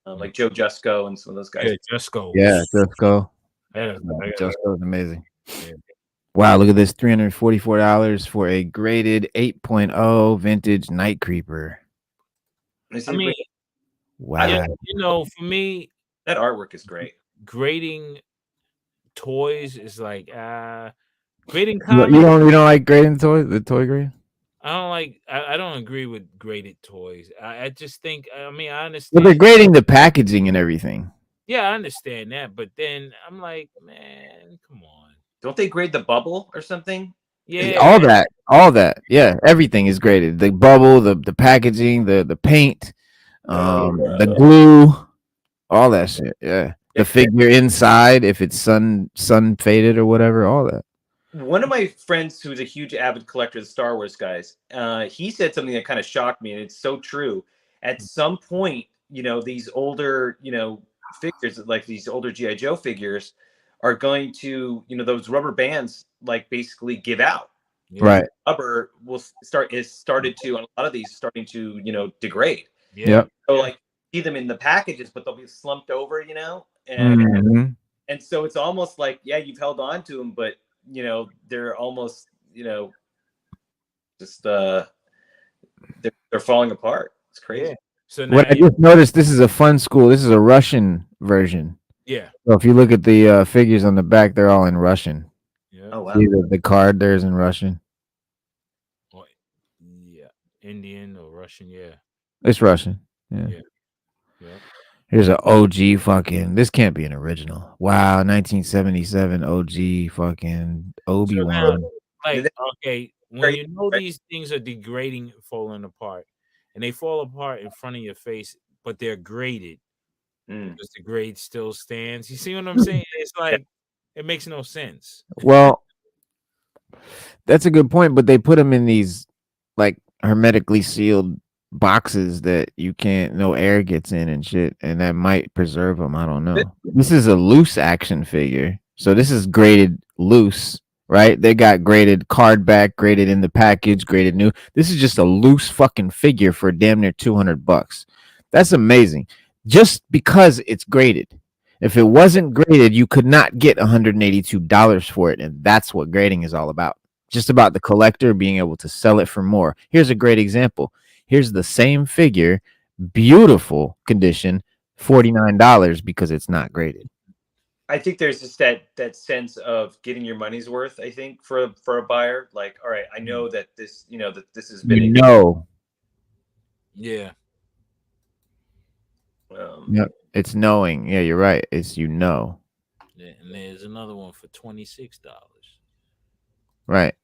like Joe Jusko and some of those guys. Yeah, Jusko. Yeah, Jusko. Yeah, Jusko is amazing. Yeah. Wow, look at this. $344 for a graded 8.0 vintage Night Creeper. I mean, wow. you know, for me, that artwork is great. Grading toys is like grading You comics. don't like grading the toy grade? I don't agree with graded toys. I just think, I mean, I understand. Well, they're grading the packaging and everything. Yeah, I understand that, but then I'm like, man, come on. Don't they grade the bubble or something? Yeah, all that. Yeah, everything is graded. The bubble, the packaging, the paint, the glue, all that shit. Yeah. The figure inside, if it's sun faded or whatever, all that. One of my friends who's a huge avid collector of the Star Wars guys, he said something that kind of shocked me, and it's so true. At some point, you know, these older, you know, figures, like these older G.I. Joe figures, are going to, you know, those rubber bands like basically give out. Right. Rubber started to, on a lot of these, starting to, you know, degrade. Yeah. So like see them in the packages, but they'll be slumped over, you know, and so it's almost like, yeah, you've held on to them, but you know, they're almost, you know, just they're falling apart. It's crazy. Yeah. So what I just noticed, this is a Fun School. This is a Russian version. Yeah. So if you look at the figures on the back, they're all in Russian. Yeah. Oh wow. See the card there's in Russian. Oh, yeah. Indian or Russian, yeah. It's Russian. Yeah. Yeah. Here's an OG fucking. This can't be an original. Wow, 1977 OG fucking Obi-Wan. Like, okay, when you know these things are degrading, falling apart, and they fall apart in front of your face, but they're graded because the grade still stands. You see what I'm saying? It's like it makes no sense. Well, that's a good point, but they put them in these like hermetically sealed boxes that you can't, no air gets in and shit, and that might preserve them. I don't know. This is a loose action figure, so this is graded loose, right? They got graded card back, graded in the package, graded new. This is just a loose fucking figure for damn near $200. That's amazing, just because it's graded. If it wasn't graded, you could not get $182 for it, and that's what grading is all about. Just about the collector being able to sell it for more. Here's a great example. Here's the same figure, beautiful condition, $49 because it's not graded. I think there's just that sense of getting your money's worth. I think for a buyer, like, all right, I know that this, that this has been. Yeah. Yep. It's knowing. Yeah, you're right. It's Yeah, and there's another one for $26. Right.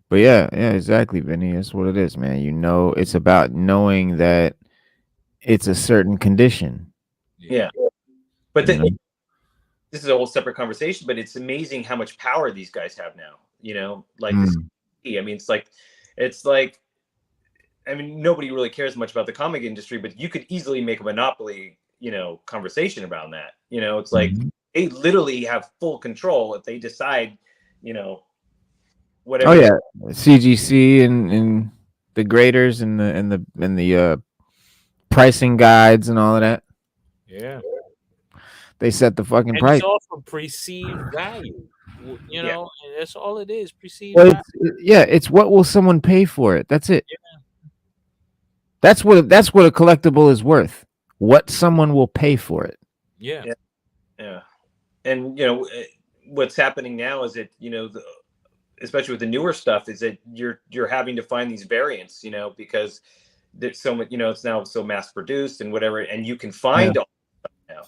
But yeah, exactly, Vinny. That's what it is, man. It's about knowing that it's a certain condition. Yeah. But this is a whole separate conversation, but it's amazing how much power these guys have now. Like this. I mean, it's like, I mean, nobody really cares much about the comic industry, but you could easily make a monopoly, conversation around that. It's like they literally have full control if they decide, whatever. Oh yeah, CGC and the graders and the pricing guides and all of that. Yeah. They set the fucking And price. it's all for perceived value. And that's all it is, perceived Well, value. it's what will someone pay for it. That's it. Yeah. That's what a collectible is worth. What someone will pay for it. Yeah. And what's happening now is that especially with the newer stuff, is that you're having to find these variants, because there's so much, it's now so mass produced and whatever, and you can find all that now.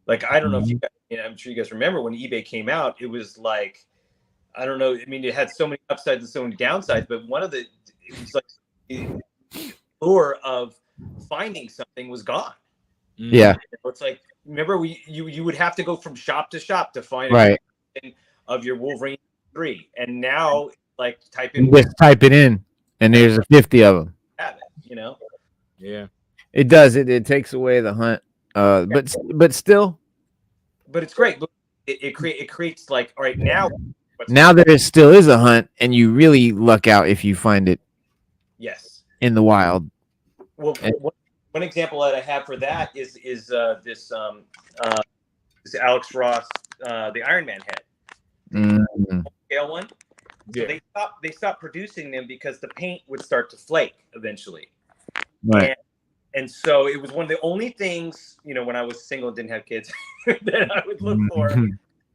Like, I don't know if you guys, I'm sure you guys remember when eBay came out, it was like, I don't know. I mean, it had so many upsides and so many downsides, but it was like the lure of finding something was gone. Yeah. It's like, remember you would have to go from shop to shop to find right of your Wolverine 3, and now like type it in, and there's 50 of them. Have it, Yeah. It does. It takes away the hunt. But still. But it's great. It creates like, all right, now there still is a hunt, and you really luck out if you find it. Yes. In the wild. Well, one example that I have for that is this Alex Ross, the Iron Man head. Scale one. Yeah. So they stopped producing them because the paint would start to flake eventually. Right. And so it was one of the only things, when I was single and didn't have kids, that I would look for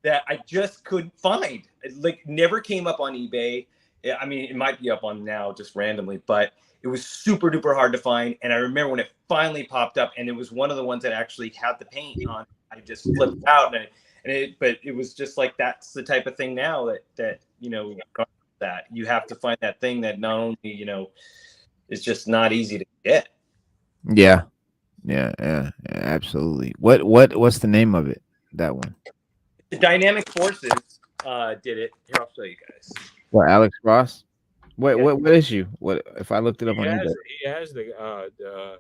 that I just couldn't find. It, like, never came up on eBay. I mean, it might be up on now just randomly, but it was super duper hard to find. And I remember when it finally popped up, and it was one of the ones that actually had the paint on. I just flipped out, but it was just like, that's the type of thing now that that you have to find that thing that not only is just not easy to get. Yeah, absolutely. What's the name of it? That one. The Dynamic Forces did it. Here, I'll show you guys. What, Alex Ross? What issue? What if I looked it up on eBay? He has the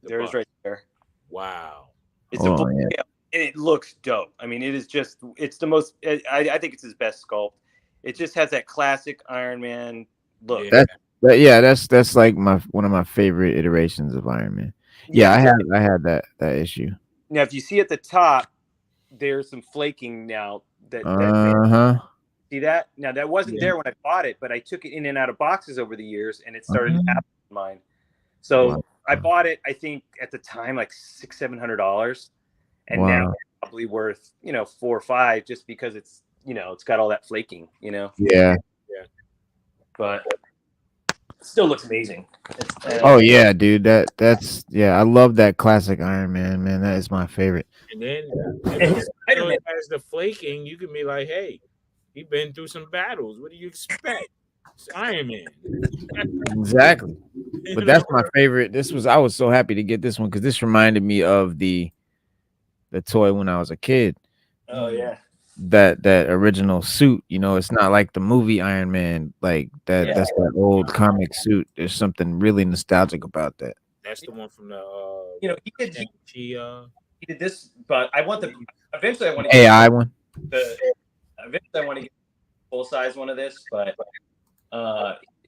There's right there. Wow. It's a full scale, and it looks dope. I mean, it's the most. I think it's his best sculpt. It just has that classic Iron Man look. That's like one of my favorite iterations of Iron Man. Yeah, I had that issue. Now, if you see at the top, there's some flaking now. See that? Now, that wasn't there when I bought it, but I took it in and out of boxes over the years, and it started to happen in mine. So I bought it, I think, at the time, like $600-700, and now it's probably worth $4 or $5 just because it's it's got all that flaking. Yeah. But it still looks amazing. Oh yeah, dude. That's I love that classic Iron Man. Man, that is my favorite. And then it has the flaking. You can be like, hey, he's been through some battles. What do you expect? It's Iron Man. Exactly. But that's my favorite. I was so happy to get this one because this reminded me of the toy when I was a kid. Oh yeah. That original suit, it's not like the movie Iron Man, like that. Yeah. That's that old comic suit. There's something really nostalgic about that. That's the one from the he did this, but I want eventually I want to get AI one. Eventually I want to get full size one of this, but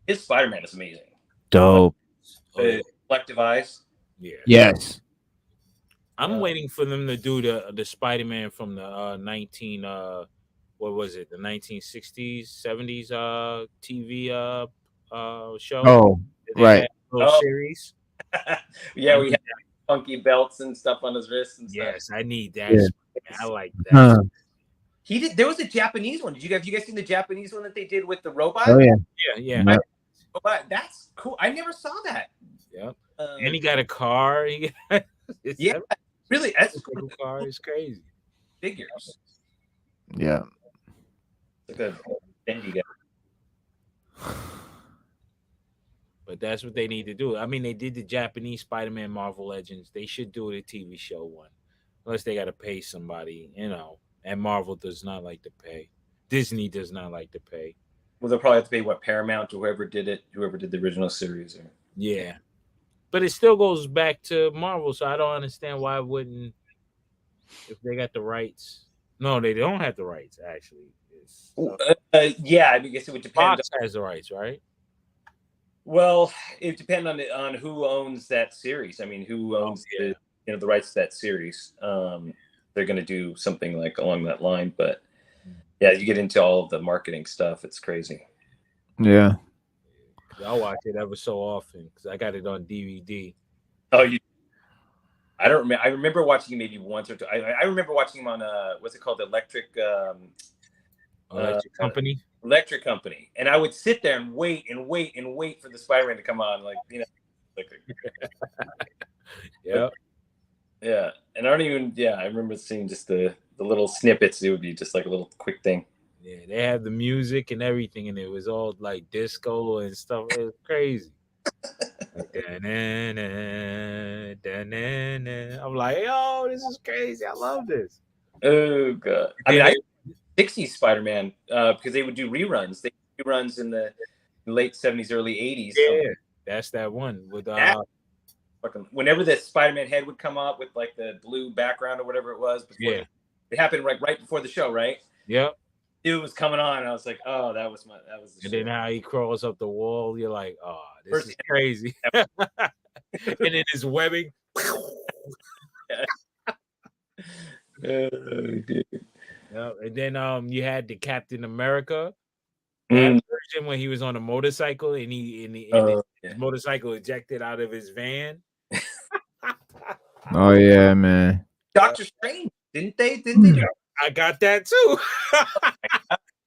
his Spider-Man is amazing. Dope. The Collective Eyes. Yeah. Yes. I'm waiting for them to do the Spider-Man from the 19 what was it? The 1960s, 70s TV show. Oh, They right. had a little Oh. series. Yeah, I we need had funky belts and stuff on his wrists and stuff. Yes, I need that. Yeah. Spider-Man. I like that. Huh. He did. There was a Japanese one. Did you guys seen the Japanese one that they did with the robot? Oh yeah. Yeah. Yeah. Robot? That's cool. I never saw that. Yep. Um, And he got a car. It's yeah, really, that's a cool car. It's crazy. figures. Yeah. Like a bendy guy. But that's what they need to do. I mean, they did the Japanese Spider-Man Marvel Legends. They should do a TV show one. Unless they got to pay somebody, And Marvel does not like to pay. Disney does not like to pay. Well, they'll probably have to pay Paramount or whoever did the original series. Or Yeah. But it still goes back to Marvel, so I don't understand why it wouldn't, if they got the rights. No, they don't have the rights, actually. yeah, I guess it would depend. Fox has the rights, right? Well, it depends on who owns that series. I mean, who owns the rights to that series. They're going to do something like along that line, but yeah, you get into all of the marketing stuff. It's crazy. Yeah. I watch it ever so often because I got it on DVD. Oh, I don't remember. I remember watching maybe once or two. I remember watching him on what's it called, Electric Company. Electric Company, and I would sit there and wait for the Spider-Man to come on, Yeah. Yeah, and I remember seeing just the little snippets. It would be just like a little quick thing. Yeah, they have the music and everything, and it was all like disco and stuff. It was crazy. I'm like, yo, this is crazy. I love this. Oh god! I mean, 60s Spider-Man because they would do reruns. They did reruns in the late 70s, early 80s. Yeah, that's that one with whenever the Spider-Man head would come up with like the blue background or whatever it was. It happened right before the show, right? Yep. It was coming on, and I was like, "Oh, that was the And show." then how he crawls up the wall, you're like, "Oh, this is crazy." And then his webbing. Dude. Yep. And then you had the Captain America version when he was on a motorcycle and his motorcycle ejected out of his van. Oh yeah, man. Doctor Strange, didn't they? Didn't they? I got that too.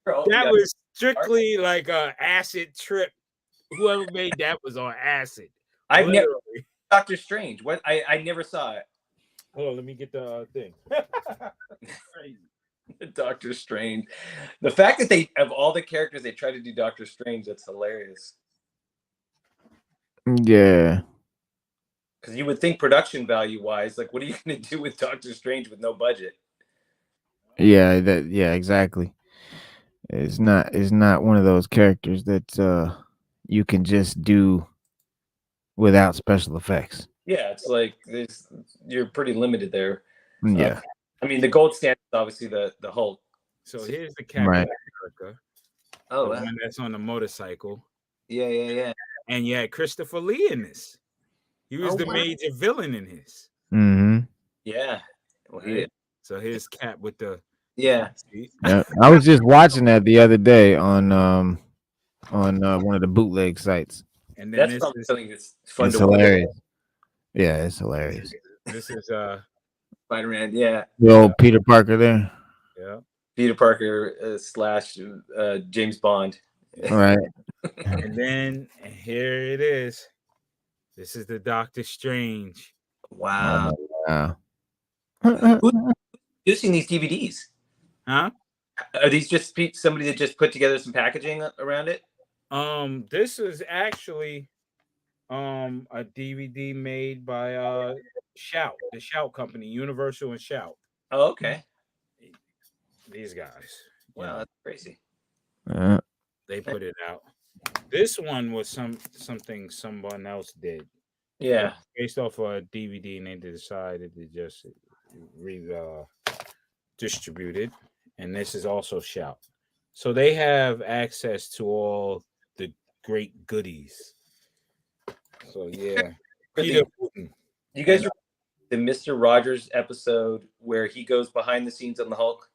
That was strictly like a acid trip. Whoever made that was on acid. I've never Doctor Strange. What? I never saw it. Hold on, let me get the thing. Doctor Strange. The fact that they, of all the characters, they try to do Doctor Strange, that's hilarious. Yeah. Because you would think production value wise, like, what are you going to do with Doctor Strange with no budget? Yeah, exactly. It's not one of those characters that you can just do without special effects. Yeah, it's like you're pretty limited there. Yeah. I mean, the gold standard is obviously the Hulk. So here's the Captain America. Oh, the one that's on the motorcycle. Yeah. And you had Christopher Lee in this. He was the major villain in his. Mm-hmm. Yeah. Right? So here's Cap with the yeah. I was just watching that the other day on one of the bootleg sites. And then that's something that's fun to hilarious. Watch. Yeah, it's hilarious. This is Spider-Man. Yeah. The old Peter Parker there. Yeah. Peter Parker / James Bond. All right. And then here it is. This is the Doctor Strange. Wow. Wow. Who's producing these DVDs? Huh? Are these just somebody that just put together some packaging around it? This is actually a DVD made by Shout, the Shout company, Universal and Shout. Oh, okay. These guys. Wow, that's crazy. They put it out. This one was something someone else did. Yeah. Based off a DVD, and they decided to just distribute it. And this is also Shout. So they have access to all the great goodies. So yeah. Peter Putin. You guys the Mr. Rogers episode where he goes behind the scenes on the Hulk?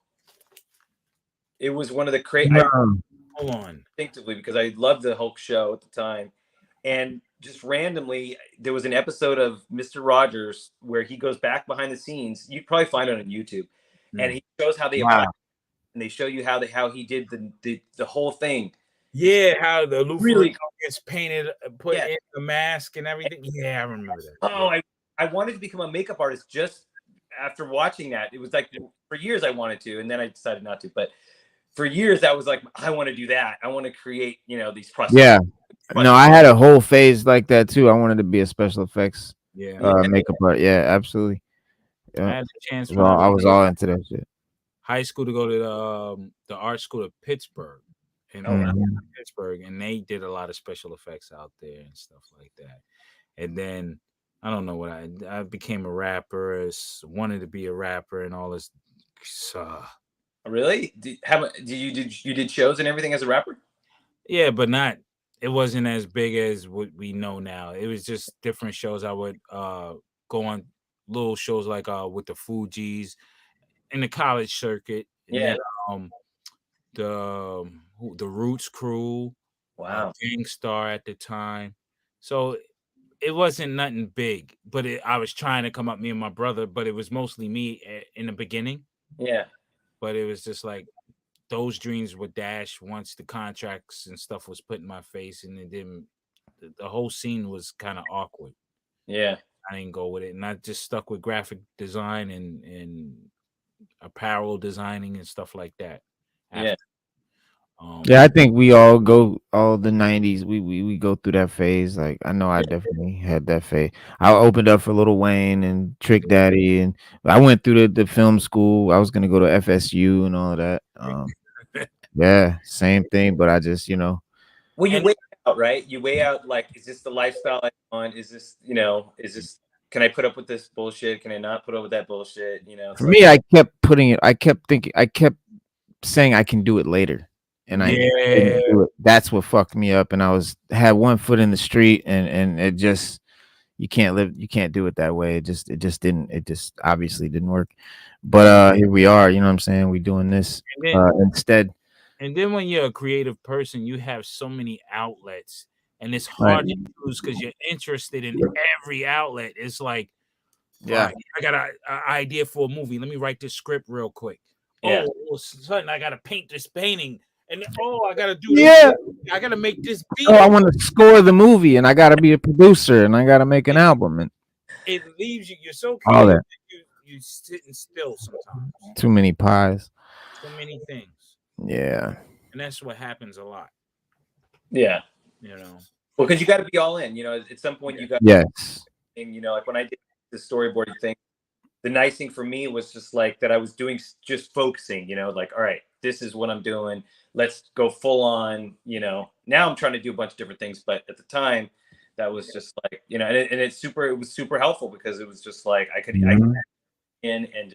It was one of the crazy. Hold on. Instinctively, because I loved the Hulk show at the time, and just randomly there was an episode of Mr. Rogers where he goes back behind the scenes. You probably find it on YouTube, and he shows how they Wow. and they show you how he did the whole thing. Yeah, how the Lou Really- Ferrigno gets painted, put Yeah. in the mask and everything. Yeah, I remember that. Oh, I wanted to become a makeup artist just after watching that. It was like for years I wanted to, and then I decided not to. But for years I was like, I want to do that. I want to create, these prosthetics. Yeah. No, I had a whole phase like that too. I wanted to be a special effects Yeah, makeup art. Yeah, absolutely. I Yeah. had the chance. So I was all into that shit. high school to go to the art school of Pittsburgh, in Pittsburgh, and they did a lot of special effects out there and stuff like that. And then I don't know what I became a rapper, wanted to be a rapper, and all this. Really? You did shows and everything as a rapper? Yeah, but not. It wasn't as big as what we know now. It was just different shows. I would go on little shows like with the Fugees in the college circuit. And Yeah. then, the Roots crew. Wow. Gangstar at the time. So it wasn't nothing big, but I was trying to come up, me and my brother, but it was mostly me in the beginning. Yeah. But it was just like those dreams were dashed once the contracts and stuff was put in my face, and it didn't. The whole scene was kind of awkward. Yeah. I didn't go with it, and I just stuck with graphic design and apparel designing and stuff like that. Yeah. Yeah, I think we all the 90s. We go through that phase. Like I know I definitely had that phase. I opened up for Lil Wayne and Trick Daddy, and I went through the film school. I was gonna go to FSU and all of that. Yeah, same thing. But I just Well, you weigh out, right? You weigh out like, is this the lifestyle I want? Is this, can I put up with this bullshit? Can I not put up with that bullshit? For me, I kept putting it. I kept saying I can do it later. And I didn't do it. That's what fucked me up. And I had one foot in the street, and it just you can't do it that way. It just obviously didn't work. But here we are, you know what I'm saying? We doing this instead. And then when you're a creative person, you have so many outlets, and it's hard to choose because you're interested in every outlet. It's like, yeah, I got an idea for a movie. Let me write this script real quick. Yeah. Oh, sudden I gotta paint this painting. And I gotta do this. I gotta make this beat. Oh, I want to score the movie, and I gotta be a producer, and I gotta make an album, and it leaves you. You're so all creative that. You sitting still sometimes. Too many pies. So many things. Yeah. And that's what happens a lot. Yeah. Well, because you got to be all in. At some point you got. Yes. And like when I did the storyboarding thing, the nice thing for me was just like that I was doing just focusing. Like, all right, this is what I'm doing. Let's go full on, now I'm trying to do a bunch of different things. But at the time that was just like, and it was super helpful because it was just like, I could in and,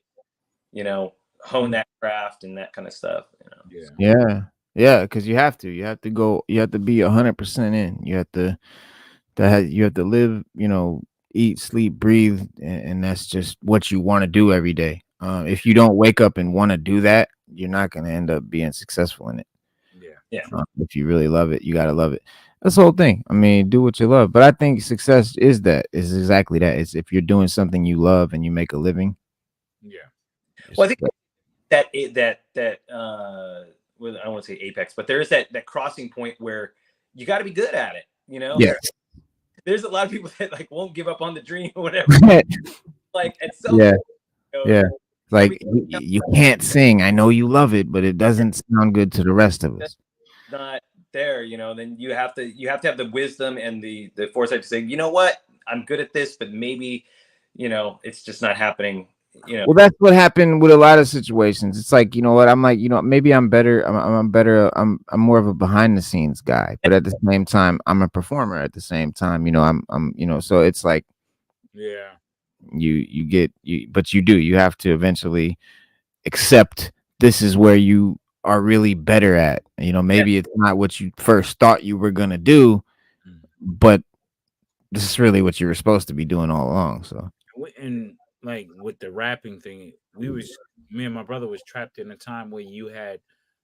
hone that craft and that kind of stuff. Yeah. Cause you have to be 100% in. You have to live, eat, sleep, breathe. And that's just what you want to do every day. If you don't wake up and want to do that, you're not going to end up being successful in it. Yeah. If you really love it, you got to love it. That's the whole thing. I mean, do what you love. But I think success is exactly that. It's if you're doing something you love and you make a living. Yeah. Well, I think that well, I don't want to say apex, but there is that crossing point where you got to be good at it. Yes. There's a lot of people that like won't give up on the dream or whatever. Like at some yeah. point, Yeah. Like you can't sing. I know you love it, but it doesn't sound good to the rest of us. Not there, then you have to have the wisdom and the foresight to say, you know what, I'm good at this, but maybe, it's just not happening. Well, that's what happened with a lot of situations. It's like, you know what, I'm like, maybe I'm better. I'm more of a behind the scenes guy, but at the same time, I'm a performer at the same time. So it's like, yeah. But you have to eventually accept this is where you are really better at. Maybe it's not what you first thought you were gonna do, but this is really what you were supposed to be doing all along. So, and like with the rapping thing, me and my brother was trapped in a time where you had,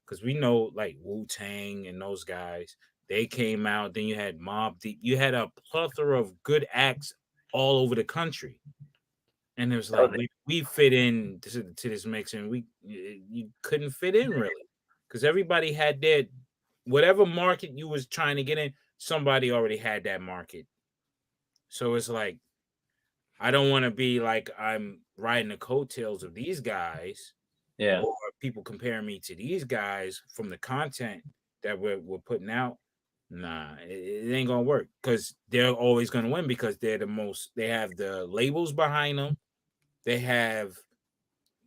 because we know like Wu-Tang and those guys, they came out. Then you had Mobb Deep. You had a plethora of good acts all over the country, and it was like we fit in to this mix, and you couldn't fit in really, because everybody had their whatever market you was trying to get in. Somebody already had that market, so it's like I don't want to be like I'm riding the coattails of these guys, Yeah. or people comparing me to these guys from the content that we're putting out. Nah, it ain't gonna work because they're always gonna win because they're the most. They have the labels behind them. They have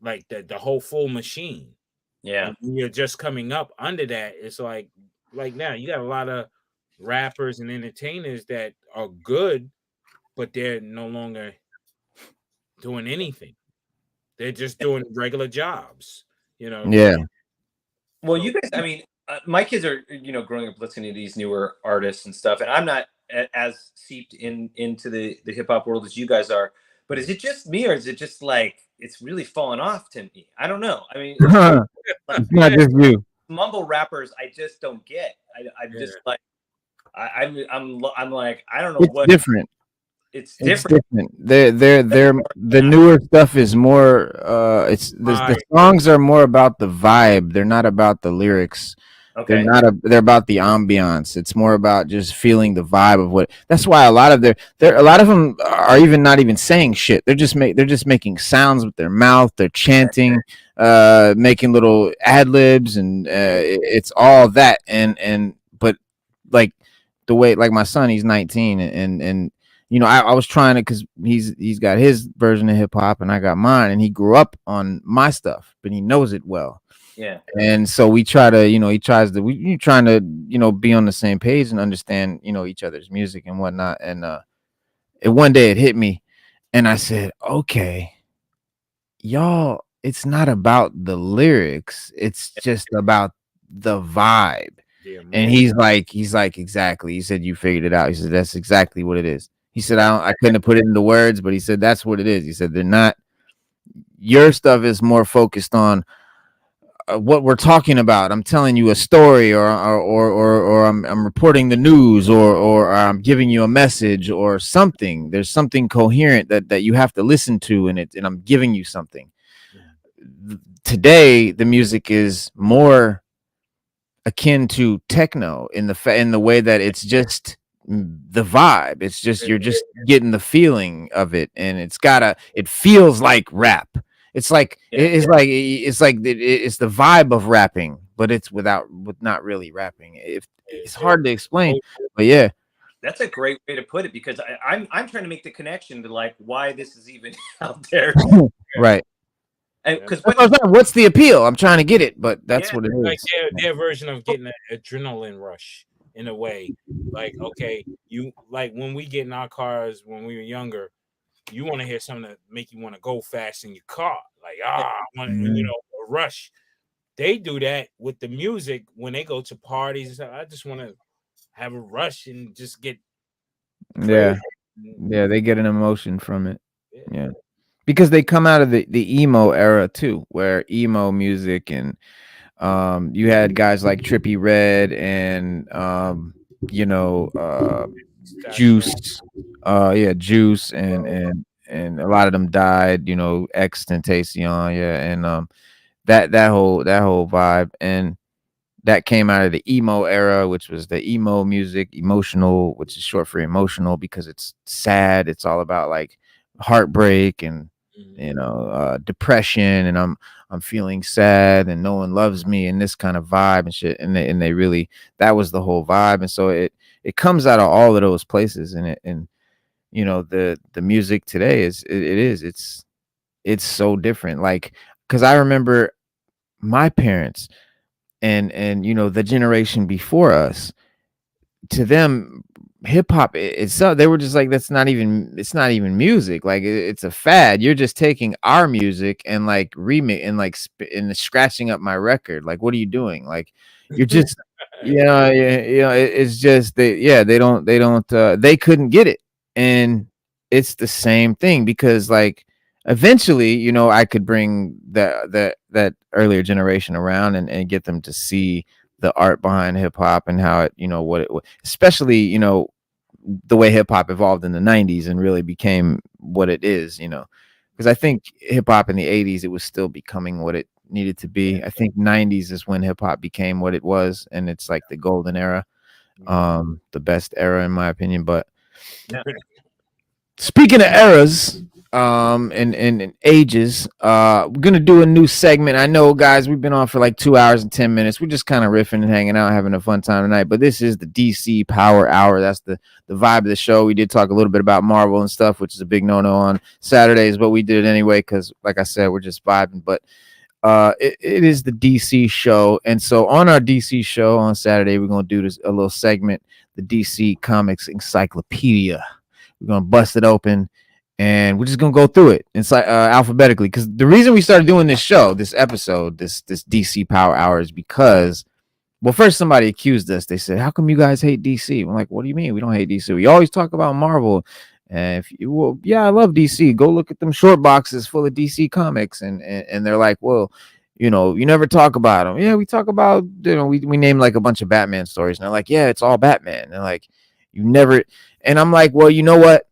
like the whole full machine. Yeah. And you're just coming up under that. It's like now you got a lot of rappers and entertainers that are good, but they're no longer doing anything. They're just doing regular jobs, you know. Yeah. Well, you guys, I mean, my kids are, you know, growing up listening to these newer artists and stuff, and I'm not as seeped into the hip hop world as you guys are. But is it just me, or is it just like it's really fallen off to me? I don't know. I mean, It's not just you. mumble rappers, I just don't get. I'm just like, I'm like, I don't know It's what. different. It's It's different. different. They're the newer stuff is more. It's the songs are more about the vibe. They're not about the lyrics. Okay. They're about the ambiance. It's more about just feeling the vibe of what. That's why a lot of a lot of them are even not even saying shit. They're just making sounds with their mouth. They're chanting, making little ad libs, and it's all that. But like the way, like my son, he's 19, and you know, I was trying to, because he's got his version of hip hop and I got mine, and he grew up on my stuff, but he knows it well. Yeah. And so we try to, you know, we trying to, you know, be on the same page and understand, you know, each other's music and whatnot. And one day it hit me, and I said, okay, y'all, it's not about the lyrics, it's just about the vibe. Yeah, And he's like, exactly. He said, you figured it out. He said, that's exactly what it is. He said, I couldn't have put it into words, but he said, that's what it is. He said, they're not, your stuff is more focused on what we're talking about. I'm telling you a story, or I'm reporting the news, or I'm giving you a message or something. There's something coherent that you have to listen to, and I'm giving you something. Today, the music is more akin to techno in the way that it's just the vibe. It's just you're just getting the feeling of it, and it feels like rap. It's like it's the vibe of rapping, but it's with not really rapping. It's hard to explain, but yeah. That's a great way to put it, because I'm trying to make the connection to like why this is even out there. Right. Because what's the appeal? I'm trying to get it, but that's what it is. Like their version of getting an adrenaline rush in a way. Like, okay, you like when we get in our cars when we were younger, you want to hear something that make you want to go fast in your car. Like, I want you know, a rush. They do that with the music when they go to parties and stuff. I just want to have a rush and just get crazy. Yeah, they get an emotion from it. Yeah. Because they come out of the emo era too, where emo music and you had guys like Trippie Redd and you know, Juice, Juice, and a lot of them died, you know, XXXTentacion, and that whole vibe, and that came out of the emo era, which was the emo music, emotional, which is short for emotional because it's sad. It's all about like heartbreak and you know, depression, and I'm feeling sad and no one loves me, and this kind of vibe and shit, and they really, that was the whole vibe. And so it comes out of all of those places, and you know, the music today it's so different. Like, because I remember my parents and you know, the generation before us, to them hip hop itself, they were just like, it's not even music. Like, it's a fad. You're just taking our music and like remix and like and scratching up my record. Like, what are you doing? Like, you're just you know, it's just they couldn't get it. And it's the same thing, because like eventually, you know, I could bring that earlier generation around and get them to see the art behind hip hop and how it, you know, what it, especially, you know, the way hip hop evolved in the 90s and really became what it is, you know, because I think hip hop in the 80s, it was still becoming what it needed to be. I think 90s is when hip hop became what it was, and it's like the golden era, the best era in my opinion. But Yeah. speaking of eras, and ages, we're gonna do a new segment. I know, guys, we've been on for like 2 hours and 10 minutes. We're just kind of riffing and hanging out, having a fun time tonight. But this is the DC Power Hour. That's the vibe of the show. We did talk a little bit about Marvel and stuff, which is a big no-no on Saturdays, but we did it anyway because, like I said, we're just vibing. But it is the DC show, and so on our DC show on Saturday, we're gonna do this a little segment, the DC Comics Encyclopedia. We're gonna bust it open, and we're just gonna go through it inside alphabetically. Because the reason we started doing this show, this episode, this DC Power Hour is because, well, first somebody accused us. They said, "How come you guys hate DC?" I'm like, "What do you mean? We don't hate DC. We always talk about Marvel." And if you, well, yeah, I love DC. Go look at them short boxes full of DC comics, and they're like, "Well, you know, you never talk about them." Yeah, we talk about, you know, we name like a bunch of Batman stories, and they're like, "Yeah, it's all Batman." And they're like, "You never," and I'm like, "Well, you know what?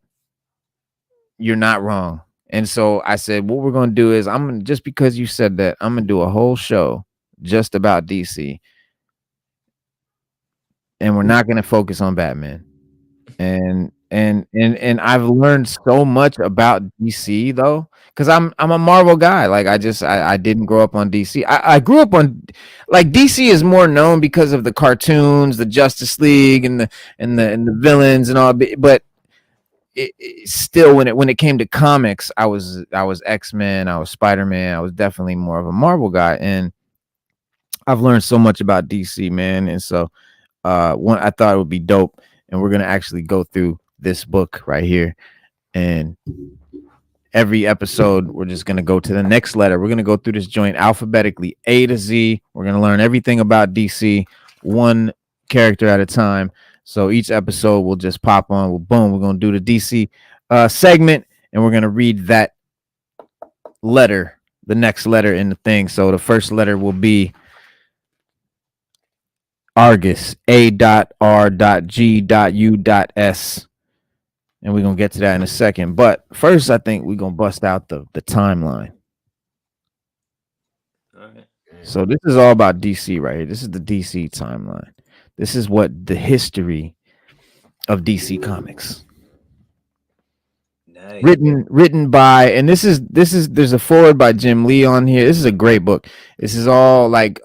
You're not wrong." And so I said, what we're going to do is I'm going to, just because you said that, I'm going to do a whole show just about DC. And we're not going to focus on Batman. And I've learned so much about DC though, because I'm a Marvel guy. Like I didn't grow up on DC. I grew up on, like, DC is more known because of the cartoons, the Justice League, and the villains and all. But it still, when it came to comics, I was X-Men, I was Spider-Man, I was definitely more of a Marvel guy, and I've learned so much about DC, man. And so I thought it would be dope, and we're gonna actually go through this book right here, and every episode we're just gonna go to the next letter. We're gonna go through this joint alphabetically, A to Z. We're gonna learn everything about DC, one character at a time. So each episode will just pop on. Well, boom, we're going to do the DC segment, and we're going to read that letter, the next letter in the thing. So the first letter will be Argus, A.R.G.U.S. And we're going to get to that in a second. But first, I think we're going to bust out the timeline. All right. So this is all about DC right here. This is the DC timeline. This is what the history of DC Comics. Nice. Written by, and this is there's a foreword by Jim Lee on here. This is a great book. This is all like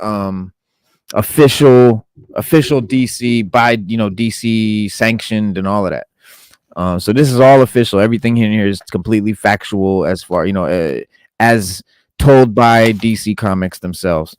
official DC, by, you know, DC sanctioned and all of that. So this is all official. Everything in here is completely factual as far, you know, as told by DC Comics themselves.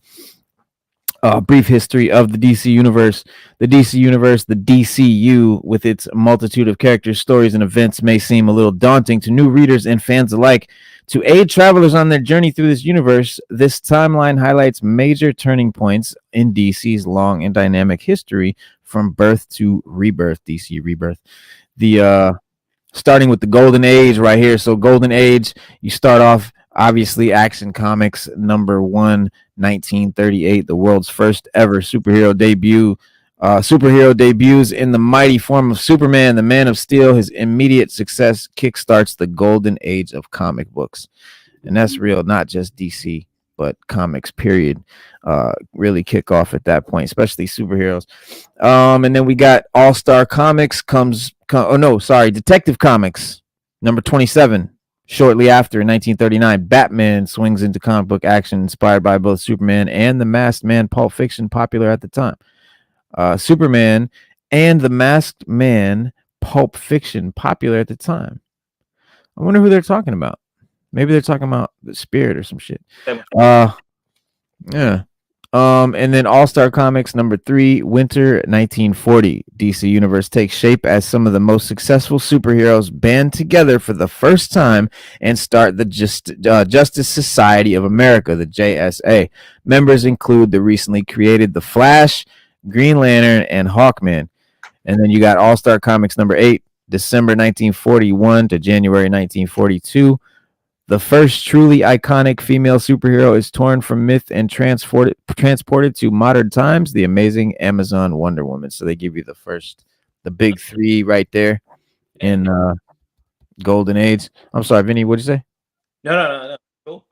Brief history of the DC universe. The DC universe, the DCU, with its multitude of characters, stories, and events, may seem a little daunting to new readers and fans alike. To aid travelers on their journey through this universe, this timeline highlights major turning points in DC's long and dynamic history, from birth to rebirth. DC Rebirth. The starting with the Golden Age right here. So Golden Age, you start off, obviously, Action Comics number 1, 1938, the world's first ever superhero debut. Superhero debuts in the mighty form of Superman, the Man of Steel. His immediate success kickstarts the golden age of comic books. And that's real, not just DC, but comics, period. Really kick off at that point, especially superheroes. And then we got All-Star Comics Detective Comics, number 27. Shortly after, in 1939, Batman swings into comic book action, inspired by both Superman and the Masked Man, Pulp Fiction, popular at the time. Superman and the Masked Man, Pulp Fiction, popular at the time. I wonder who they're talking about. Maybe they're talking about the Spirit or some shit. Yeah. And then All-Star Comics number 3, winter 1940. DC Universe takes shape as some of the most successful superheroes band together for the first time and start the Justice Society of America, the JSA. Members include the recently created The Flash, Green Lantern, and Hawkman. And then you got All-Star Comics number 8, December 1941 to January 1942. The first truly iconic female superhero is torn from myth and transported to modern times. The amazing Amazon Wonder Woman. So they give you the big three right there in Golden Age. I'm sorry, Vinny. What'd you say? No. Cool.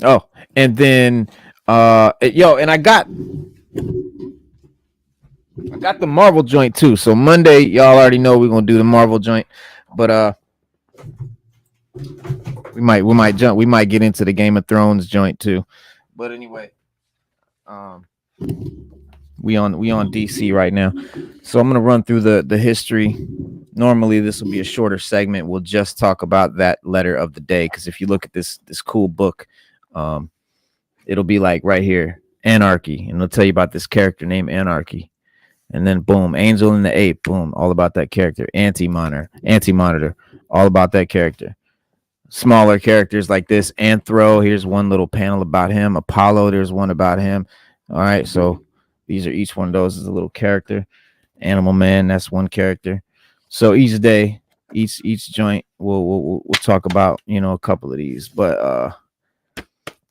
Oh, and then and I got the Marvel joint too. So Monday, y'all already know we're gonna do the Marvel joint, but we might get into the Game of Thrones joint too. But anyway, we on DC right now, so I'm gonna run through the history. Normally this will be a shorter segment. We'll just talk about that letter of the day, because if you look at this cool book, it'll be like right here, Anarchy, and it'll tell you about this character named Anarchy. And then boom, Angel and the Ape, boom, all about that character. Anti-Monitor, all about that character. Smaller characters like this, Anthro, here's one little panel about him. Apollo, there's one about him. All right, so these are each one of those is a little character. Animal Man, that's one character. So each day, each joint, we'll talk about, a couple of these. But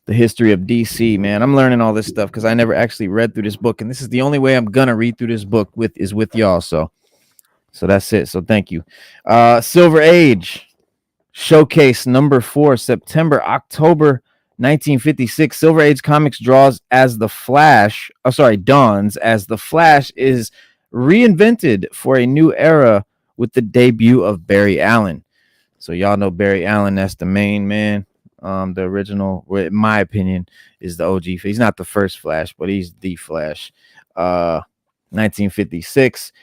the history of DC, man, I'm learning all this stuff because I never actually read through this book, and this is the only way I'm gonna read through this book with y'all. So that's it. So thank you. Silver Age Showcase number 4, October 1956. Silver Age Comics dawns as the Flash is reinvented for a new era with the debut of Barry Allen. So y'all know Barry Allen, that's the main man. The original, in my opinion, is the OG. He's not the first Flash, but he's the Flash. 1956.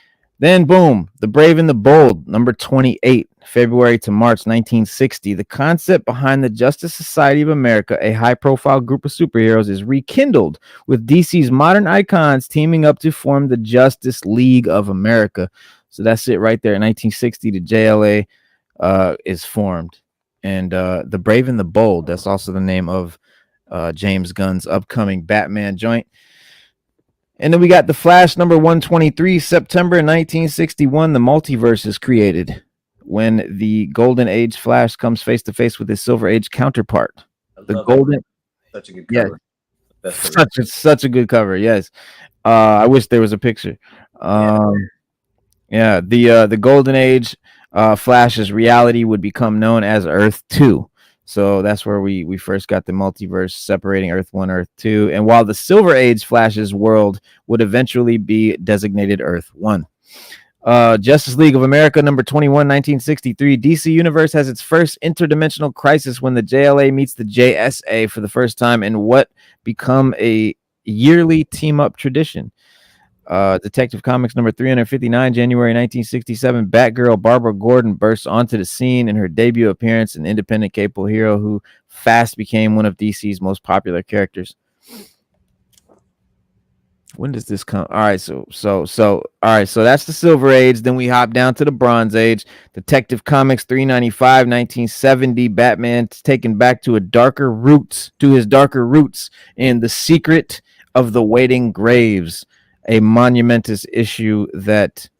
Then boom, The Brave and the Bold, number 28, February to March 1960. The concept behind the Justice Society of America, a high-profile group of superheroes, is rekindled with DC's modern icons teaming up to form the Justice League of America. So that's it right there. In 1960, the JLA is formed. And The Brave and the Bold, that's also the name of James Gunn's upcoming Batman joint. And then we got The Flash number 123, September 1961. The multiverse is created when the Golden Age Flash comes face to face with his Silver Age counterpart. Such a good cover. Yeah, such a good cover. Yes. I wish there was a picture. The Golden Age Flash's reality would become known as Earth 2. So that's where we first got the multiverse separating Earth 1, Earth 2. And while the Silver Age Flash's world would eventually be designated Earth 1. Justice League of America number 21, 1963. DC Universe has its first interdimensional crisis when the JLA meets the JSA for the first time in what become a yearly team-up tradition. Detective Comics number 359, January 1967. Batgirl Barbara Gordon bursts onto the scene in her debut appearance, an independent, capable hero who fast became one of DC's most popular characters. When does this come? All right, so that's the Silver Age. Then we hop down to the Bronze Age. Detective Comics 395, 1970. Batman taken back to his darker roots in The Secret of the Waiting Graves. A momentous issue that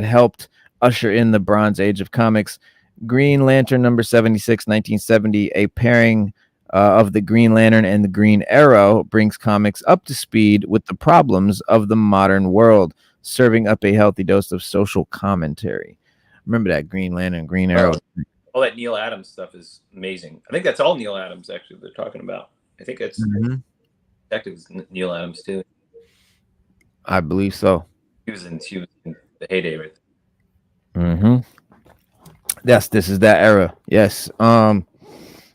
helped usher in the Bronze Age of comics. Green Lantern number 76, 1970. A pairing of the Green Lantern and the Green Arrow brings comics up to speed with the problems of the modern world, serving up a healthy dose of social commentary. Remember that Green Lantern, Green Arrow. All that Neil Adams stuff is amazing. I think that's all Neil Adams actually they're talking about. I think it's Detectives Neil Adams too. I believe so. He was in the heyday right there. Yes, this is that era. Yes. Then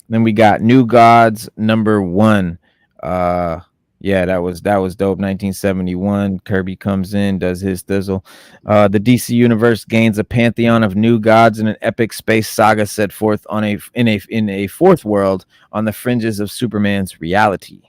we got New Gods number 1. That was dope. 1971. Kirby comes in, does his thizzle. The DC Universe gains a pantheon of new gods in an epic space saga set forth in a fourth world on the fringes of Superman's reality.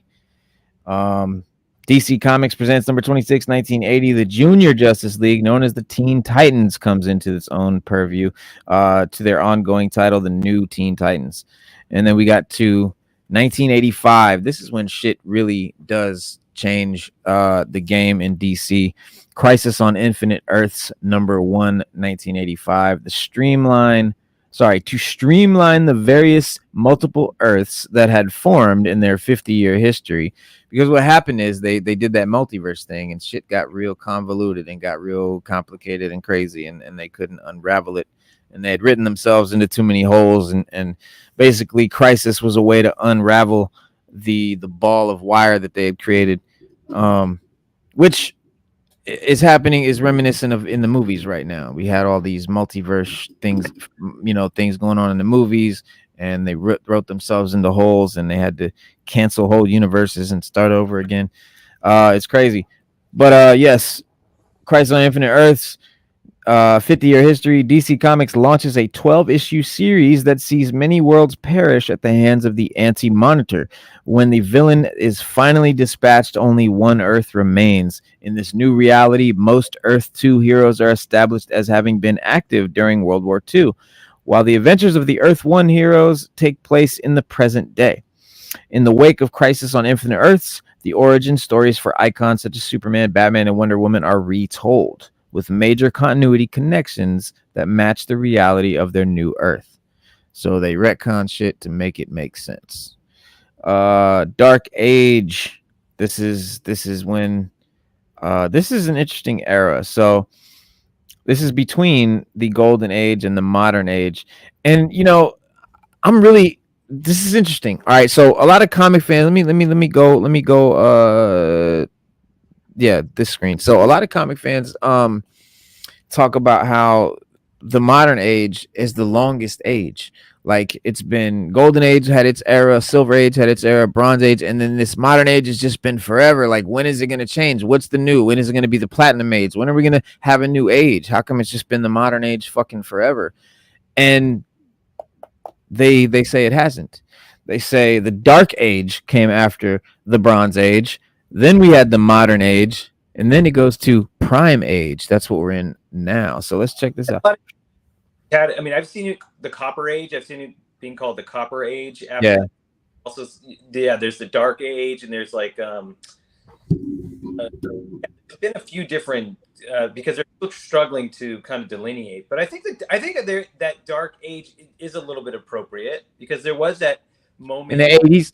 DC Comics presents number 26, 1980. The Junior Justice League, known as the Teen Titans, comes into its own purview to their ongoing title, the New Teen Titans. And then we got to 1985. This is when shit really does change the game in DC. Crisis on Infinite Earths number 1, 1985. The Streamline to streamline the various multiple Earths that had formed in their 50-year history. Because what happened is they did that multiverse thing, and shit got real convoluted and got real complicated and crazy, and they couldn't unravel it. And they had written themselves into too many holes, and basically Crisis was a way to unravel the ball of wire that they had created, which is happening, is reminiscent of in the movies right now. We had all these multiverse things, things going on in the movies, and they wrote themselves into holes, and they had to cancel whole universes and start over again. It's crazy. But yes, Crisis on Infinite Earths, 50-year history. DC Comics launches a 12-issue series that sees many worlds perish at the hands of the Anti-Monitor. When the villain is finally dispatched, only one Earth remains. In this new reality, most Earth 2 heroes are established as having been active during World War II, while the adventures of the Earth 1 heroes take place in the present day. In the wake of Crisis on Infinite Earths, the origin stories for icons such as Superman, Batman, and Wonder Woman are retold, with major continuity connections that match the reality of their new Earth. So they retcon shit to make it make sense. Dark Age. This is when this is an interesting era. So this is between the Golden Age and the Modern Age. And this is interesting. All right, so a lot of comic fans, let me go this screen. So a lot of comic fans talk about how the Modern Age is the longest age. Like, it's been Golden Age had its era, Silver Age had its era, Bronze Age, and then this Modern Age has just been forever. Like, when is it going to change? What's the new? When is it going to be the Platinum Age? When are we going to have a new age? How come it's just been the Modern Age fucking forever? And they say it hasn't. They say the Dark Age came after the Bronze Age. Then we had the Modern Age, and then it goes to Prime Age. That's what we're in now. So let's check this out. I mean, I've seen the Copper Age. I've seen it being called the Copper Age. Yeah. Also, there's the Dark Age, and there's like there's been a few different because they're still struggling to kind of delineate. But I think that Dark Age is a little bit appropriate, because there was that moment in the 80s,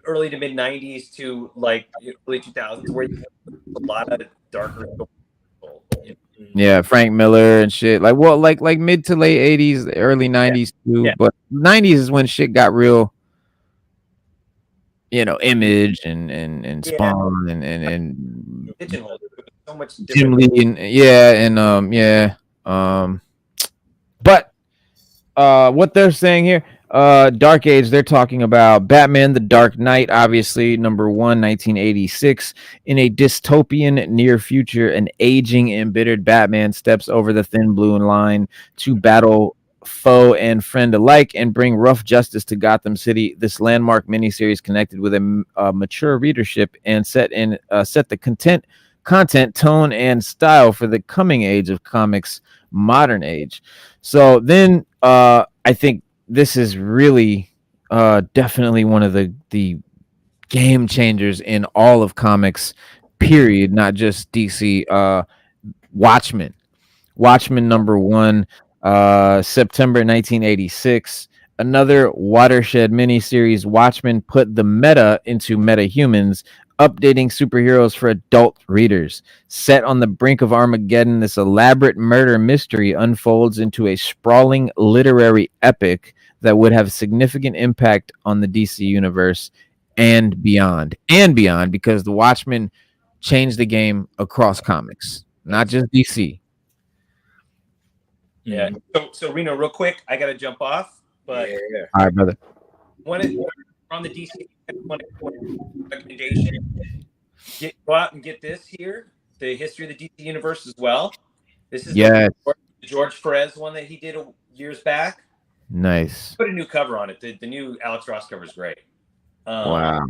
early to mid 90s to like early 2000s, where you had a lot of darker people. Yeah, Frank Miller and shit. Like, well, like mid to late 80s, early 90s too. Yeah. But 90s is when shit got real, Image and Spawn and so much Jim Lee but what they're saying here, Dark Age, they're talking about Batman, The Dark Knight, obviously, number 1, 1986. In a dystopian near future, an aging, embittered Batman steps over the thin blue line to battle foe and friend alike and bring rough justice to Gotham City. This landmark miniseries connected with a mature readership and set the content, tone, and style for the coming age of comics, Modern Age. So then I think this is really definitely one of the game changers in all of comics, period, not just DC. Watchmen number 1, September 1986. Another watershed miniseries. Watchmen put the meta into metahumans, updating superheroes for adult readers. Set on the brink of Armageddon, this elaborate murder mystery unfolds into a sprawling literary epic that would have significant impact on the DC universe and beyond, because the Watchmen changed the game across comics, not just DC. Yeah. So Reno, real quick, I got to jump off, but all right, brother. On the DC recommendation, go out and get this here, the history of the DC universe as well. This is the George Perez one that he did years back. Nice. Put a new cover on it. The new Alex Ross cover is great. Wow.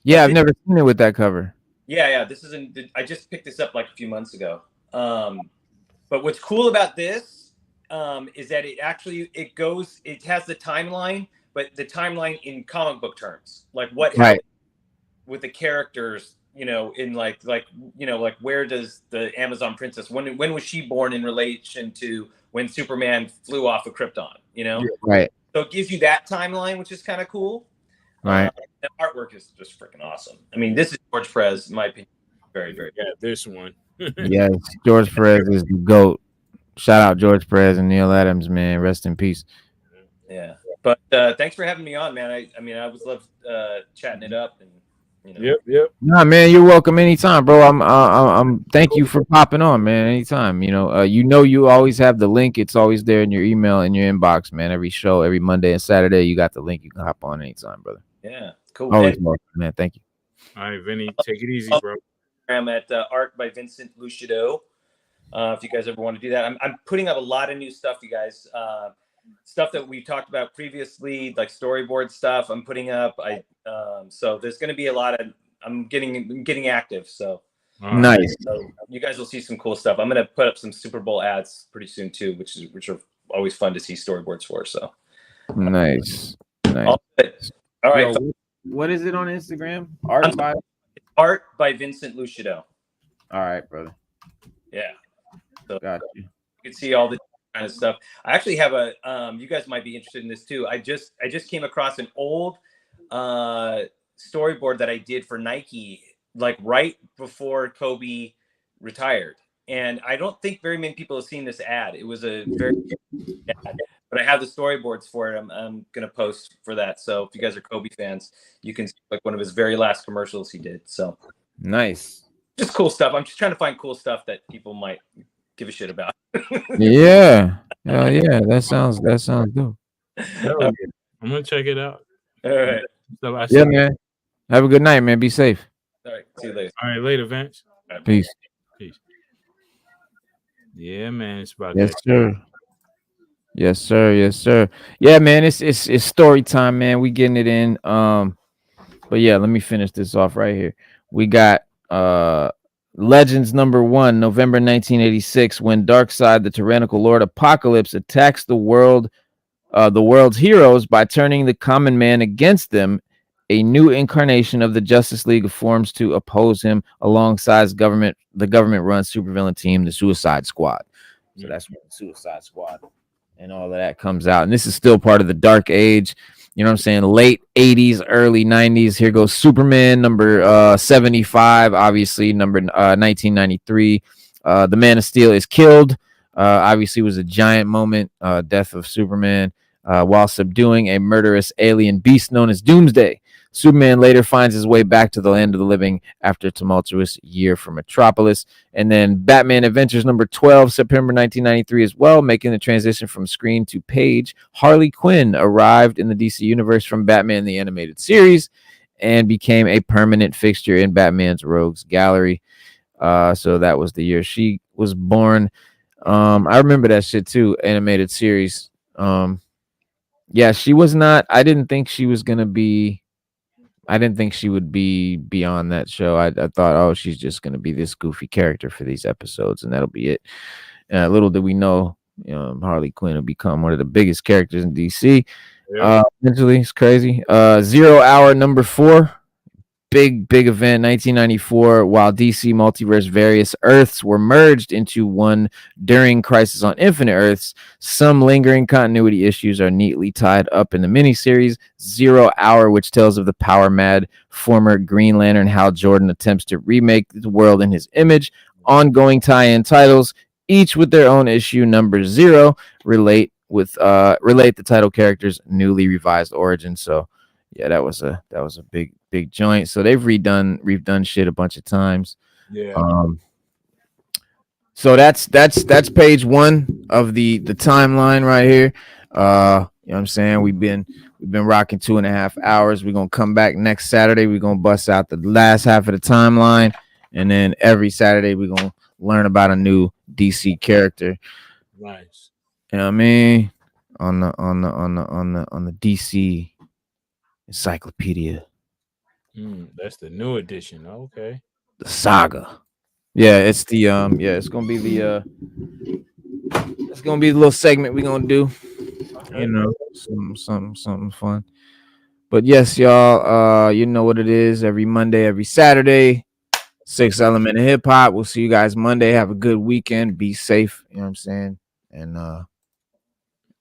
Yeah, I've never seen it with that cover. Yeah. This is I just picked this up like a few months ago. But what's cool about this is that it has the timeline, but the timeline in comic book terms, like what happened with the characters, in like where does the Amazon princess, when was she born in relation to when Superman flew off of Krypton, you know? Right. So it gives you that timeline, which is kind of cool. Right. The artwork is just freaking awesome. I mean, this is George Perez, in my opinion. Very, very good. Yeah, this one. Yes, George Perez is the GOAT. Shout out George Perez and Neil Adams, man. Rest in peace. Yeah. But thanks for having me on, man. I mean, I always love chatting it up, and you know. Yep. Nah, man, you're welcome anytime, bro. I'm thank you for popping on, man. Anytime. You always have the link. It's always there in your email, in your inbox, man. Every show, every Monday and Saturday, you got the link. You can hop on anytime, brother. Yeah, cool. Always welcome, man. Thank you. All right, Vinny, take it easy, bro. I'm at Art by Vincent Lucido. If you guys ever want to do that, I'm putting up a lot of new stuff, you guys. Stuff that we talked about previously, like storyboard stuff. I'm putting up. So there's going to be a lot of. I'm getting active. So Nice. So you guys will see some cool stuff. I'm going to put up some Super Bowl ads pretty soon too, which are always fun to see storyboards for. So nice. all right. Yo, what is it on Instagram? Art by Vincent Lucido. All right, brother. Yeah. So Got you. you can see all the kind of stuff. I actually have a you guys might be interested in this too. I just came across an old storyboard that I did for Nike, like right before Kobe retired. And I don't think very many people have seen this ad. It was a very ad, but I have the storyboards for it. I'm gonna post for that. So if you guys are Kobe fans, you can see like one of his very last commercials he did. So Nice. just cool stuff. I'm just trying to find cool stuff that people might give a shit about. Yeah. Yeah. That sounds dope. I'm gonna check it out. All right. So I Yeah, man. Have a good night, man. Be safe. All right. See you later. All right, later, Vince. Peace. Yeah, man. It's about Yes, that. sir. Yes, sir. Yes, sir. Yeah, man. It's story time, man. We getting it in. But yeah, let me finish this off right here. We got Legends #1, November 1986, when Darkseid, the tyrannical Lord Apocalypse, attacks the world's heroes by turning the common man against them. A new incarnation of the Justice League forms to oppose him alongside the government-run supervillain team, the Suicide Squad. So that's when the Suicide Squad and all of that comes out. And this is still part of the Dark Age. You know what I'm saying? Late 80s, early 90s. Here goes Superman, number 75, obviously, number 1993. The Man of Steel is killed. Obviously, was a giant moment, death of Superman, while subduing a murderous alien beast known as Doomsday. Superman later finds his way back to the land of the living after a tumultuous year for Metropolis. And then Batman Adventures number 12, September 1993 as well, making the transition from screen to page. Harley Quinn arrived in the DC universe from Batman the Animated Series and became a permanent fixture in Batman's Rogues Gallery. So that was the year she was born. I remember that shit too, animated series. Yeah, she was not. I didn't think she was gonna be. I didn't think she would be beyond that show. I thought, oh, she's just gonna be this goofy character for these episodes, and that'll be it. Little did we know, Harley Quinn will become one of the biggest characters in DC. Yeah. Eventually, it's crazy. 0 Hour number 4. Big event, 1994, while DC Multiverse various Earths were merged into one during Crisis on Infinite Earths. Some lingering continuity issues are neatly tied up in the miniseries 0 Hour, which tells of the power-mad former Green Lantern Hal Jordan attempts to remake the world in his image. Ongoing tie-in titles, each with their own issue. Number 0 relate the title character's newly revised origin. So yeah, that was a big joint. So they've redone shit a bunch of times. Yeah. So that's page 1 of the timeline right here. You know what I'm saying? We've been rocking 2.5 hours. We're gonna come back next Saturday. We're gonna bust out the last half of the timeline, and then every Saturday we're gonna learn about a new DC character. Nice. You know what I mean? On the DC Encyclopedia. That's the new edition. Okay. The saga. Yeah, it's the it's gonna be the it's gonna be the little segment we're gonna do. You know, something fun. But yes, y'all, you know what it is. Every Monday, every Saturday, 6 Element of Hip Hop. We'll see you guys Monday. Have a good weekend. Be safe. You know what I'm saying? and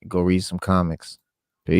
go read some comics.